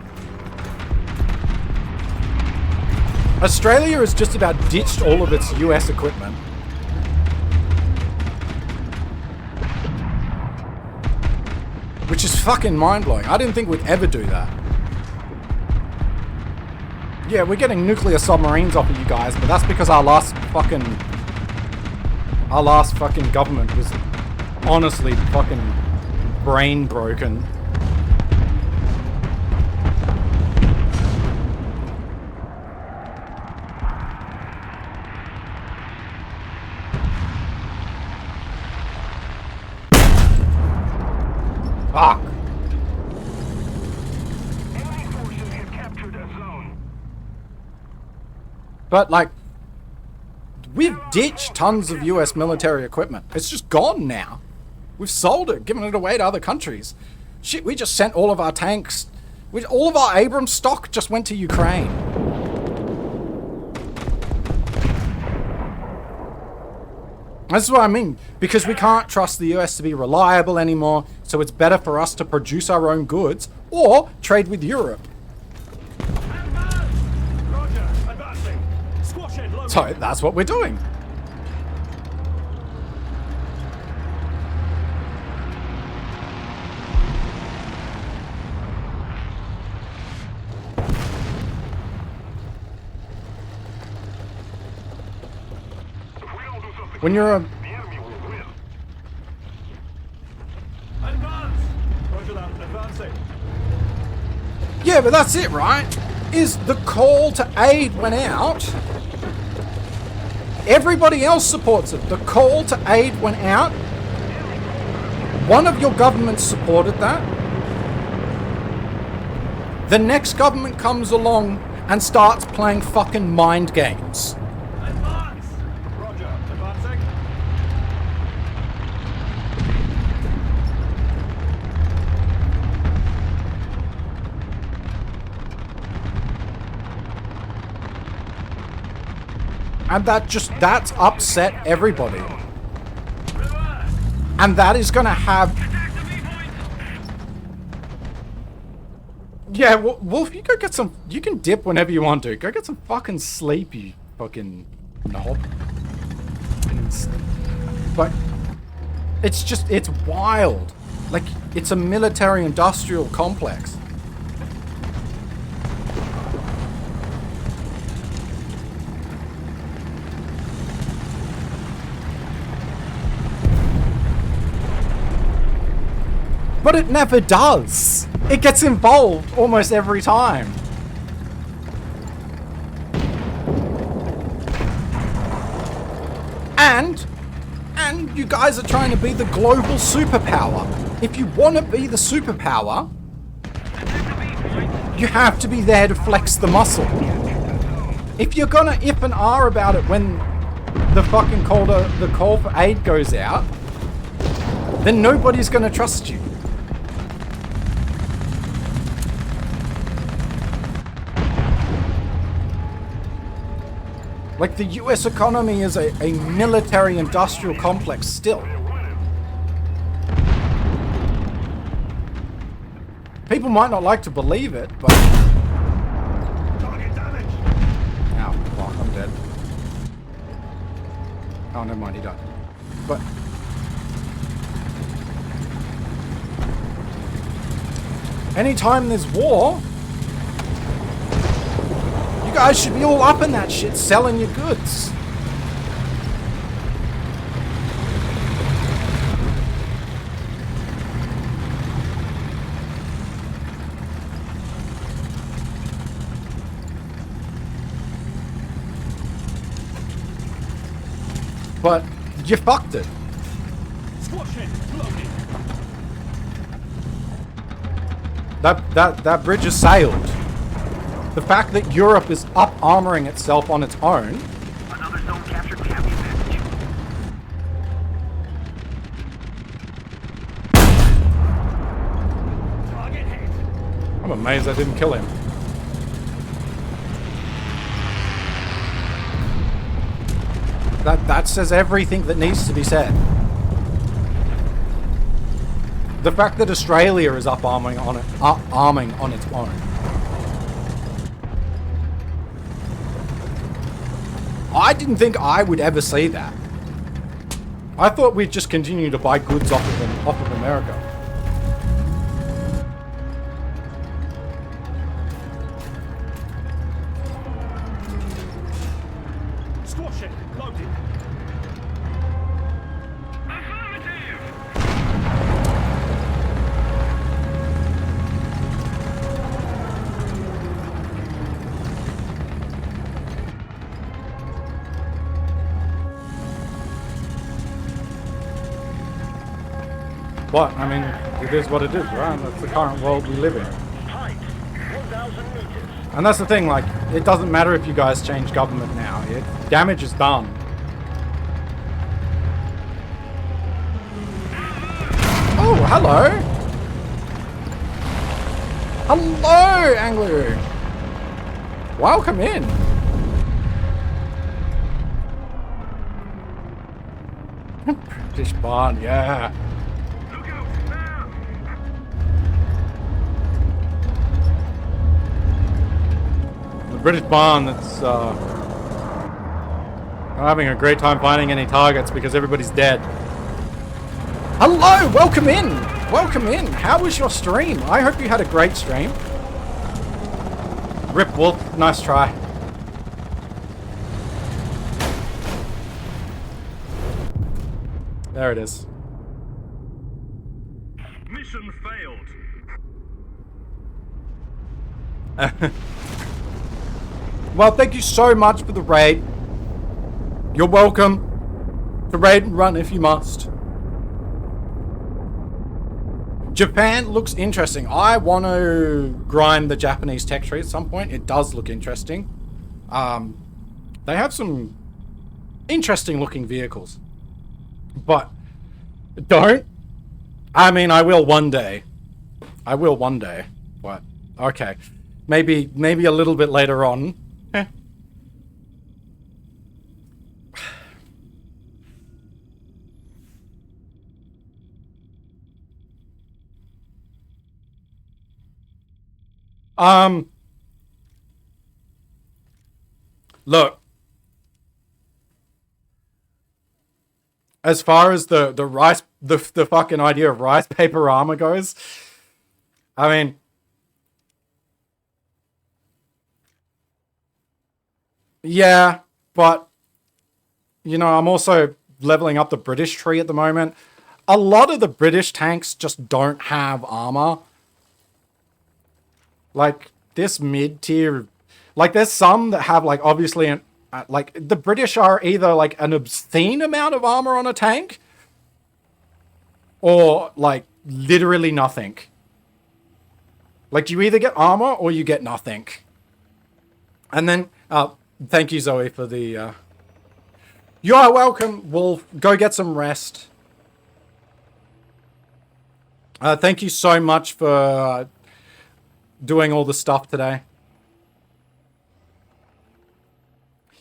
Australia has just about ditched all of its US equipment. Which is fucking mind-blowing. I didn't think we'd ever do that. Yeah, we're getting nuclear submarines off of you guys, but that's because our last fucking government was honestly fucking brain broken. Fuck. Enemy forces have captured a zone. But like, we've ditched tons of US military equipment. It's just gone now. We've sold it, given it away to other countries. Shit, we just sent all of our tanks All of our Abrams stock just went to Ukraine. This is what I mean. Because we can't trust the US to be reliable anymore, so it's better for us to produce our own goods or trade with Europe. Roger, advancing. Squash head located. So that's what we're doing. When you're a... The enemy will win. Advance. Roger that, advancing. Yeah, but that's it, right? Is the call to aid went out. Everybody else supports it. The call to aid went out. One of your governments supported that. The next government comes along and starts playing fucking mind games. Advance. Roger, advancing. And that's upset everybody. And that is gonna have... Yeah, Wolf, you go get some... You can dip whenever you want to. Go get some fucking sleep, you fucking knob. But it's just... It's wild. Like, it's a military-industrial complex. But it never does. It gets involved almost every time. And you guys are trying to be the global superpower. If you want to be the superpower, you have to be there to flex the muscle. If you're gonna if and ah about it when the fucking call for aid goes out, then nobody's gonna trust you. Like, the US economy is a military-industrial complex still. People might not like to believe it, but... Target damage. Ow, fuck, I'm dead. Oh, never mind, he died. But... anytime there's war... you guys should be all up in that shit, selling your goods. But you fucked it. Squash head loaded. That bridge has sailed. The fact that Europe is up-armoring itself on its own. Another zone captured. We have the advantage. Target hit. I'm amazed I didn't kill him. That says everything that needs to be said. The fact that Australia is up-arming on its own. I didn't think I would ever see that. I thought we'd just continue to buy goods off of America. Squash head loaded. What? I mean, it is what it is, right? That's the current world we live in. Height 1,000 meters. And that's the thing, like, it doesn't matter if you guys change government now. Damage is done. Oh, hello! Hello, Angler. Welcome in. British barn, yeah. Look out now! The British barn that's not having a great time finding any targets because everybody's dead. Hello, welcome in. Welcome in. How was your stream? I hope you had a great stream. Rip Wolf, nice try. There it is. Mission failed. Well, thank you so much for the raid. You're welcome to raid and run if you must. Japan looks interesting. I want to grind the Japanese tech tree at some point. It does look interesting. They have some interesting looking vehicles. But don't. I mean, I will one day. I will one day. What? Okay. Maybe a little bit later on. Eh. Look. As far as the fucking idea of rice paper armor goes, I mean, yeah, but you know, I'm also leveling up the British tree at the moment. A lot of the British tanks just don't have armor. Like this mid-tier, like there's some that have like obviously an like the British are either like an obscene amount of armor on a tank or like literally nothing. Like you either get armor or you get nothing. And then thank you, Zoe, for the you are welcome, Wolf. Go get some rest. Thank you so much for doing all the stuff today.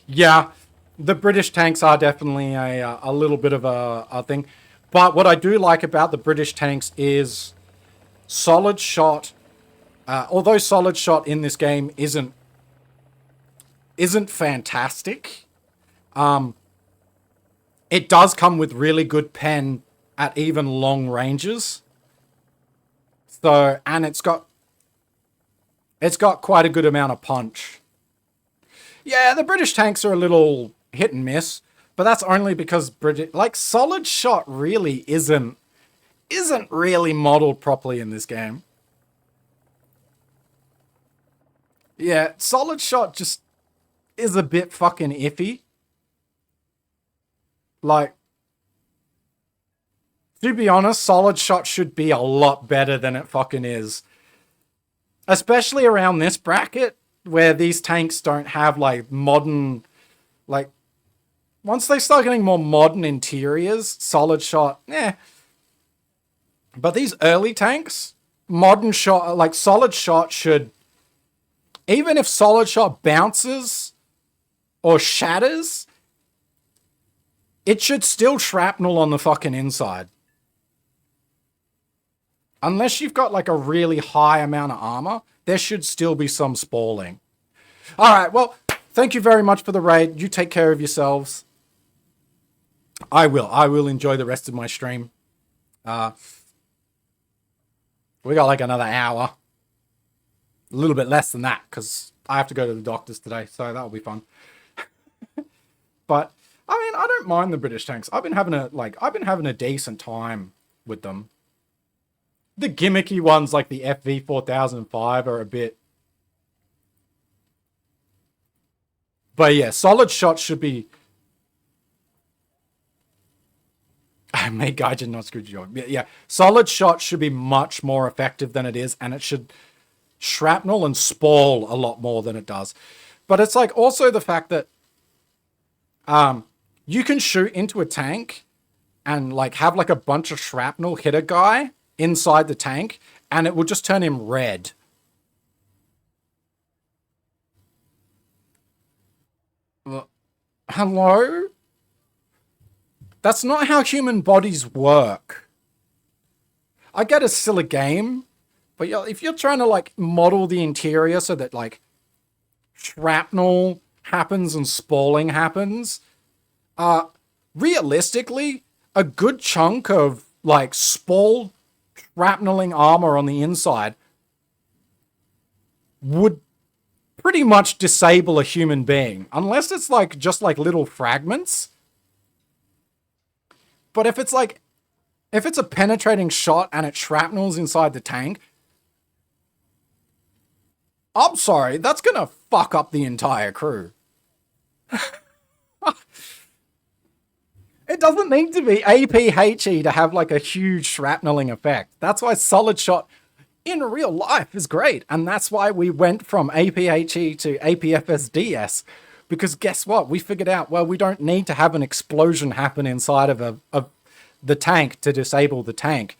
Yeah, the British tanks are definitely a little bit of a thing. But what I do like about the British tanks is solid shot. Although solid shot in this game isn't fantastic, it does come with really good pen at even long ranges. So, and it's got quite a good amount of punch. Yeah, the British tanks are a little hit and miss, but that's only because like solid shot really isn't really modeled properly in this game. Yeah, solid shot just is a bit fucking iffy. Like, to be honest, solid shot should be a lot better than it fucking is. Especially around this bracket, where these tanks don't have, like, modern... Like, once they start getting more modern interiors, solid shot, eh. But these early tanks, modern shot, like, solid shot should... Even if solid shot bounces or shatters, it should still shrapnel on the fucking inside. Unless you've got like a really high amount of armor, there should still be some spalling. Alright, well, thank you very much for the raid. You take care of yourselves. I will enjoy the rest of my stream. We got like another hour. A little bit less than that, because I have to go to the doctors today, so that'll be fun. But I mean, I don't mind the British tanks. I've been having a decent time with them. The gimmicky ones like the FV 4005 are a bit. But yeah, solid shot should be. I made Gaijin not Scrooge. Yeah, solid shot should be much more effective than it is, and it should shrapnel and spall a lot more than it does. But it's like also the fact that you can shoot into a tank and like have like a bunch of shrapnel hit a guy inside the tank and it will just turn him red. hello? That's not how human bodies work. I get it's still a game, but if you're trying to like model the interior so that like shrapnel happens and spalling happens, realistically, a good chunk of like spall shrapneling armor on the inside would pretty much disable a human being, unless it's like just like little fragments. But if it's a penetrating shot and it shrapnels inside the tank, I'm sorry, that's gonna fuck up the entire crew. It doesn't need to be APHE to have like a huge shrapneling effect. That's why Solid Shot in real life is great. And that's why we went from APHE to APFSDS. Because guess what? We figured out, well, we don't need to have an explosion happen inside of the tank to disable the tank.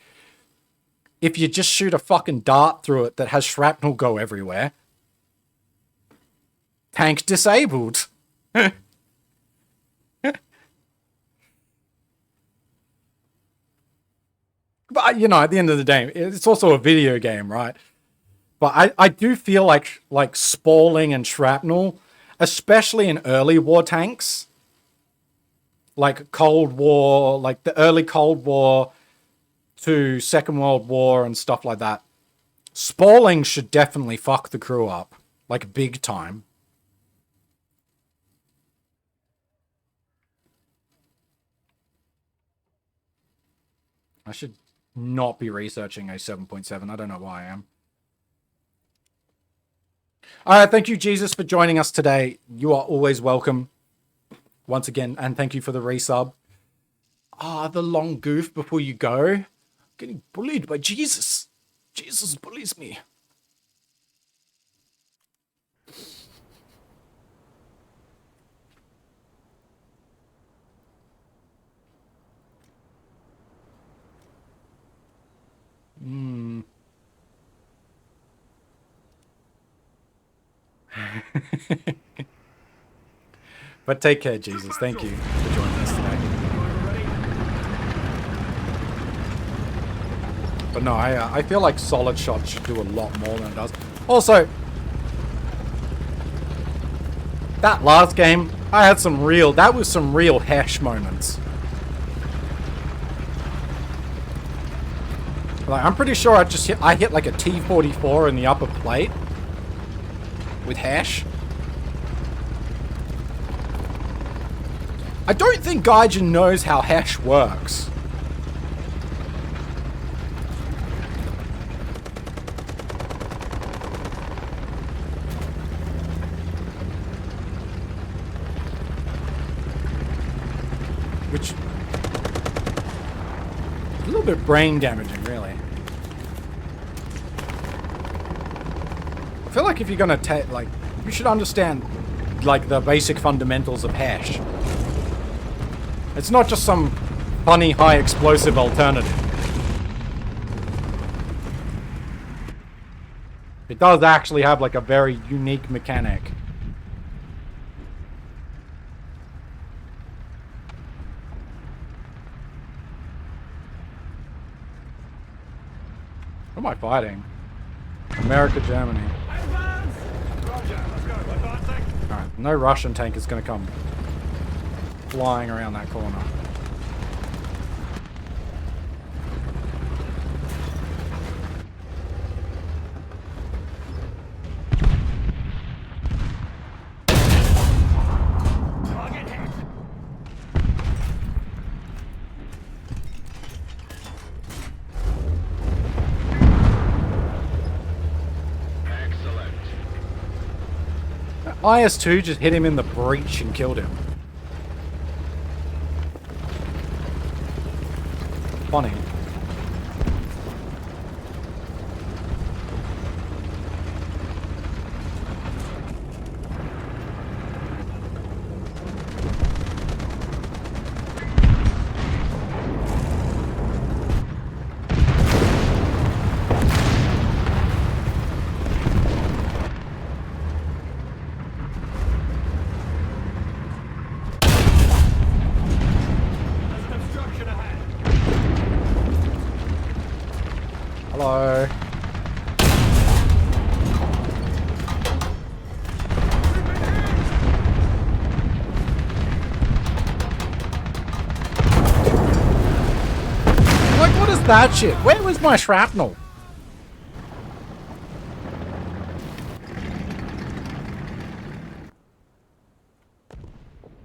If you just shoot a fucking dart through it that has shrapnel go everywhere, tank disabled. But, you know, at the end of the day, it's also a video game, right? But I do feel like spalling and shrapnel, especially in early war tanks, like Cold War, like the early Cold War to Second World War and stuff like that, spalling should definitely fuck the crew up, like big time. I should not be researching a 7.7. I don't know why I am. All right, thank you, Jesus, for joining us today. You are always welcome. Once again, and thank you for the resub. The long goof before you go. Getting bullied by Jesus. Jesus bullies me. But take care, Jesus. Thank you for joining us today. But no, I feel like Solid Shot should do a lot more than it does. Also, that last game, I had that was some real Hesh moments. Like, I'm pretty sure I hit like a T-44 in the upper plate with Hesh. I don't think Gaijin knows how Hesh works. Which... a little bit brain damaging, really. I feel like if you're gonna take, like, you should understand, like, the basic fundamentals of Hesh. It's not just some funny high explosive alternative. It does actually have like a very unique mechanic. What am I fighting? America, Germany. Advance! Roger, let's go. Advancing. Alright, no Russian tank is gonna come flying around that corner. Target hit. Excellent. IS-2 just hit him in the breach and killed him. Funny. that shit? Where was my shrapnel?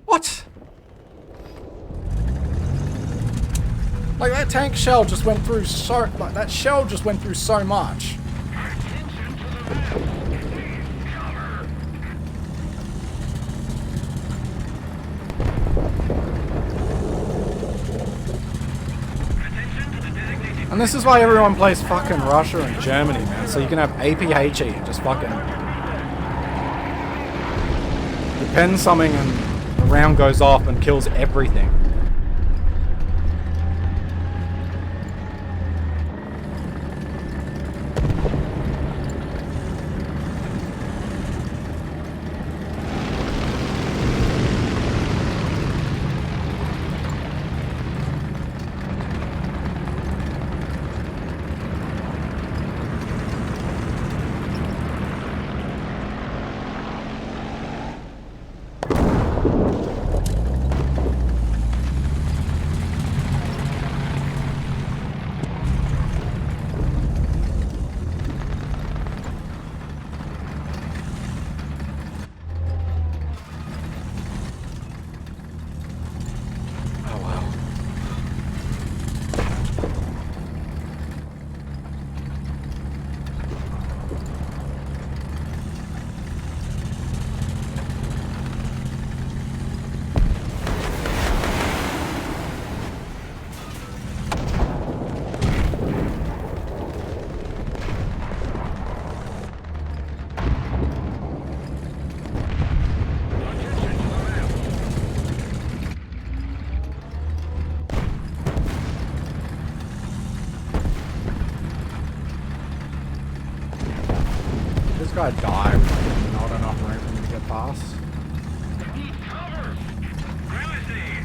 What? Like that tank shell just went through so, like that shell just went through so much. And this is why everyone plays fucking Russia and Germany, man. So you can have APHE and just fucking depend something and the round goes off and kills everything. Guy died with not enough room for me to get past. Cover! Grimacing!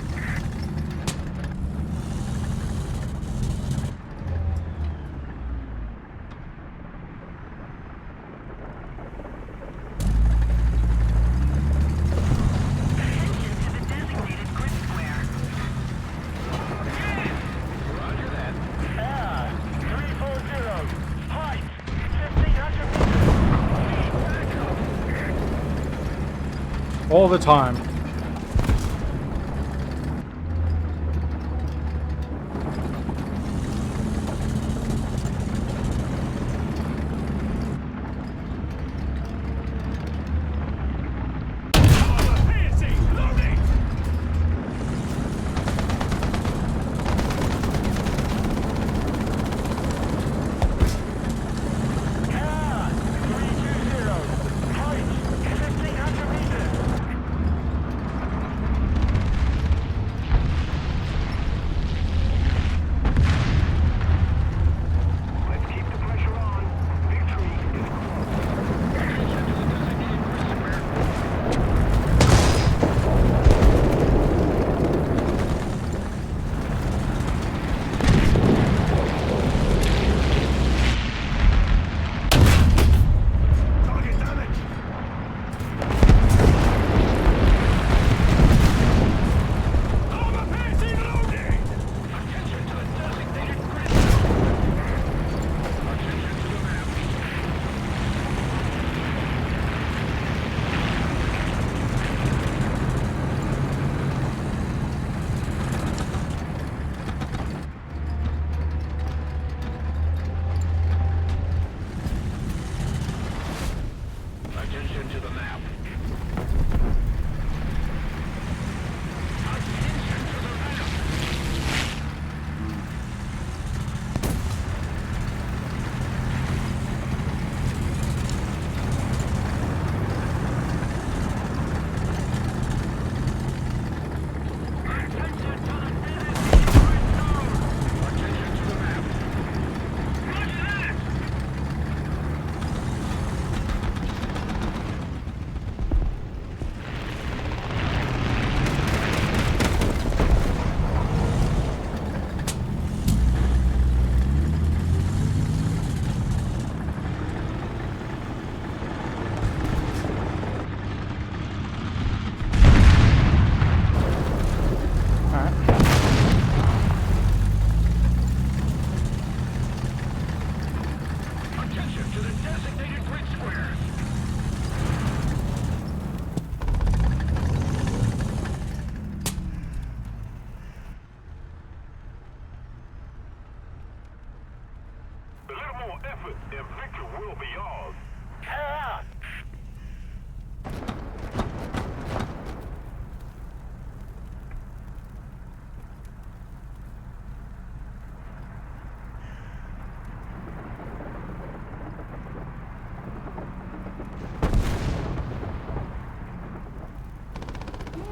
Attention to the designated grid square. Roger that. 340. Height 1,500 meters. All the time.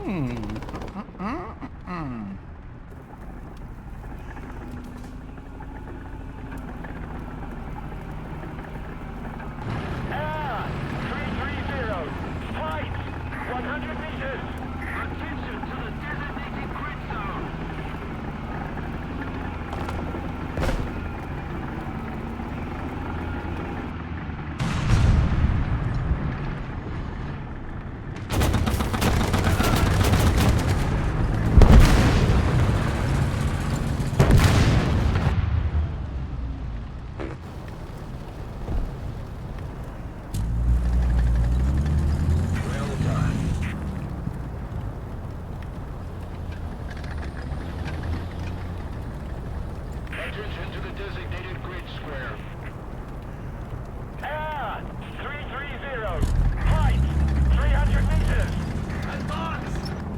Air 330. Flight 100 meters. Attention to the designated grid zone. Well done. Attention to the designated grid square. Air 330. Flight 300 meters. Advance!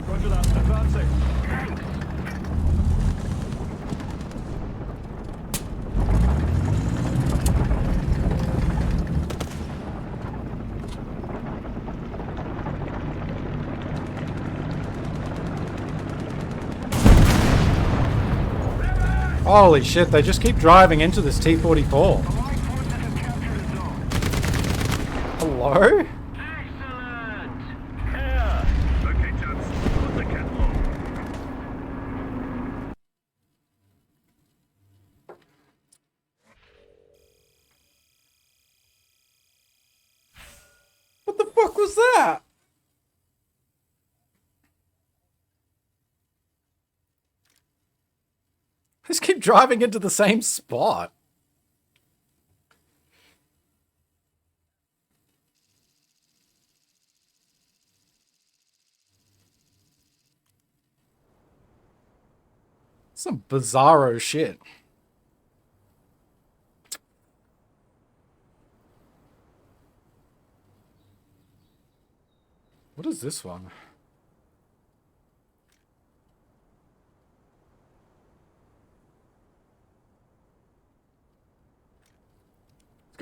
Roger that. Advancing. Thanks. Holy shit, they just keep driving into this T-44. Allied forces have captured a zone. Hello? Excellent. Air Okay, chaps. Put the cat low. What the fuck was that? Just keep driving into the same spot. Some bizarro shit. What is this one?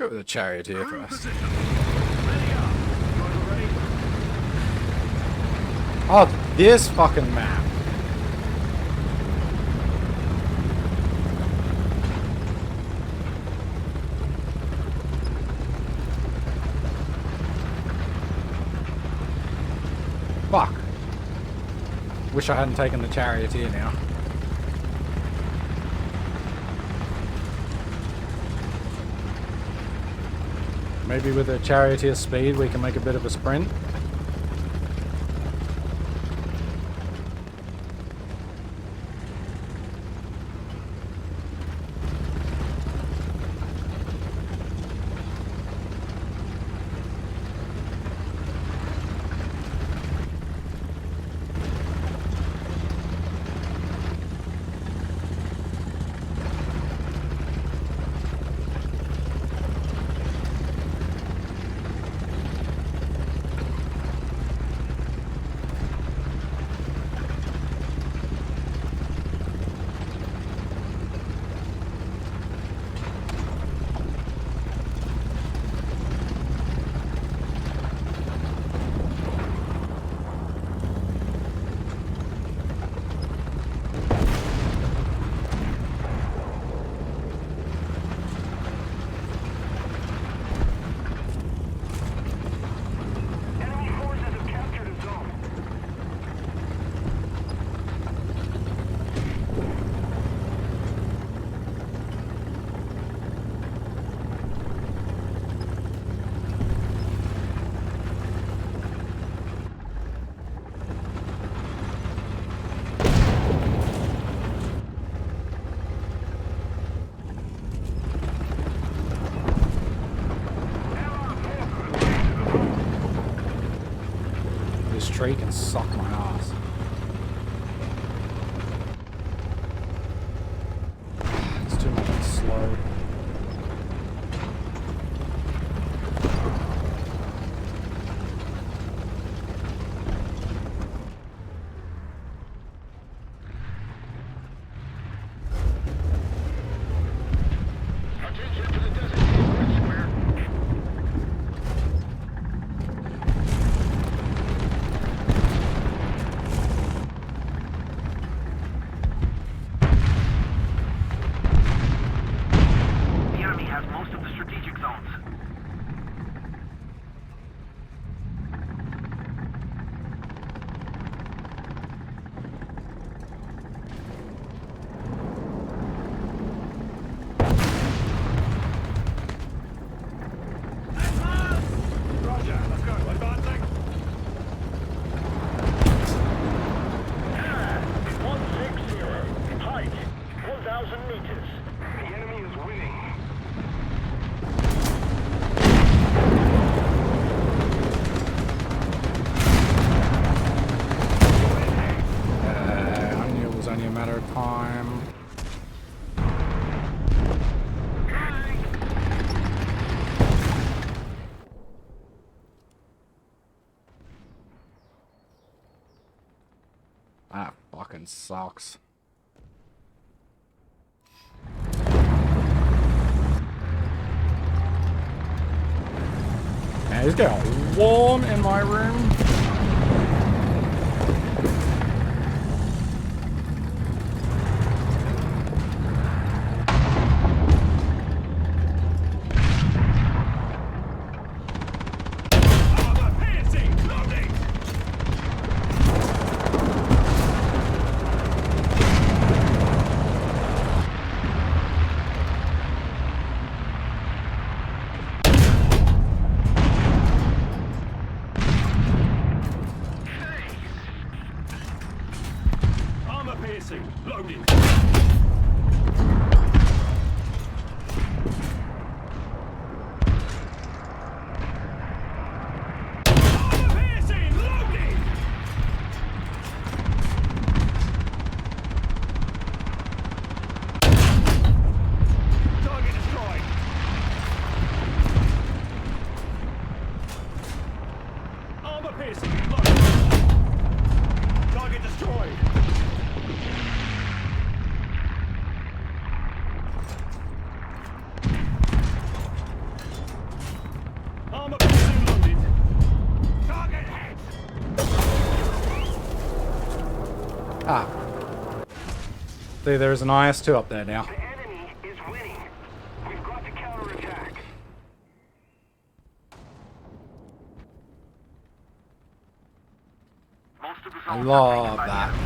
Let's go with the charioteer first. Position. Ready up. Driver ready. Oh, this fucking map. Fuck. Wish I hadn't taken the charioteer now. Maybe with a charioteer speed we can make a bit of a sprint. Enemy forces have captured a zone. This tree can suck my ass. It's too much slow. Attention to the designated grid square. That fucking sucks. Man, it's getting warm in my room. Armor piercing! Loading! Armor piercing! Loading! Armor piercing! Loading! Target destroyed! Armor piercing! Loading! Target destroyed! Armor piercing loaded! Target hit! Ah. See, there's an IS-2 up there now. The enemy is winning. We've got to counterattack. Most of the I zones are love taken by the that. enemy.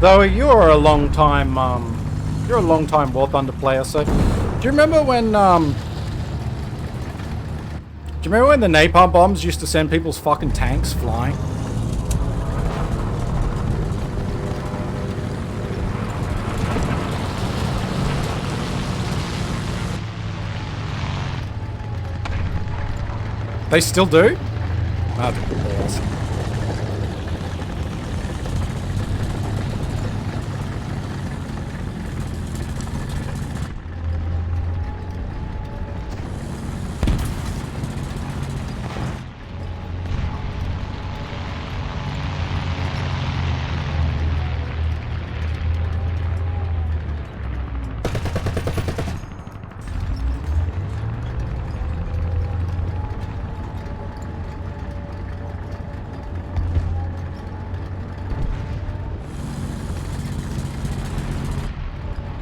Though you're a long time War Thunder player, so do you remember when the napalm bombs used to send people's fucking tanks flying? They still do? That's awesome.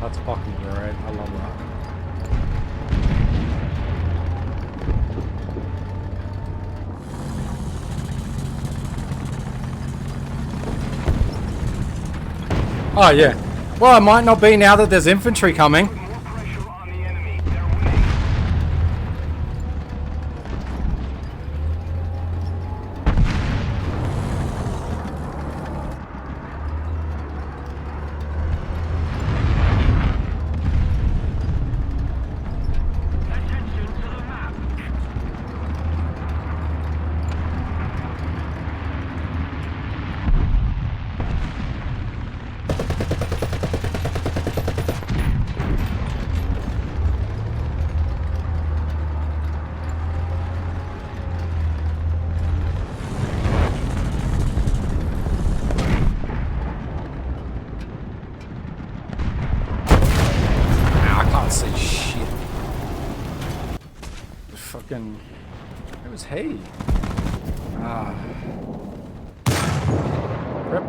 That's fucking great. I love that. Oh yeah. Well, it might not be now that there's infantry coming. Put more pressure on the enemy. They're winning. Attention to the map. I can't see shit. The fucking. It was hay. Ah. Rip.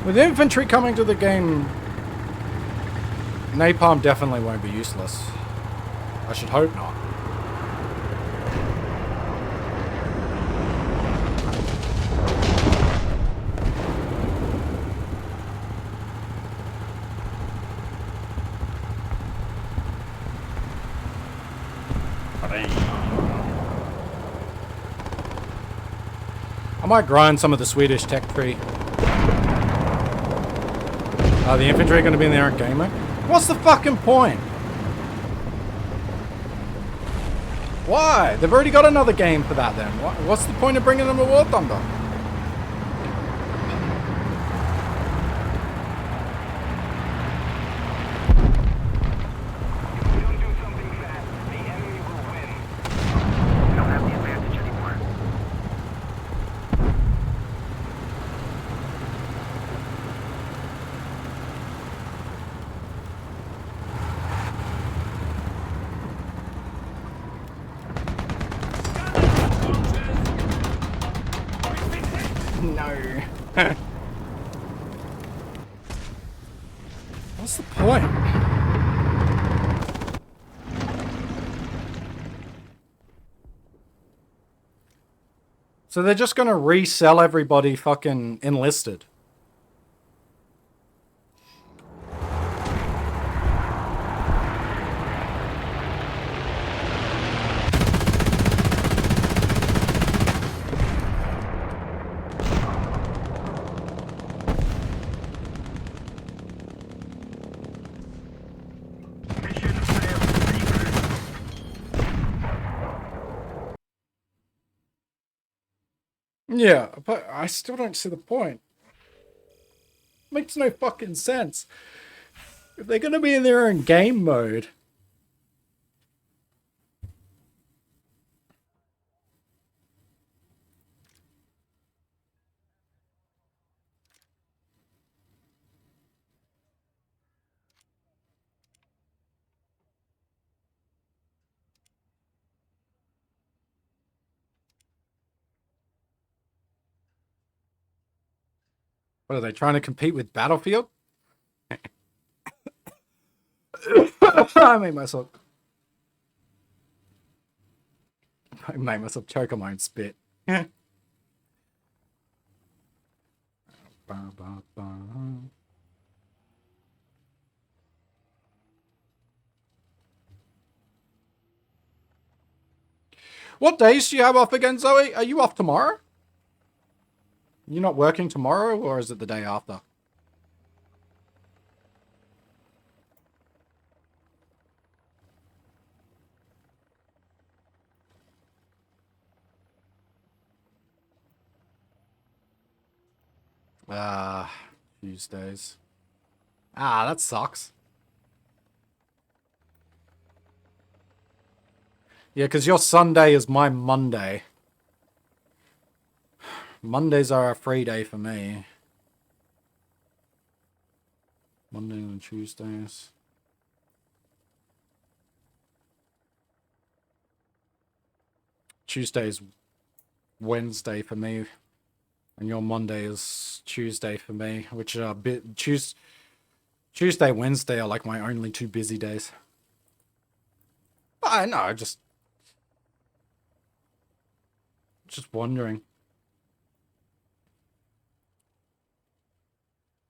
With infantry coming to the game, napalm definitely won't be useless. I should hope not. might grind some of the Swedish tech tree. Are the infantry going to be in there in game mode? What's the fucking point? Why? They've already got another game for that then. What's the point of bringing them to War Thunder? If we don't do something fast, the enemy will win. We don't have the advantage anymore. No. What's the point? So they're just gonna resell everybody fucking enlisted. Mission failed. Regroup. Yeah, but I still don't see the point. Makes no fucking sense. If they're gonna be in there in game mode. What are they trying to compete with Battlefield? I made myself choke on my own spit. Ba, ba, ba. What days do you have off again, Zoe? Are you off tomorrow? You're not working tomorrow, or is it the day after? Tuesdays. That sucks. Yeah, because your Sunday is my Monday. Mondays are a free day for me. Monday and Tuesdays. Tuesday's Wednesday for me. And your Monday is Tuesday for me, which are a bit Tuesday, Wednesday are like my only two busy days. I know, just wondering.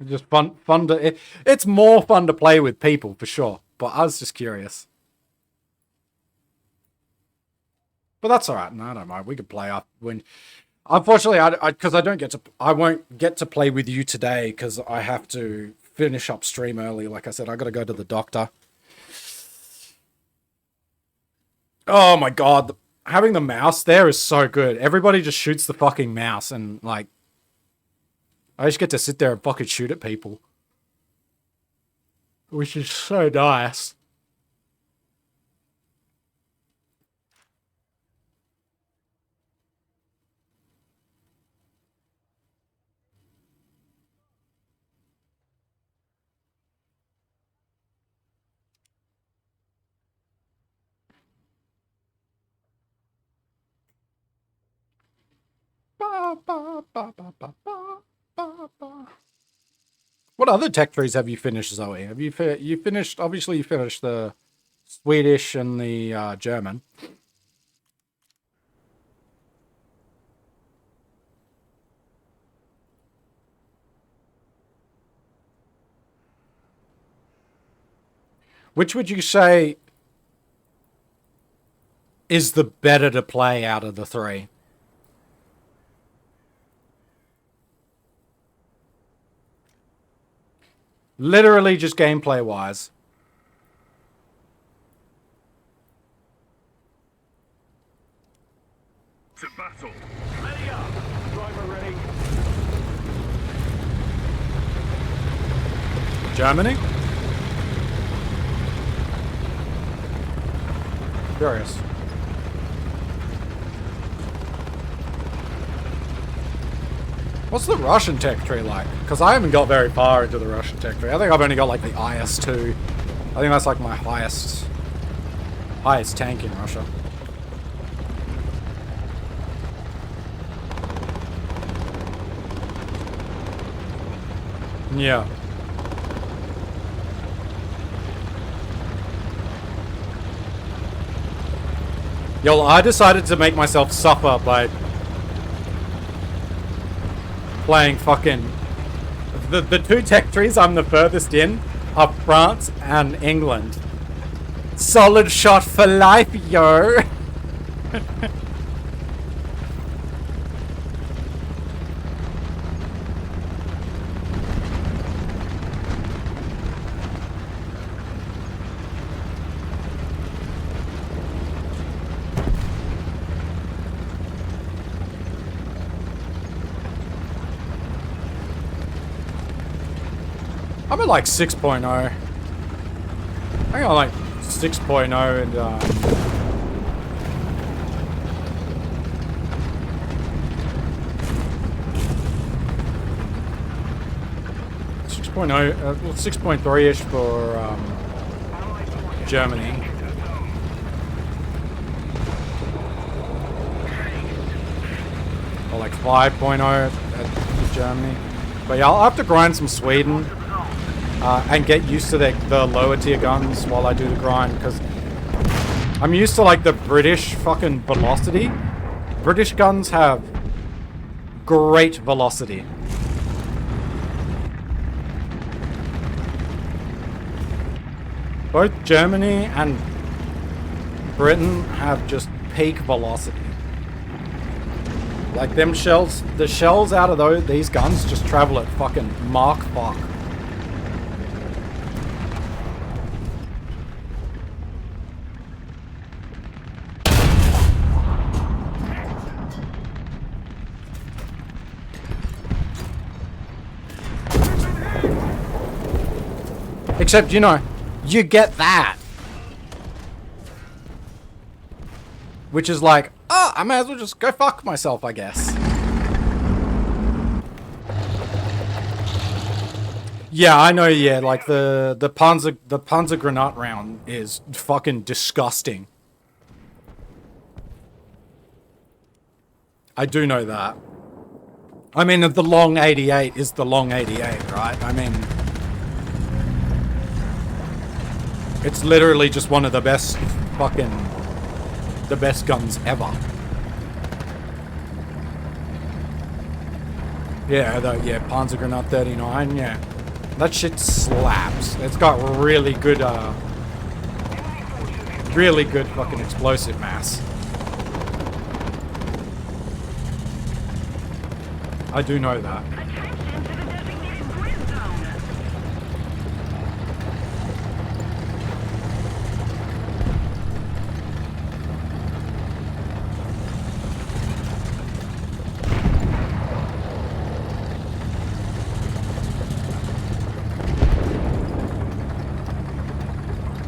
It's just fun to it's more fun to play with people for sure, but I was just curious. But that's all right. No, I don't mind. We could play up when. Unfortunately, because I won't get to play with you today because I have to finish up stream early. Like I said, I got to go to the doctor. Oh my god, having the mouse there is so good. Everybody just shoots the fucking mouse and like, I just get to sit there and fucking shoot at people, which is so nice. What other tech trees have you finished, Zoe? Have you finished? Obviously, you finished the Swedish and the German. Which would you say is the better to play out of the three? Literally just gameplay wise. To battle. Ready up. Driver ready. Germany? Curious. What's the Russian tech tree like? Because I haven't got very far into the Russian tech tree. I think I've only got like the IS-2. I think that's like my highest tank in Russia. Yeah. Yo, I decided to make myself suffer by playing fucking... The two tech trees I'm the furthest in are France and England. Solid shot for life, yo! I'm at like 6.0. I think I'm like 6.0 and 6.0, well 6.3-ish for Germany. Or like 5.0 at Germany. But yeah, I'll have to grind some Sweden. And get used to the lower tier guns while I do the grind, because I'm used to like the British fucking velocity. British guns have great velocity. Both Germany and Britain have just peak velocity. Like them shells, the shells out of these guns just travel at fucking Mach fuck. Except, you know, you get that. Which is like, oh, I may as well just go fuck myself, I guess. Yeah, I know, yeah, like the Panzergranate round is fucking disgusting. I do know that. I mean, the long 88 is the long 88, right? I mean... It's literally just one of the best guns ever. Yeah, Panzergranate 39, yeah. That shit slaps. It's got really good fucking explosive mass. I do know that. Attention to the designated grid zone.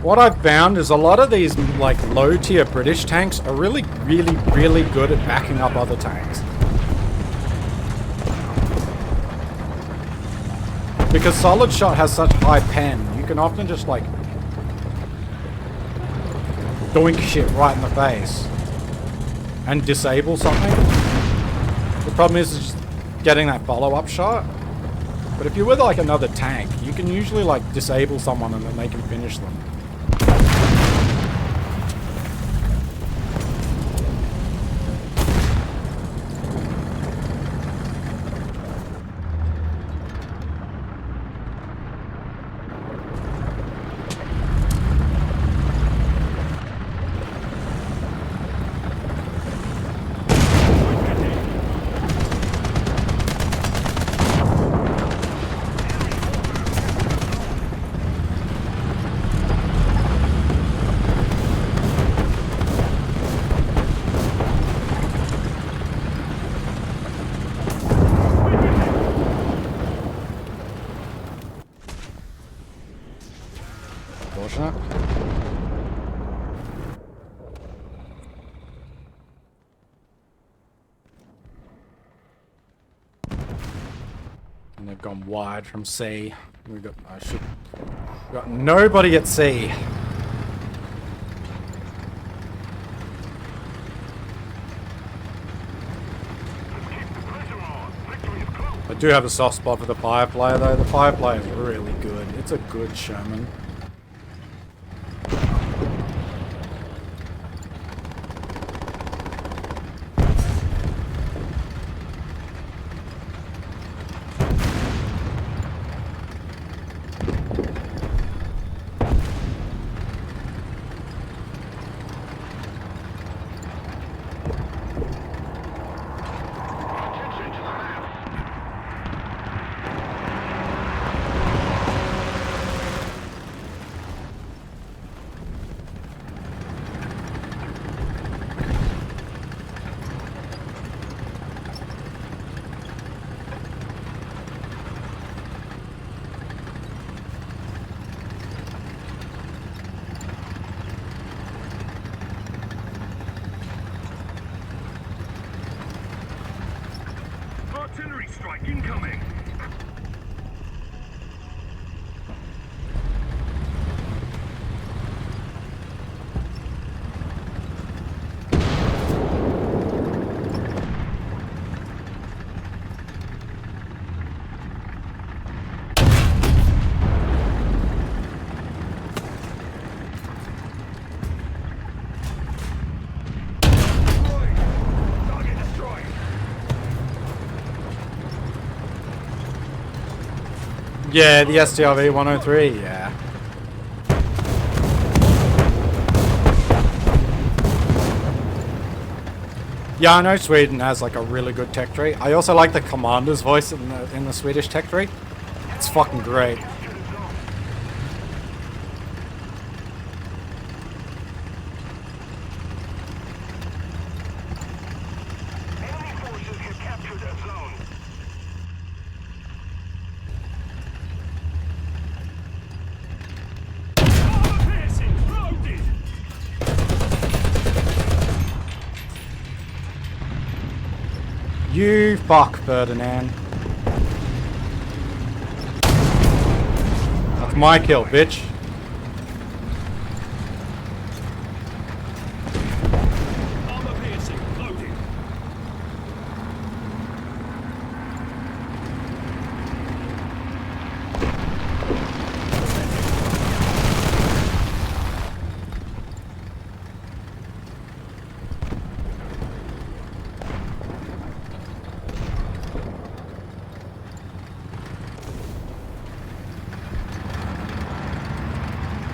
What I've found is a lot of these like low tier British tanks are really good at backing up other tanks. Because Solid Shot has such high pen, you can often just like doink shit right in the face and disable something. The problem is just getting that follow-up shot. But if you're with like another tank, you can usually like disable someone and then they can finish them. And they've gone wide from C. We got nobody at C. I do have a soft spot for the fire player though. The fire player is really good. It's a good Sherman. Artillery strike incoming. Target destroyed. Yeah, the STRV 103, yeah. Yeah, I know Sweden has like a really good tech tree. I also like the commander's voice in the Swedish tech tree. It's fucking great. Enemy forces have captured a zone. Armor piercing loaded. You fuck, Ferdinand. That's my kill, bitch. Armor piercing loaded.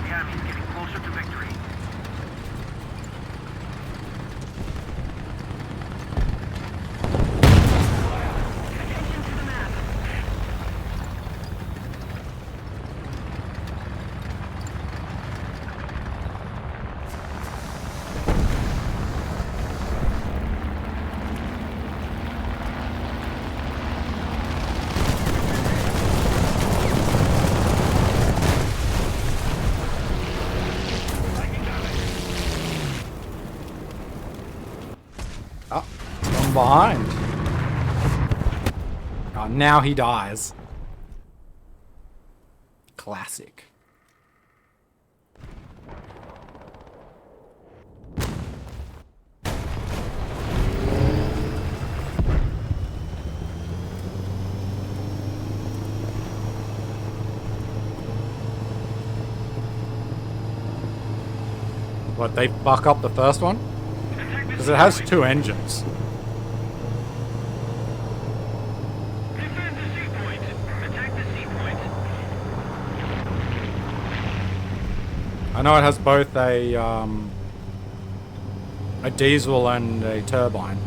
The enemy's getting closer to victory. Attention to the map. Oh, from behind. Oh, now he dies. Classic. What, they fuck up the first one? Because it has two engines. Defend the sea point. Attack the sea point. I know it has both a diesel and a turbine.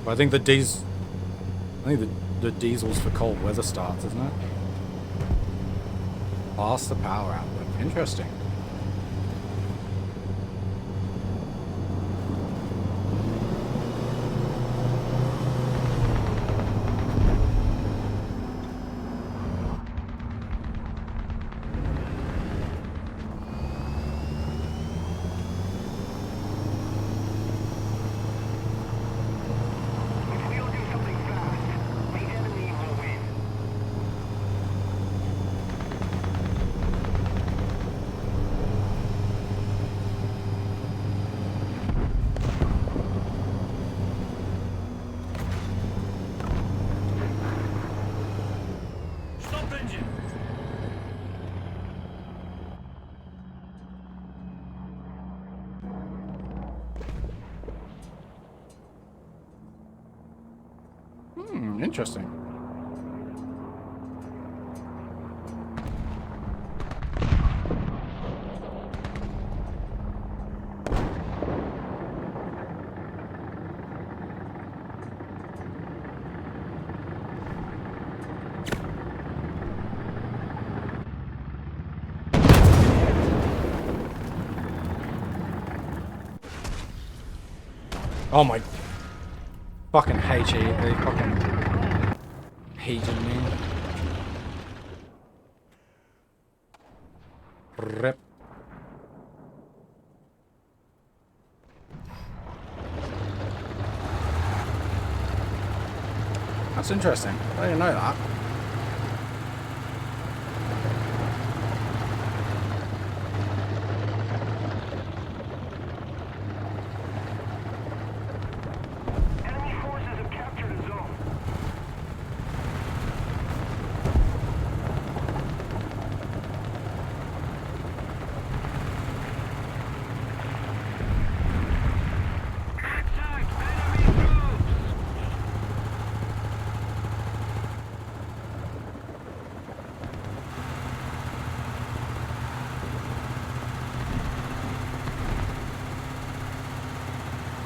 But I think the diesel's for cold weather starts, isn't it? Past the power output. Interesting. Interesting. Oh my fucking hate you. They fucking hating me. Rip. That's interesting. I didn't know that. Enemy forces have captured a zone. Attack enemy troops!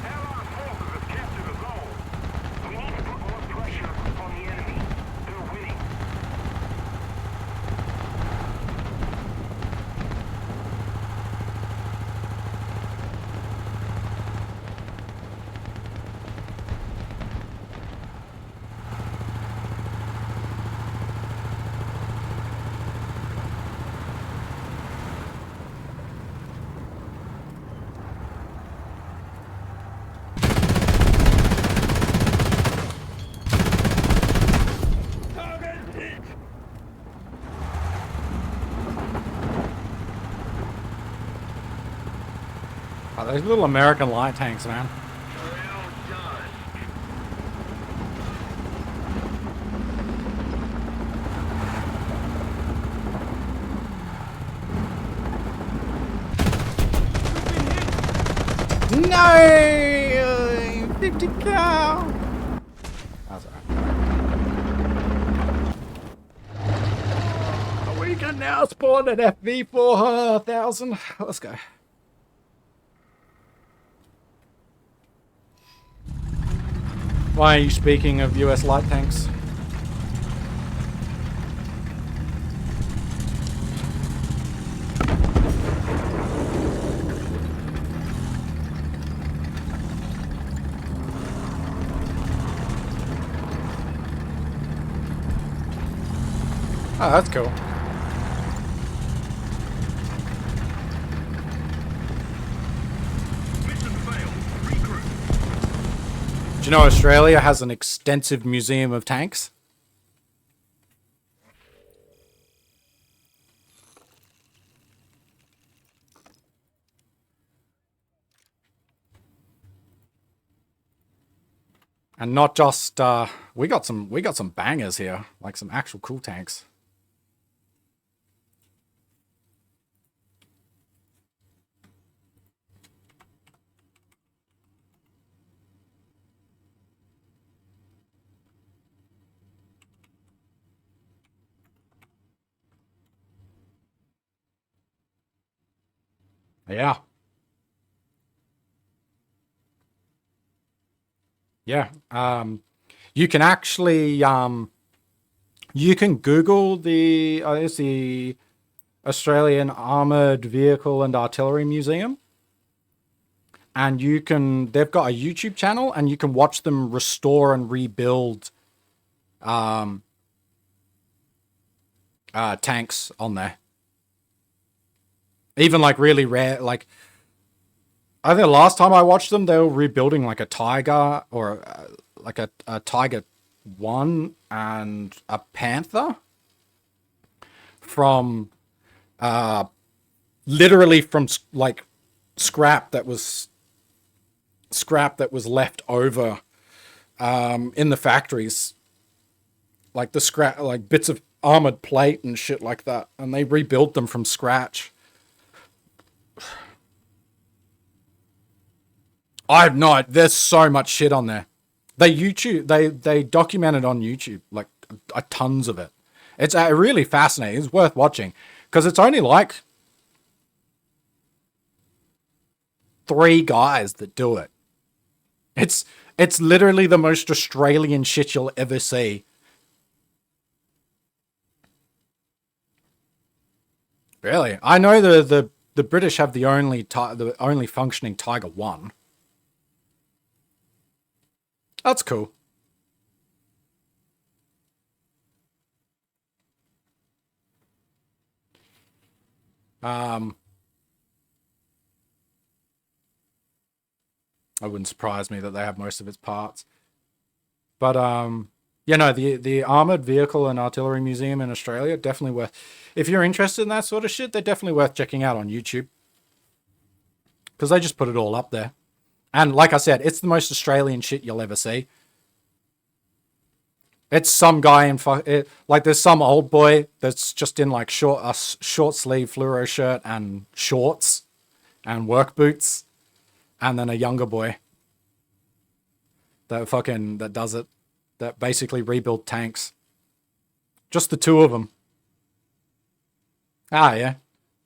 Allied forces have captured a zone. We need to put more pressure on the enemy. They're winning. Target hit! Oh, those little American light tanks, man. Well done. No! 50 cal! That's alright. We can now spawn an FV 4000. Let's go. Why are you speaking of US light tanks? Oh, that's cool. Mission failed. Regroup. Do you know Australia has an extensive museum of tanks? And not just we got some bangers here, like some actual cool tanks. Yeah. Yeah. You can actually you can Google the it's the Australian Armored Vehicle and Artillery Museum, and they've got a YouTube channel, and you can watch them restore and rebuild tanks on there. Even like really rare, like I think the last time I watched them, they were rebuilding like a Tiger or like a Tiger 1 and a Panther from literally from like scrap that was left over in the factories, like the scrap, like bits of armored plate and shit like that, and they rebuilt them from scratch. I have no. There's so much shit on there. They documented on YouTube like tons of it. It's really fascinating. It's worth watching because it's only like 3 guys that do it. It's literally the most Australian shit you'll ever see. Really, I know the British have the only functioning Tiger 1. That's cool. It wouldn't surprise me that they have most of its parts. But you know, the Armored Vehicle and Artillery Museum in Australia, definitely worth, if you're interested in that sort of shit, they're definitely worth checking out on YouTube. Because they just put it all up there. And like I said, it's the most Australian shit you'll ever see. It's some guy in like there's some old boy that's just in like short sleeve fluoro shirt and shorts and work boots, and then a younger boy that does it, that basically rebuild tanks. Just the 2 of them. Ah, yeah,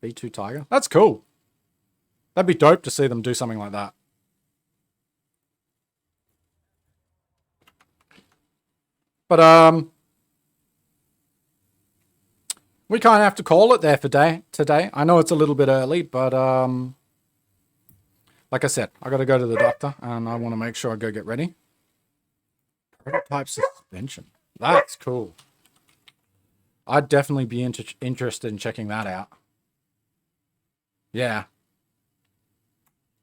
B2 Tiger. That's cool. That'd be dope to see them do something like that. But we kind of have to call it there for today. I know it's a little bit early, but like I said, I got to go to the doctor and I want to make sure I go get ready. Prototype suspension. That's cool. I'd definitely be interested in checking that out. Yeah.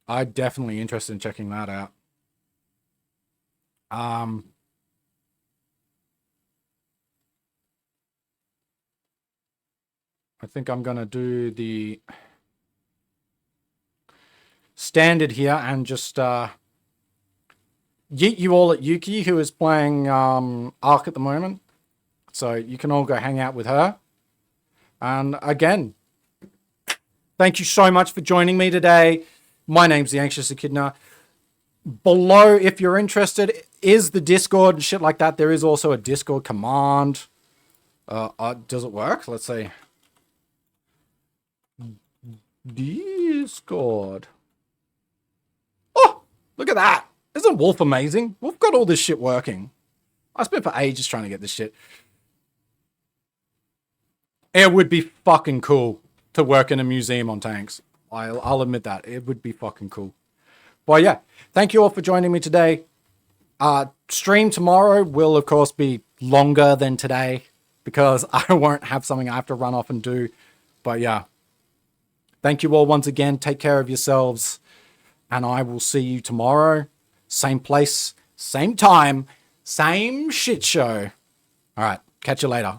I'd definitely interested in checking that out. I think I'm going to do the standard here and just yeet you all at Yuki, who is playing Ark at the moment. So you can all go hang out with her. And again, thank you so much for joining me today. My name's The Anxious Echidna. Below, if you're interested, is the Discord and shit like that. There is also a Discord command. Does it work? Let's see. Discord. Oh, look at that. Isn't Wolf amazing? We've got all this shit working. I spent for ages trying to get this shit. It would be fucking cool to work in a museum on tanks. I'll admit that. It would be fucking cool. But yeah, thank you all for joining me today. Stream tomorrow will, of course, be longer than today because I won't have something I have to run off and do. But yeah. Thank you all once again. Take care of yourselves. And I will see you tomorrow. Same place, same time, same shit show. All right. Catch you later.